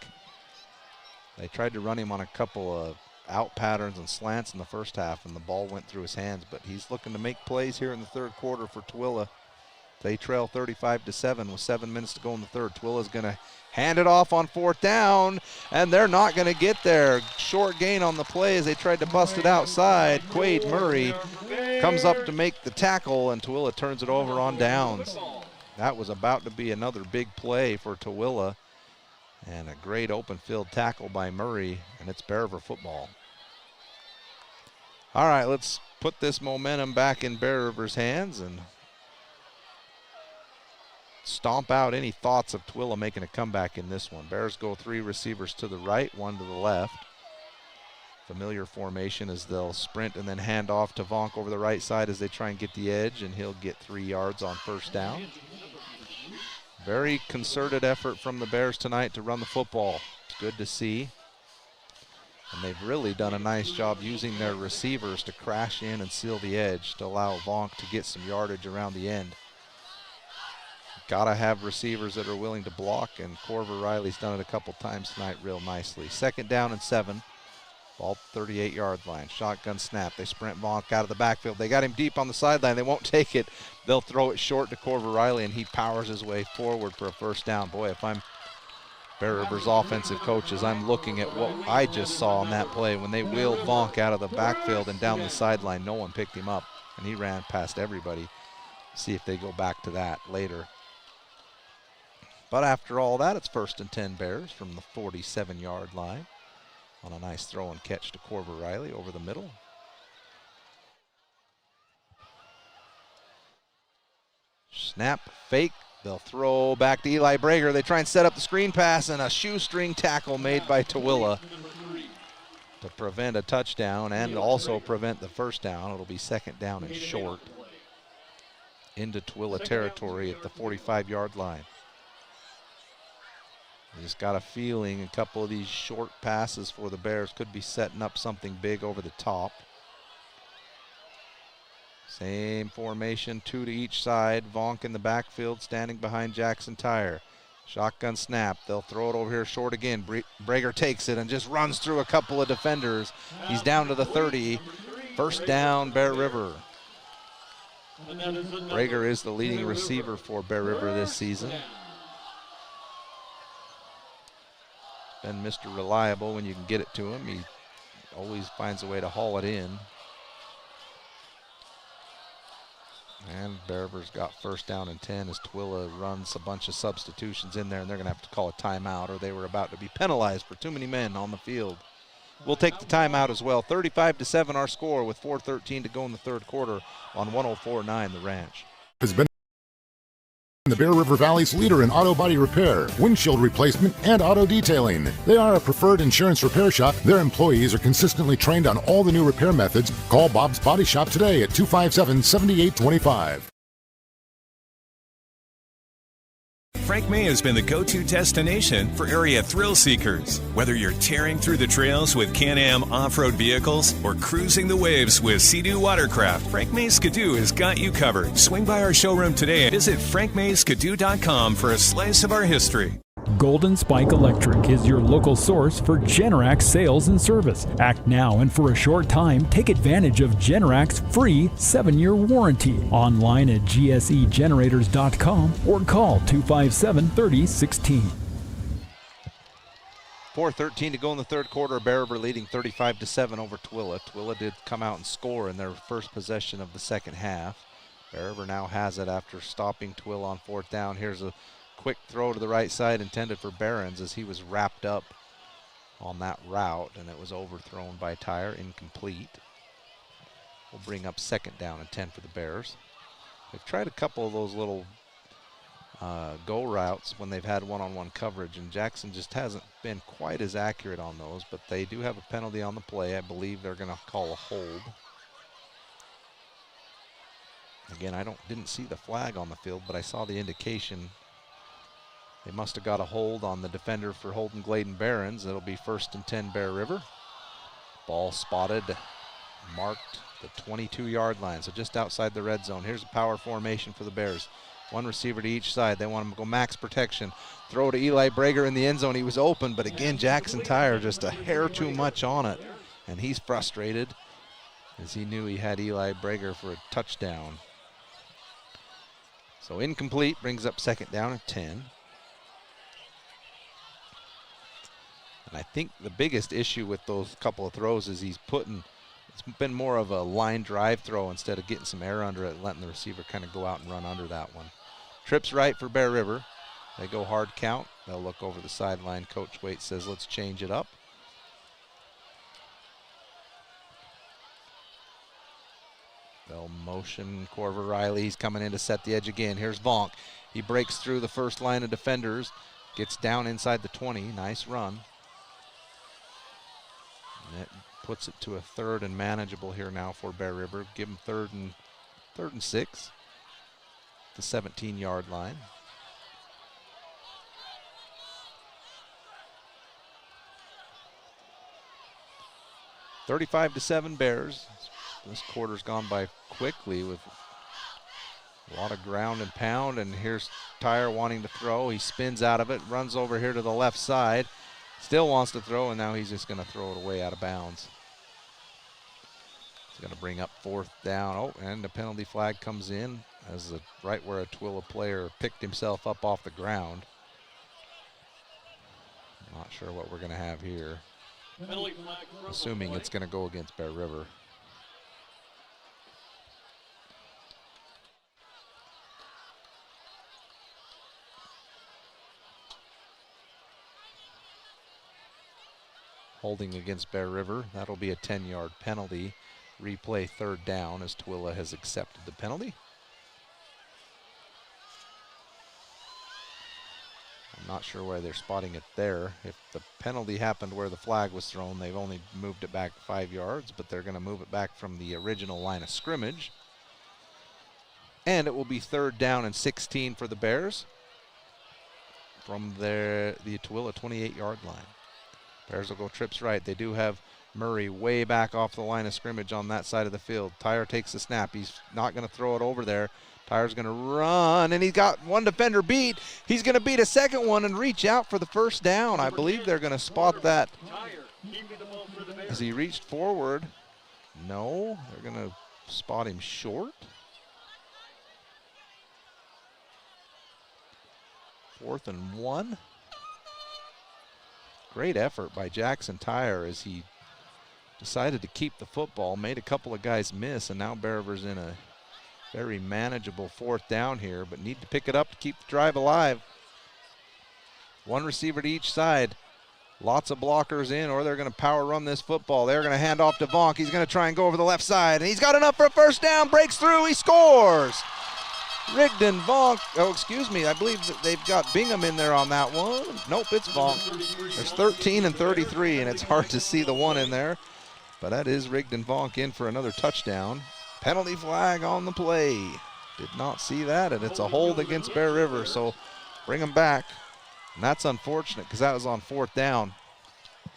[SPEAKER 4] They tried to run him on a couple of out patterns and slants in the first half, and the ball went through his hands, but he's looking to make plays here in the third quarter for Tooele. They trail 35-7 with 7 minutes to go in the third. Tooele's going to hand it off on 4th down, and they're not going to get there. Short gain on the play as they tried to bust it outside. Quade Murray comes up to make the tackle, and Tooele turns it over on downs. That was about to be another big play for Tooele. And a great open field tackle by Murray, and it's Bear River football. All right, let's put this momentum back in Bear River's hands and stomp out any thoughts of Tooele making a comeback in this one. Bears go 3 receivers to the right, 1 to the left. Familiar formation as they'll sprint and then hand off to Vonk over the right side as they try and get the edge, and he'll get 3 yards on first down. Very concerted effort from the Bears tonight to run the football. It's good to see. And they've really done a nice job using their receivers to crash in and seal the edge to allow Vonk to get some yardage around the end. Gotta have receivers that are willing to block, and Corver Riley's done it a couple times tonight real nicely. 2nd down and 7. Ball 38-yard line. Shotgun snap. They sprint Vonk out of the backfield. They got him deep on the sideline. They won't take it. They'll throw it short to Corver Riley, and he powers his way forward for a first down. Boy, if I'm Bear River's offensive coaches, I'm looking at what I just saw on that play when they wheeled Vonk out of the backfield and down the sideline. No one picked him up, and he ran past everybody. See if they go back to that later. But after all that, it's 1st and 10 Bears from the 47-yard line on a nice throw and catch to Corver Riley over the middle. Snap, fake. They'll throw back to Eli Brager. They try and set up the screen pass, and a shoestring tackle made by Tooele to prevent a touchdown and also prevent the first down. It'll be 2nd down and short into Tooele territory at the 45-yard line. I just got a feeling a couple of these short passes for the Bears could be setting up something big over the top. Same formation, 2 to each side. Vonk in the backfield, standing behind Jackson Tyre. Shotgun snap. They'll throw it over here short again. Brager takes it and just runs through a couple of defenders. He's down to the 30. First down, Bear River. Brager is the leading receiver for Bear River this season. Been Mr. Reliable when you can get it to him. He always finds a way to haul it in. And Bear River's got 1st down and 10 as Tooele runs a bunch of substitutions in there, and they're going to have to call a timeout, or they were about to be penalized for too many men on the field. We'll take the timeout as well. 35-7 our score with 4:13 to go in the 3rd quarter on 104.9 The Ranch.
[SPEAKER 16] Has been the Bear River Valley's leader in auto body repair, windshield replacement, and auto detailing. They are a preferred insurance repair shop. Their employees are consistently trained on all the new repair methods. Call Bob's Body Shop today at 257-7825.
[SPEAKER 3] Frank May has been the go-to destination for area thrill seekers. Whether you're tearing through the trails with Can-Am off-road vehicles or cruising the waves with Sea-Doo watercraft, Frank May Skidoo has got you covered. Swing by our showroom today and visit frankmayskidoo.com for a slice of our history.
[SPEAKER 14] Golden Spike Electric is your local source for Generac sales and service. Act now and for a short time, take advantage of Generac's free 7-year warranty. Online at gsegenerators.com or call 257-3016.
[SPEAKER 4] 4:13 to go in the 3rd quarter. Bear River leading 35-7 over Tooele. Tooele did come out and score in their first possession of the 2nd half. Bear River now has it after stopping Tooele on 4th down. Here's a quick throw to the right side intended for Behrens as he was wrapped up on that route, and it was overthrown by Tyre, incomplete. We'll bring up 2nd down and 10 for the Bears. They've tried a couple of those little go routes when they've had one-on-one coverage, and Jackson just hasn't been quite as accurate on those, but they do have a penalty on the play. I believe they're going to call a hold. Again, I didn't see the flag on the field, but I saw the indication. They must have got a hold on the defender for Holden Gladen Behrens. It'll be 1st and 10 Bear River. Ball spotted, marked the 22-yard line, so just outside the red zone. Here's a power formation for the Bears. 1 receiver to each side. They want him to go max protection. Throw to Eli Brager in the end zone. He was open, but again, Jackson Tyre just a hair too much on it, and he's frustrated as he knew he had Eli Brager for a touchdown. So incomplete, brings up 2nd down and 10. And I think the biggest issue with those couple of throws is it's been more of a line drive throw instead of getting some air under it and letting the receiver kind of go out and run under that one. Trips right for Bear River. They go hard count. They'll look over the sideline. Coach Waite says, let's change it up. They'll motion Corver Riley. He's coming in to set the edge again. Here's Vonk. He breaks through the first line of defenders. Gets down inside the 20. Nice run. And that puts it to a 3rd and manageable here now for Bear River. Give them 3rd and 6. The 17-yard line. (35-7) Bears. This quarter's gone by quickly with a lot of ground and pound, and here's Tyre wanting to throw. He spins out of it, runs over here to the left side, still wants to throw, and now he's just going to throw it away out of bounds. He's going to bring up 4th down. Oh, and the penalty flag comes in as right where a Tooele player picked himself up off the ground. I'm not sure what we're going to have here. Assuming it's going to go against Bear River. Holding against Bear River. That'll be a 10-yard penalty. Replay 3rd down as Tooele has accepted the penalty. I'm not sure why they're spotting it there. If the penalty happened where the flag was thrown, they've only moved it back 5 yards, but they're going to move it back from the original line of scrimmage. And it will be 3rd down and 16 for the Bears from the Tooele 28-yard line. Bears will go trips right. They do have Murray way back off the line of scrimmage on that side of the field. Tyre takes the snap. He's not going to throw it over there. Tyre's going to run, and he's got one defender beat. He's going to beat a second one and reach out for the 1st down. I believe they're going to spot that as he reached forward. No, they're going to spot him short. 4th and 1. Great effort by Jackson Tyre as he decided to keep the football, made a couple of guys miss, and now Bear River's in a very manageable 4th down here, but need to pick it up to keep the drive alive. One receiver to each side. Lots of blockers in, or they're going to power run this football. They're going to hand off to Vonk. He's going to try and go over the left side, and he's got enough for a 1st down. Breaks through. He scores. Rigdon, Vonk. Oh, excuse me. I believe that they've got Bingham in there on that one. Nope, it's Vonk. There's 13 and 33, and it's hard to see the one in there, but that is Rigdon Vonk in for another touchdown. Penalty flag on the play. Did not see that, and it's a hold against Bear River, so bring them back. And that's unfortunate because that was on 4th down.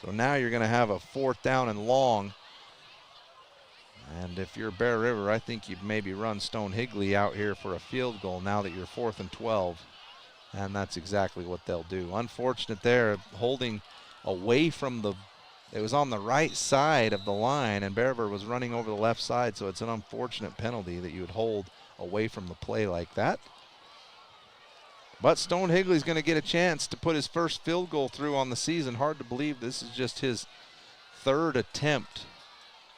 [SPEAKER 4] So now you're going to have a 4th down and long. And if you're Bear River, I think you'd maybe run Stone Higley out here for a field goal now that you're 4th and 12. And that's exactly what they'll do. Unfortunate there, holding away from the, it was on the right side of the line, and Bear River was running over the left side, so it's an unfortunate penalty that you would hold away from the play like that. But Stone Higley's going to get a chance to put his 1st field goal through on the season. Hard to believe this is just his 3rd attempt.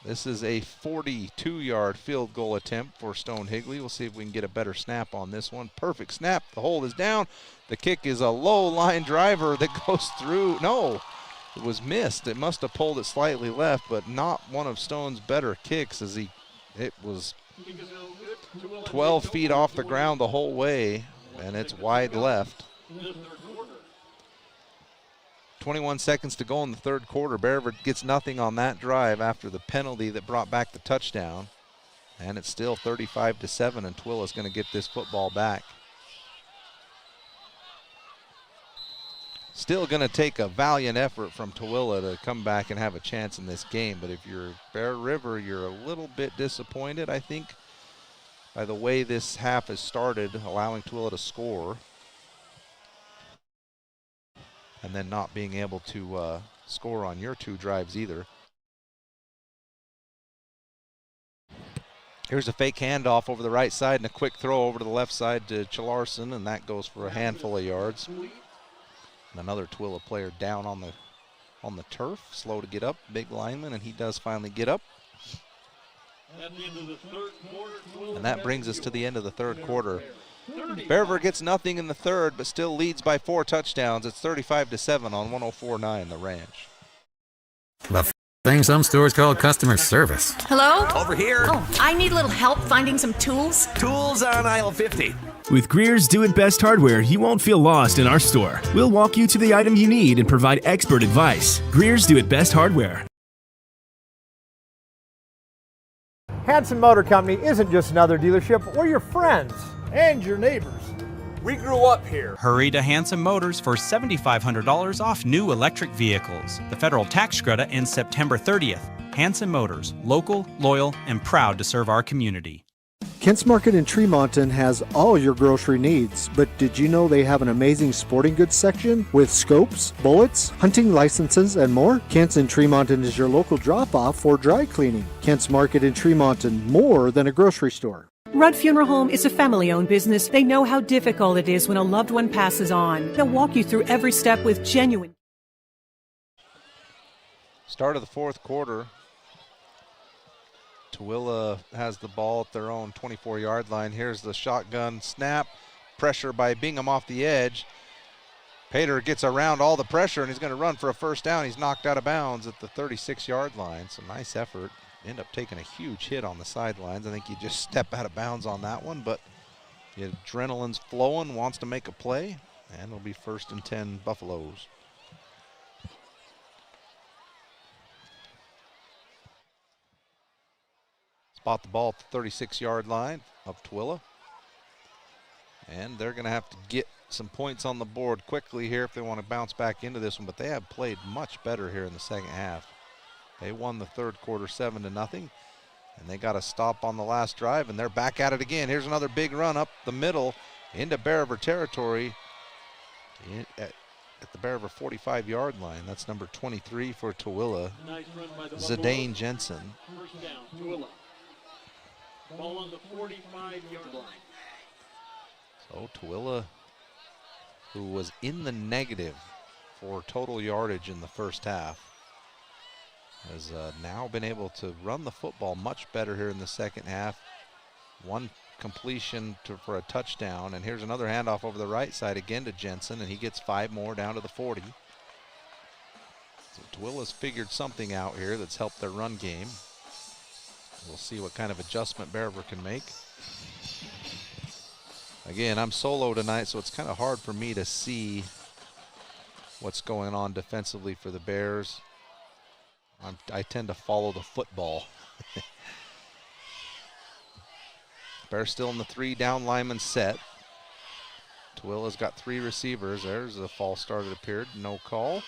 [SPEAKER 4] This is a 42-yard field goal attempt for Stone Higley. We'll see if we can get a better snap on this one. Perfect snap. The hold is down. The kick is a low line driver that goes through. No, it was missed. It must have pulled it slightly left, but not one of Stone's better kicks as it was 12 feet off the ground the whole way, and it's wide left. 21 seconds to go in the 3rd quarter. Bear River gets nothing on that drive after the penalty that brought back the touchdown. And it's still 35-7, and Tooele is going to get this football back. Still going to take a valiant effort from Tooele to come back and have a chance in this game. But if you're Bear River, you're a little bit disappointed, I think, by the way this half has started, allowing Tooele to score. And then not being able to score on your 2 drives either. Here's a fake handoff over the right side and a quick throw over to the left side to Chalarson, and that goes for a handful of yards. And another Tooele player down on the turf, slow to get up, big lineman, and he does finally get up.
[SPEAKER 8] At the end of the 3rd quarter,
[SPEAKER 4] and that brings us to the end of the 3rd quarter. Bear River gets nothing in the third, but still leads by 4 touchdowns. It's 35-7 on 104.9 The Ranch.
[SPEAKER 2] The thing some stores call customer service.
[SPEAKER 21] Hello?
[SPEAKER 5] Over here.
[SPEAKER 21] Oh, I need a little help finding some tools.
[SPEAKER 5] Tools on aisle 50.
[SPEAKER 6] With Greer's Do It Best hardware, you won't feel lost in our store. We'll walk you to the item you need and provide expert advice. Greer's Do It Best hardware.
[SPEAKER 22] Hanson Motor Company isn't just another dealership. We're your friends and your neighbors.
[SPEAKER 5] We grew up here.
[SPEAKER 9] Hurry to Hanson Motors for $7,500 off new electric vehicles. The federal tax credit ends September 30th. Hanson Motors, local, loyal, and proud to serve our community.
[SPEAKER 10] Kent's Market in Tremonton has all your grocery needs, but did you know they have an amazing sporting goods section with scopes, bullets, hunting licenses, and more? Kent's in Tremonton is your local drop-off for dry cleaning. Kent's Market in Tremonton, more than a grocery store.
[SPEAKER 7] Rudd Funeral Home is a family-owned business. They know how difficult it is when a loved one passes on. They'll walk you through every step with genuine.
[SPEAKER 4] Start of the fourth quarter. Tooele has the ball at their own 24-yard line. Here's the shotgun snap. Pressure by Bingham off the edge. Pater gets around all the pressure, and he's going to run for a first down. He's knocked out of bounds at the 36-yard line. So nice effort. End up taking a huge hit on the sidelines. I think you just step out of bounds on that one, but the adrenaline's flowing, wants to make a play, and it'll be 1st and 10 Buffaloes. Spot the ball at the 36-yard line of Tooele. And they're going to have to get some points on the board quickly here if they want to bounce back into this one, but they have played much better here in the second half. They won the third quarter 7-0, and they got a stop on the last drive, and they're back at it again. Here's another big run up the middle into Bear River territory at the Bear River 45-yard line. That's number 23 for Tooele,
[SPEAKER 8] Nice run by the
[SPEAKER 4] Zidane Jensen.
[SPEAKER 8] First down, Tooele. Ball on the 45-yard line.
[SPEAKER 4] So Tooele, who was in the negative for total yardage in the first half, has now been able to run the football much better here in the second half. One completion for a touchdown, and here's another handoff over the right side again to Jensen, and he gets 5 more down to the 40. So Tooele's figured something out here that's helped their run game. We'll see what kind of adjustment Bear River can make. Again, I'm solo tonight, so it's kind of hard for me to see what's going on defensively for the Bears. I tend to follow the football. Bears still in the 3 down lineman set. Tooele's got 3 receivers. There's a false start, it appeared. No call.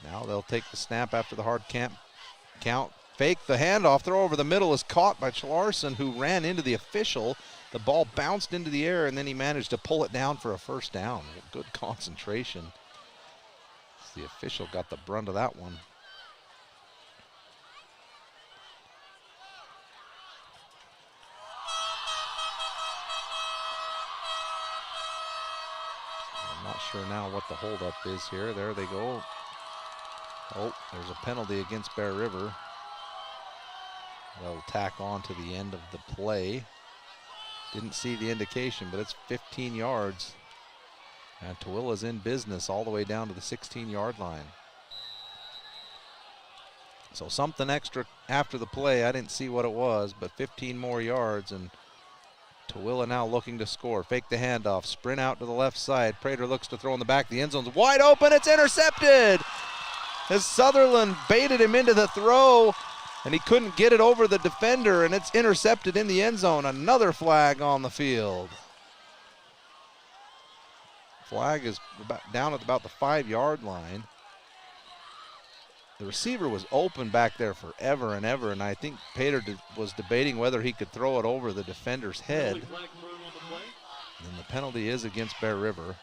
[SPEAKER 4] Now they'll take the snap after the hard count. Fake the handoff. Throw over the middle is caught by Larson, who ran into the official. The ball bounced into the air, and then he managed to pull it down for a first down. Good concentration. The official got the brunt of that one. Not sure now what the holdup is here. There they go. Oh, there's a penalty against Bear River. They'll tack on to the end of the play. Didn't see the indication, but it's 15 yards. And Tooele's in business all the way down to the 16-yard line. So something extra after the play. I didn't see what it was, but 15 more yards, and Tooele now looking to score. Fake the handoff, sprint out to the left side. Prater looks to throw in the back. The end zone's wide open. It's intercepted. As Sutherland baited him into the throw, and he couldn't get it over the defender, and it's intercepted in the end zone. Another flag on the field. Flag is down at about the 5-yard line. The receiver was open back there forever and ever, and I think Pater was debating whether he could throw it over the defender's head. And the penalty is against Bear River.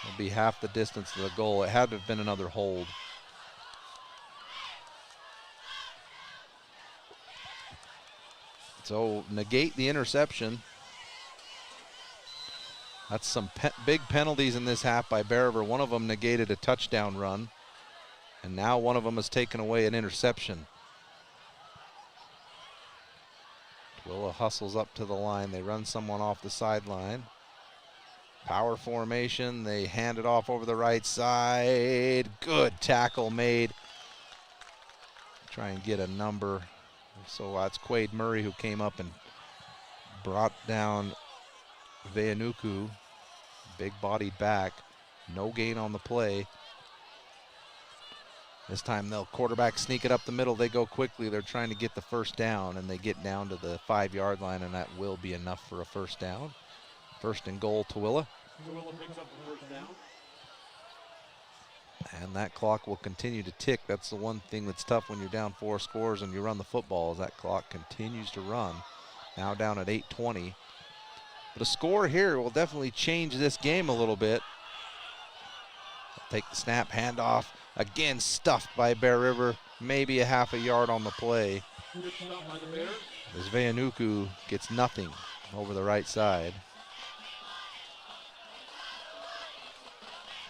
[SPEAKER 4] It'll be half the distance to the goal. It had to have been another hold. So negate the interception. That's some big penalties in this half by Bear River. One of them negated a touchdown run, and now one of them has taken away an interception. Tooele Tooele hustles up to the line. They run someone off the sideline. Power formation. They hand it off over the right side. Good tackle made. Try and get a number. So that's Quade Murray who came up and brought down Veanuku. Big-bodied back. No gain on the play. This time they'll quarterback sneak it up the middle. They go quickly. They're trying to get the first down, and they get down to the 5-yard line, and that will be enough for a first down. First and goal, Tooele.
[SPEAKER 8] Tooele picks up the first down.
[SPEAKER 4] And that clock will continue to tick. That's the one thing that's tough when you're down 4 scores and you run the football, is that clock continues to run. Now down at 8:20. But a score here will definitely change this game a little bit. Take the snap, handoff. Again, stuffed by Bear River. Maybe a half a yard on the play. As Veanuku gets nothing over the right side.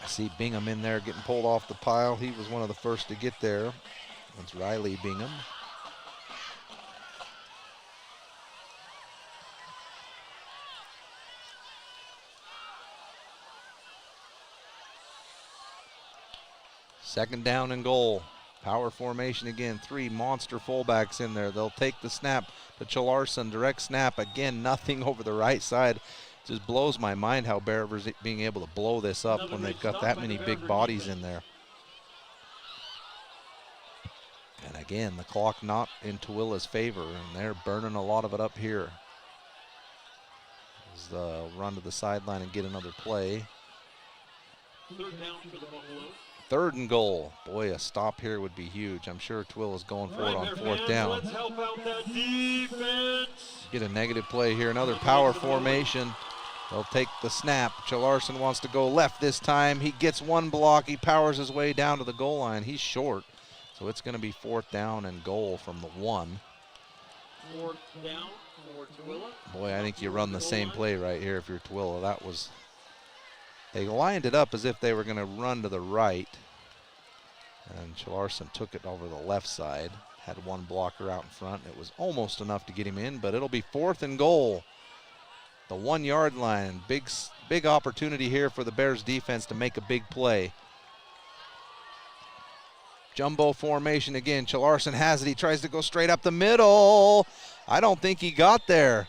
[SPEAKER 4] I see Bingham in there getting pulled off the pile. He was one of the first to get there. That's Riley Bingham. Second down and goal. Power formation again. 3 monster fullbacks in there. They'll take the snap to Chalarson. Direct snap. Again, nothing over the right side. Just blows my mind how Bear River's being able to blow this up when they've got that many big bodies in there. And again, the clock not in Tooele's favor, and they're burning a lot of it up here. As they'll run to the sideline and get another play.
[SPEAKER 8] Third down for the Buffalo.
[SPEAKER 4] Third and goal. Boy, a stop here would be huge. I'm sure Tooele is going for it on 4th down.
[SPEAKER 8] Let's help out that defense.
[SPEAKER 4] Get a negative play here. Another power formation. They'll take the snap. Chalarson wants to go left this time. He gets one block. He powers his way down to the goal line. He's short. So it's going to be 4th down and goal from the 1.
[SPEAKER 8] 4th down for Tooele.
[SPEAKER 4] Boy, I think you run the same play right here if you're Tooele. That was... They lined it up as if they were going to run to the right. And Chalarson took it over the left side. Had one blocker out in front. It was almost enough to get him in, but it'll be 4th and goal. The 1-yard line. Big opportunity here for the Bears defense to make a big play. Jumbo formation again. Chalarson has it. He tries to go straight up the middle. I don't think he got there.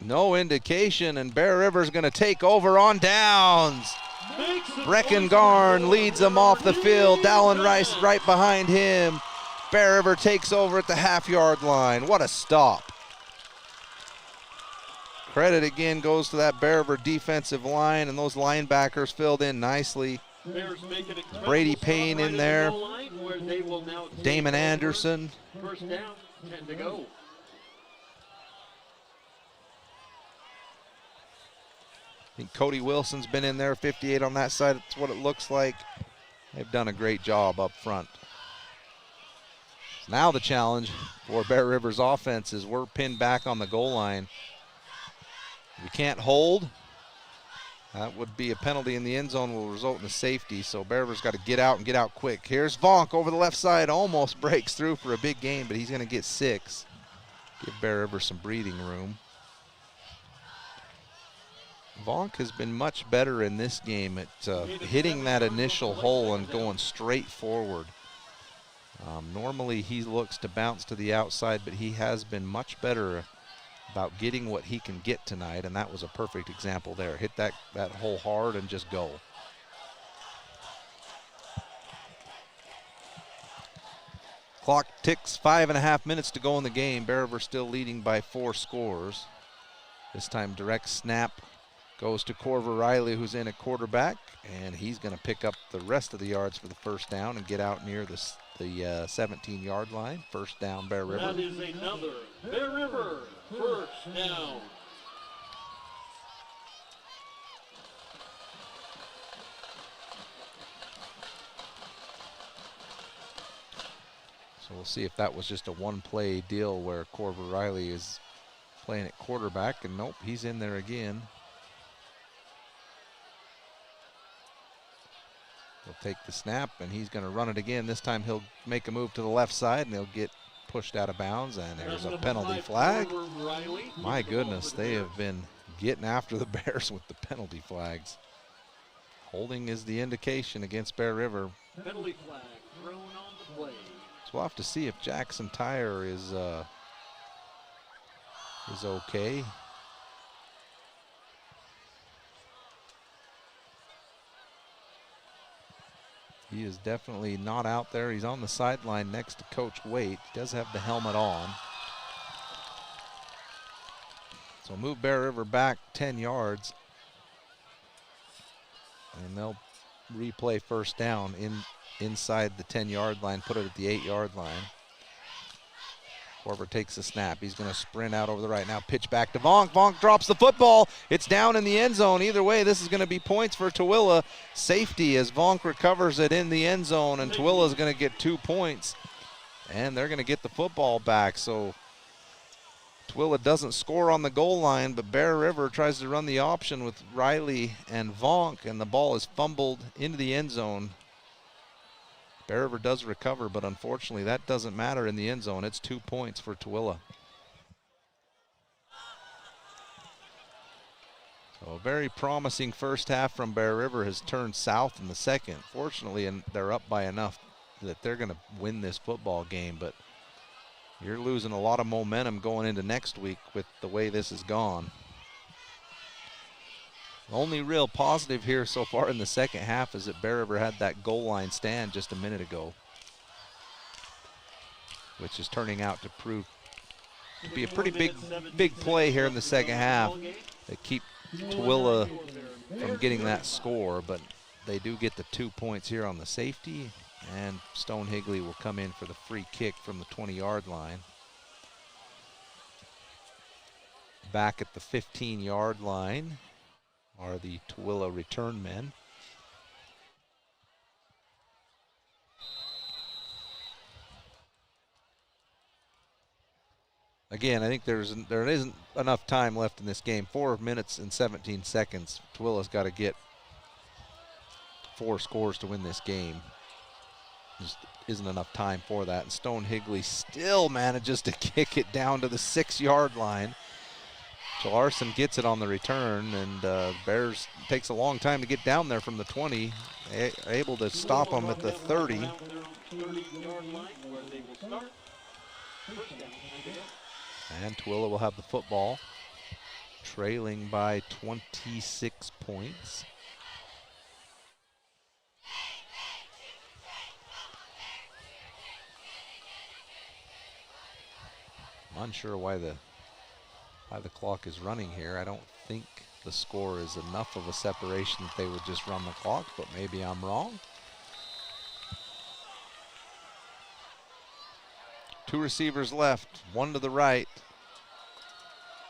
[SPEAKER 4] No indication, and Bear River's going to take over on downs. Breckengarn leads them off the field. Dallin Rice right behind him. Bear River takes over at the half-yard line. What a stop. Credit again goes to that Bear River defensive line, and those linebackers filled in nicely. Brady Payne in there. Damon Anderson.
[SPEAKER 8] First down, 10 to go.
[SPEAKER 4] I think Cody Wilson's been in there, 58 on that side. That's what it looks like. They've done a great job up front. Now the challenge for Bear River's offense is we're pinned back on the goal line. We can't hold. That would be a penalty in the end zone, will result in a safety. So Bear River's got to get out and get out quick. Here's Vonk over the left side, almost breaks through for a big gain, but he's going to get 6. Give Bear River some breathing room. Vonk has been much better in this game at hitting that initial hole and going straight forward. Normally he looks to bounce to the outside, but he has been much better about getting what he can get tonight, and that was a perfect example there. Hit that hole hard and just go. Clock ticks, 5.5 minutes to go in the game. Bear River still leading by 4 scores. This time direct snap goes to Corver Riley, who's in at quarterback, and he's going to pick up the rest of the yards for the first down and get out near the 17-yard line. First down, Bear River.
[SPEAKER 8] That is another Bear River first down.
[SPEAKER 4] So we'll see if that was just a one-play deal where Corver Riley is playing at quarterback, and nope, he's in there again. He'll take the snap, and he's going to run it again. This time he'll make a move to the left side, and he'll get pushed out of bounds, and there's a penalty flag. My goodness, they have been getting after the Bears with the penalty flags. Holding is the indication against Bear River.
[SPEAKER 8] Penalty flag thrown on the play.
[SPEAKER 4] So we'll have to see if Jackson Tyre is okay. He is definitely not out there. He's on the sideline next to Coach Waite. He does have the helmet on. So move Bear River back 10 yards. And they'll replay first down inside the 10-yard line, put it at the 8-yard line. Corver takes the snap. He's going to sprint out over the right now. Pitch back to Vonk. Vonk drops the football. It's down in the end zone. Either way, this is going to be points for Tooele. Safety as Vonk recovers it in the end zone, and Tooele is going to get 2 points. And they're going to get the football back. So Tooele doesn't score on the goal line, but Bear River tries to run the option with Riley and Vonk, and the ball is fumbled into the end zone. Bear River does recover, but unfortunately that doesn't matter in the end zone. It's 2 points for Tooele. So a very promising first half from Bear River has turned south in the second. Fortunately, and they're up by enough that they're going to win this football game, but you're losing a lot of momentum going into next week with the way this has gone. The only real positive here so far in the second half is that Bear River had that goal line stand just a minute ago, which is turning out to prove to be a pretty big play here in the second half. They keep Tooele from getting that score, but they do get the 2 points here on the safety, and Stone Higley will come in for the free kick from the 20-yard line. Back at the 15-yard line are the Tooele return men. Again, I think there isn't enough time left in this game. 4 minutes and 17 seconds. Tooele's got to get 4 scores to win this game. Just isn't enough time for that. And Stone Higley still manages to kick it down to the 6-yard line. So Larson gets it on the return, and Bears takes a long time to get down there from the 20. Able to stop them at the 30. And Tooele will have the football, trailing by 26 points. I'm unsure why the clock is running here. I don't think the score is enough of a separation that they would just run the clock, but maybe I'm wrong. 2 receivers left, 1 to the right.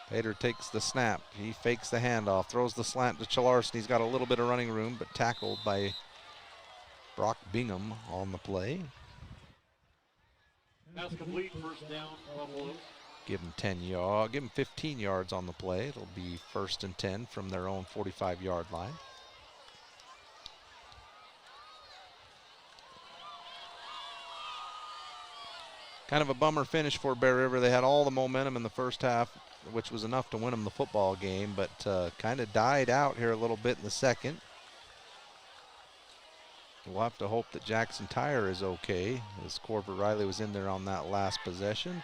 [SPEAKER 4] Pater takes the snap. He fakes the handoff, throws the slant to Chalarson. He's got a little bit of running room, but tackled by Brock Bingham on the play.
[SPEAKER 8] Pass complete, first down, Buffalo.
[SPEAKER 4] Give them 10 yards, give them 15 yards on the play. It'll be 1st and 10 from their own 45-yard line. Kind of a bummer finish for Bear River. They had all the momentum in the first half, which was enough to win them the football game, but kind of died out here a little bit in the second. We'll have to hope that Jackson Tyre is okay, as Corver Riley was in there on that last possession.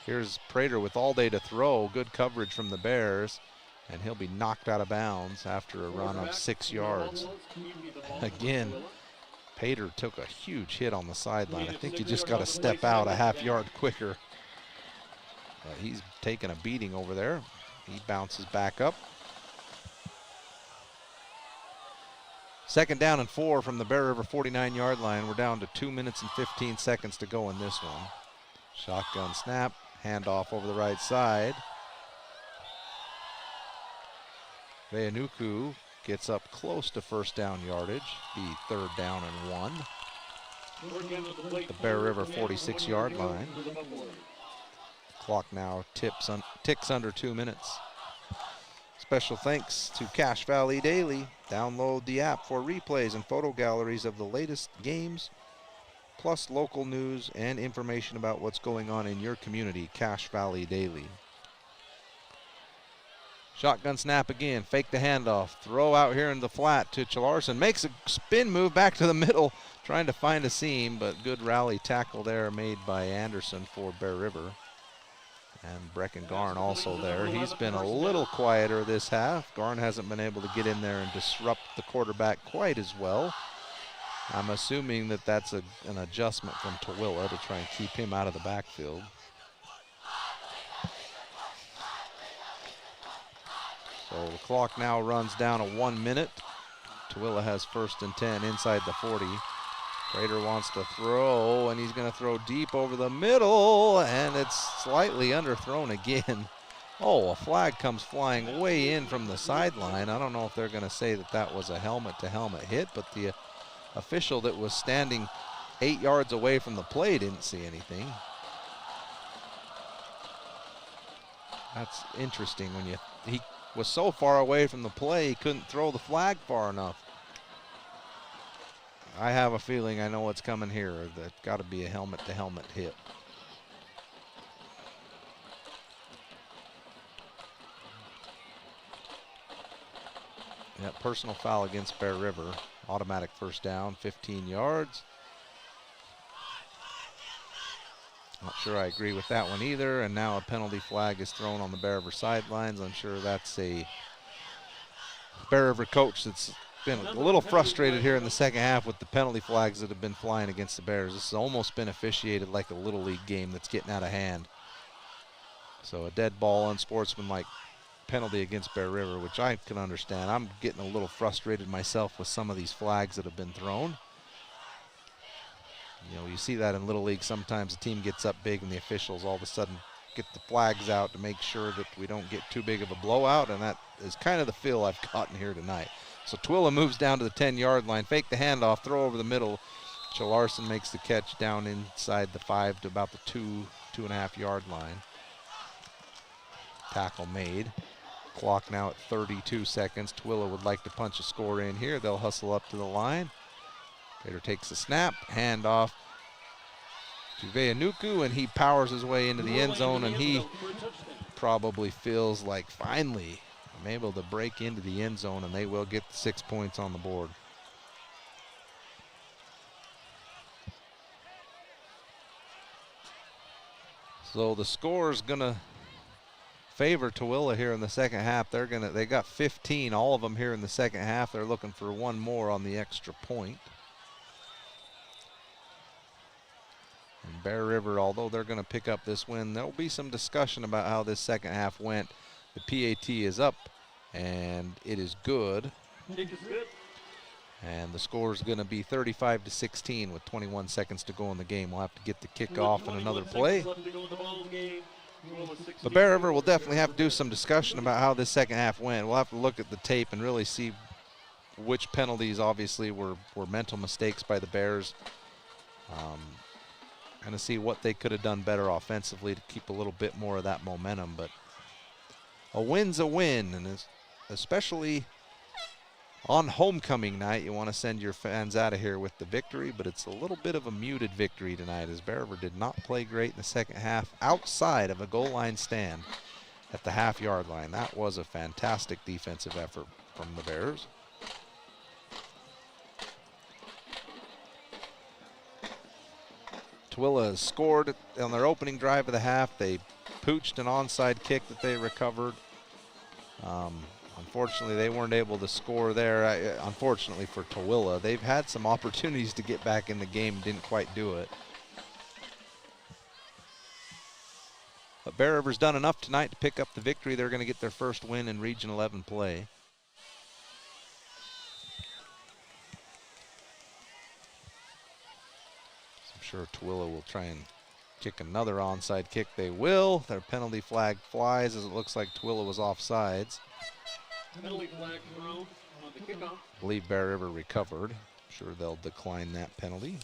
[SPEAKER 4] Here's Prater with all day to throw. Good coverage from the Bears, and he'll be knocked out of bounds after a run of 6 yards. Again, Prater took a huge hit on the sideline. I think he just got to step out a half-yard quicker. He's taking a beating over there. He bounces back up. 2nd down and 4 from the Bear River 49-yard line. We're down to 2 minutes and 15 seconds to go in this one. Shotgun snap. Handoff over the right side. Veanuku gets up close to 1st down yardage. Be 3rd down and 1. The Bear River 46-yard line. Clock now ticks under 2 minutes. Special thanks to Cache Valley Daily. Download the app for replays and photo galleries of the latest games plus local news and information about what's going on in your community. Cache Valley Daily. Shotgun snap again, fake the handoff, throw out here in the flat to Chalarson, makes a spin move back to the middle, trying to find a seam, but good rally tackle there made by Anderson for Bear River. And Brecken Garn also there. He's been a little quieter this half. Garn hasn't been able to get in there and disrupt the quarterback quite as well. I'm assuming that that's an adjustment from Tooele to try and keep him out of the backfield. So the clock now runs down to 1 minute. Tooele has 1st and 10 inside the 40. Prater wants to throw, and he's going to throw deep over the middle, and it's slightly underthrown again. Oh, a flag comes flying way in from the sideline. I don't know if they're going to say that that was a helmet-to-helmet hit, but the official that was standing 8 yards away from the play didn't see anything. That's interesting when he was so far away from the play, he couldn't throw the flag far enough. I have a feeling I know what's coming here. That's got to be a helmet-to-helmet hit. Yeah, personal foul against Bear River. Automatic first down, 15 yards. Not sure I agree with that one either. And now a penalty flag is thrown on the Bear River sidelines. I'm sure that's a Bear River coach that's been a little frustrated here in the second half with the penalty flags that have been flying against the Bears. This has almost been officiated like a Little League game that's getting out of hand. So a dead ball, unsportsmanlike penalty against Bear River, which I can understand. I'm getting a little frustrated myself with some of these flags that have been thrown. You know, you see that in Little League. Sometimes the team gets up big and the officials all of a sudden get the flags out to make sure that we don't get too big of a blowout, and that is kind of the feel I've gotten here tonight. So Tooele moves down to the 10-yard line, fake the handoff, throw over the middle. Chalarson makes the catch down inside the 5 to about the 2.5-yard line. Tackle made. Clock now at 32 seconds. Tooele would like to punch a score in here. They'll hustle up to the line. Prater takes the snap, handoff to Veanuku, and he powers his way into the end zone, and he probably feels like finally I'm able to break into the end zone, and they will get the 6 points on the board. So the score is going to favor Tooele here in the second half. They got 15, all of them here in the second half. They're looking for one more on the extra point. And Bear River, although they're going to pick up this win, there'll be some discussion about how this second half went. The PAT is up, and it is good. And the score is going to be 35-16 with 21 seconds to go in the game. We'll have to get the kickoff and another play. But Bear River will definitely have to do some discussion about how this second half went. We'll have to look at the tape and really see which penalties obviously were mental mistakes by the Bears. And to see what they could have done better offensively to keep a little bit more of that momentum. But a win's a win, and especially on homecoming night, you want to send your fans out of here with the victory, but it's a little bit of a muted victory tonight as Bear River did not play great in the second half outside of a goal line stand at the half-yard line. That was a fantastic defensive effort from the Bears. Tooele has scored on their opening drive of the half. They pooched an onside kick that they recovered. Unfortunately, they weren't able to score there. Unfortunately for Tooele, they've had some opportunities to get back in the game and didn't quite do it. But Bear River's done enough tonight to pick up the victory. They're going to get their first win in Region 11 play. I'm sure Tooele will try and kick another onside kick. They will. Their penalty flag flies as it looks like Tooele was offsides.
[SPEAKER 8] Penalty flag thrown on the kickoff.
[SPEAKER 4] I believe Bear River recovered. I'm sure they'll decline that penalty.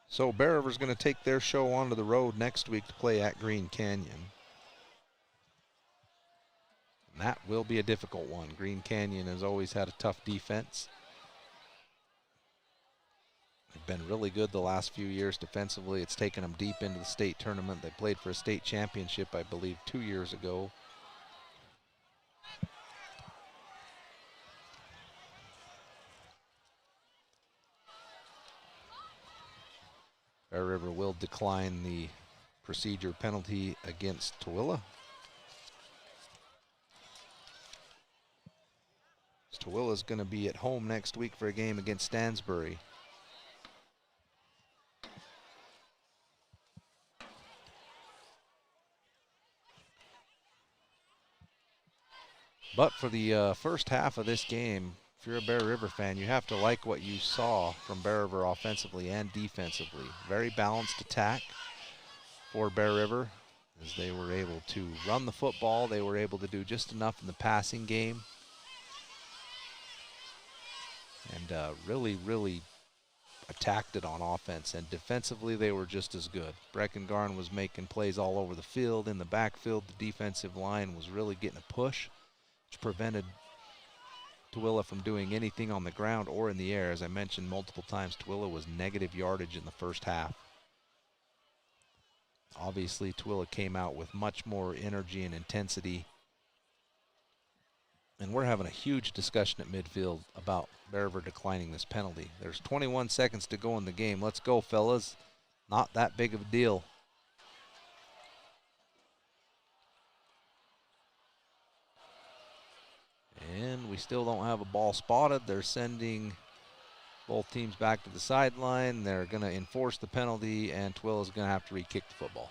[SPEAKER 4] So Bear River's going to take their show onto the road next week to play at Green Canyon. That will be a difficult one. Green Canyon has always had a tough defense. They've been really good the last few years defensively. It's taken them deep into the state tournament. They played for a state championship, I believe, 2 years ago. Bear River will decline the procedure penalty against Tooele. Tooele is going to be at home next week for a game against Stansbury. But for the first half of this game, if you're a Bear River fan, you have to like what you saw from Bear River offensively and defensively. Very balanced attack for Bear River as they were able to run the football. They were able to do just enough in the passing game. And really attacked it on offense. And defensively, they were just as good. Breckengarn was making plays all over the field. In the backfield, the defensive line was really getting a push, which prevented Tooele from doing anything on the ground or in the air. As I mentioned multiple times, Tooele was negative yardage in the first half. Obviously, Tooele came out with much more energy and intensity. And we're having a huge discussion at midfield about Bear River declining this penalty. There's 21 seconds to go in the game. Let's go, fellas. Not that big of a deal. And we still don't have a ball spotted. They're sending both teams back to the sideline. They're going to enforce the penalty, and Tooele is going to have to re-kick the football.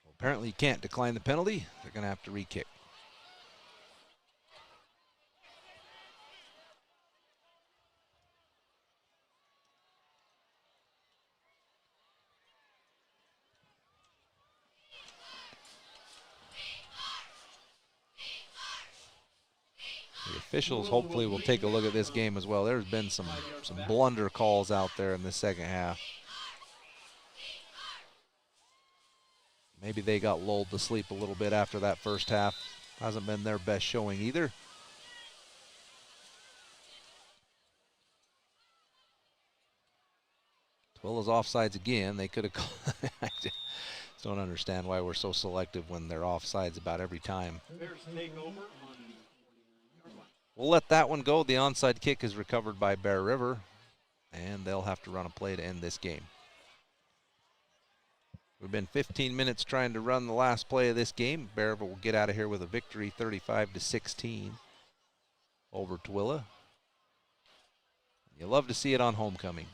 [SPEAKER 4] Well, apparently you can't decline the penalty. They're going to have to re-kick. The officials hopefully will take a look at this game as well. There's been some blunder calls out there in the second half. Maybe they got lulled to sleep a little bit after that first half. Hasn't been their best showing either. Tooele's offsides again. They could have. I just don't understand why we're so selective when they're offsides about every time. We'll let that one go. The onside kick is recovered by Bear River, and they'll have to run a play to end this game. We've been 15 minutes trying to run the last play of this game. Bear River will get out of here with a victory, 35-16 over Tooele. You love to see it on homecoming.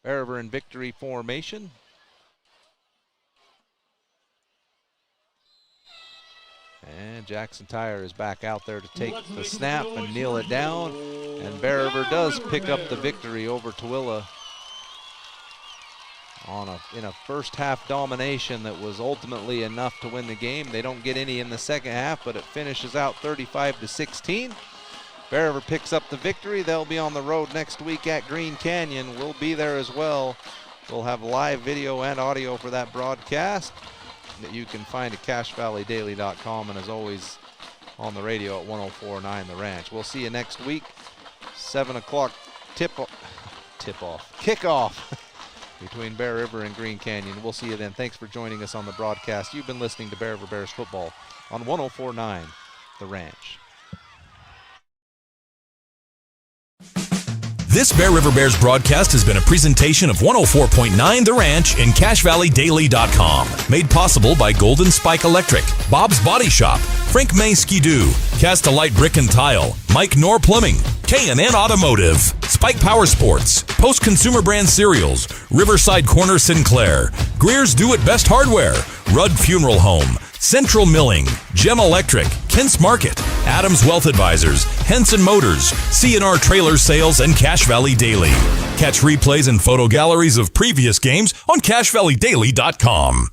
[SPEAKER 4] Bear River in victory formation. And Jackson Tyre is back out there to take the snap and kneel it down. And Bear River does pick up the victory over Tooele in a first half domination that was ultimately enough to win the game. They don't get any in the second half, but it finishes out 35-16. Bear River picks up the victory. They'll be on the road next week at Green Canyon. We'll be there as well. We'll have live video and audio for that broadcast that you can find at CashValleyDaily.com, and as always on the radio at 104.9 The Ranch. We'll see you next week. 7 o'clock kickoff between Bear River and Green Canyon. We'll see you then. Thanks for joining us on the broadcast. You've been listening to Bear River Bears football on 104.9 The Ranch.
[SPEAKER 1] This Bear River Bears broadcast has been a presentation of 104.9 The Ranch and CashValleyDaily.com. Made possible by Golden Spike Electric, Bob's Body Shop, Frank May Ski-Doo, Cast-A-Light Brick and Tile, Mike Knorr Plumbing, K&N Automotive, Spike Power Sports, Post Consumer Brand Cereals, Riverside Corner Sinclair, Greer's Do It Best Hardware, Rudd Funeral Home, Central Milling, Gem Electric, Kent's Market, Adams Wealth Advisors, Henson Motors, C&R Trailer Sales, and Cache Valley Daily. Catch replays and photo galleries of previous games on CashValleyDaily.com.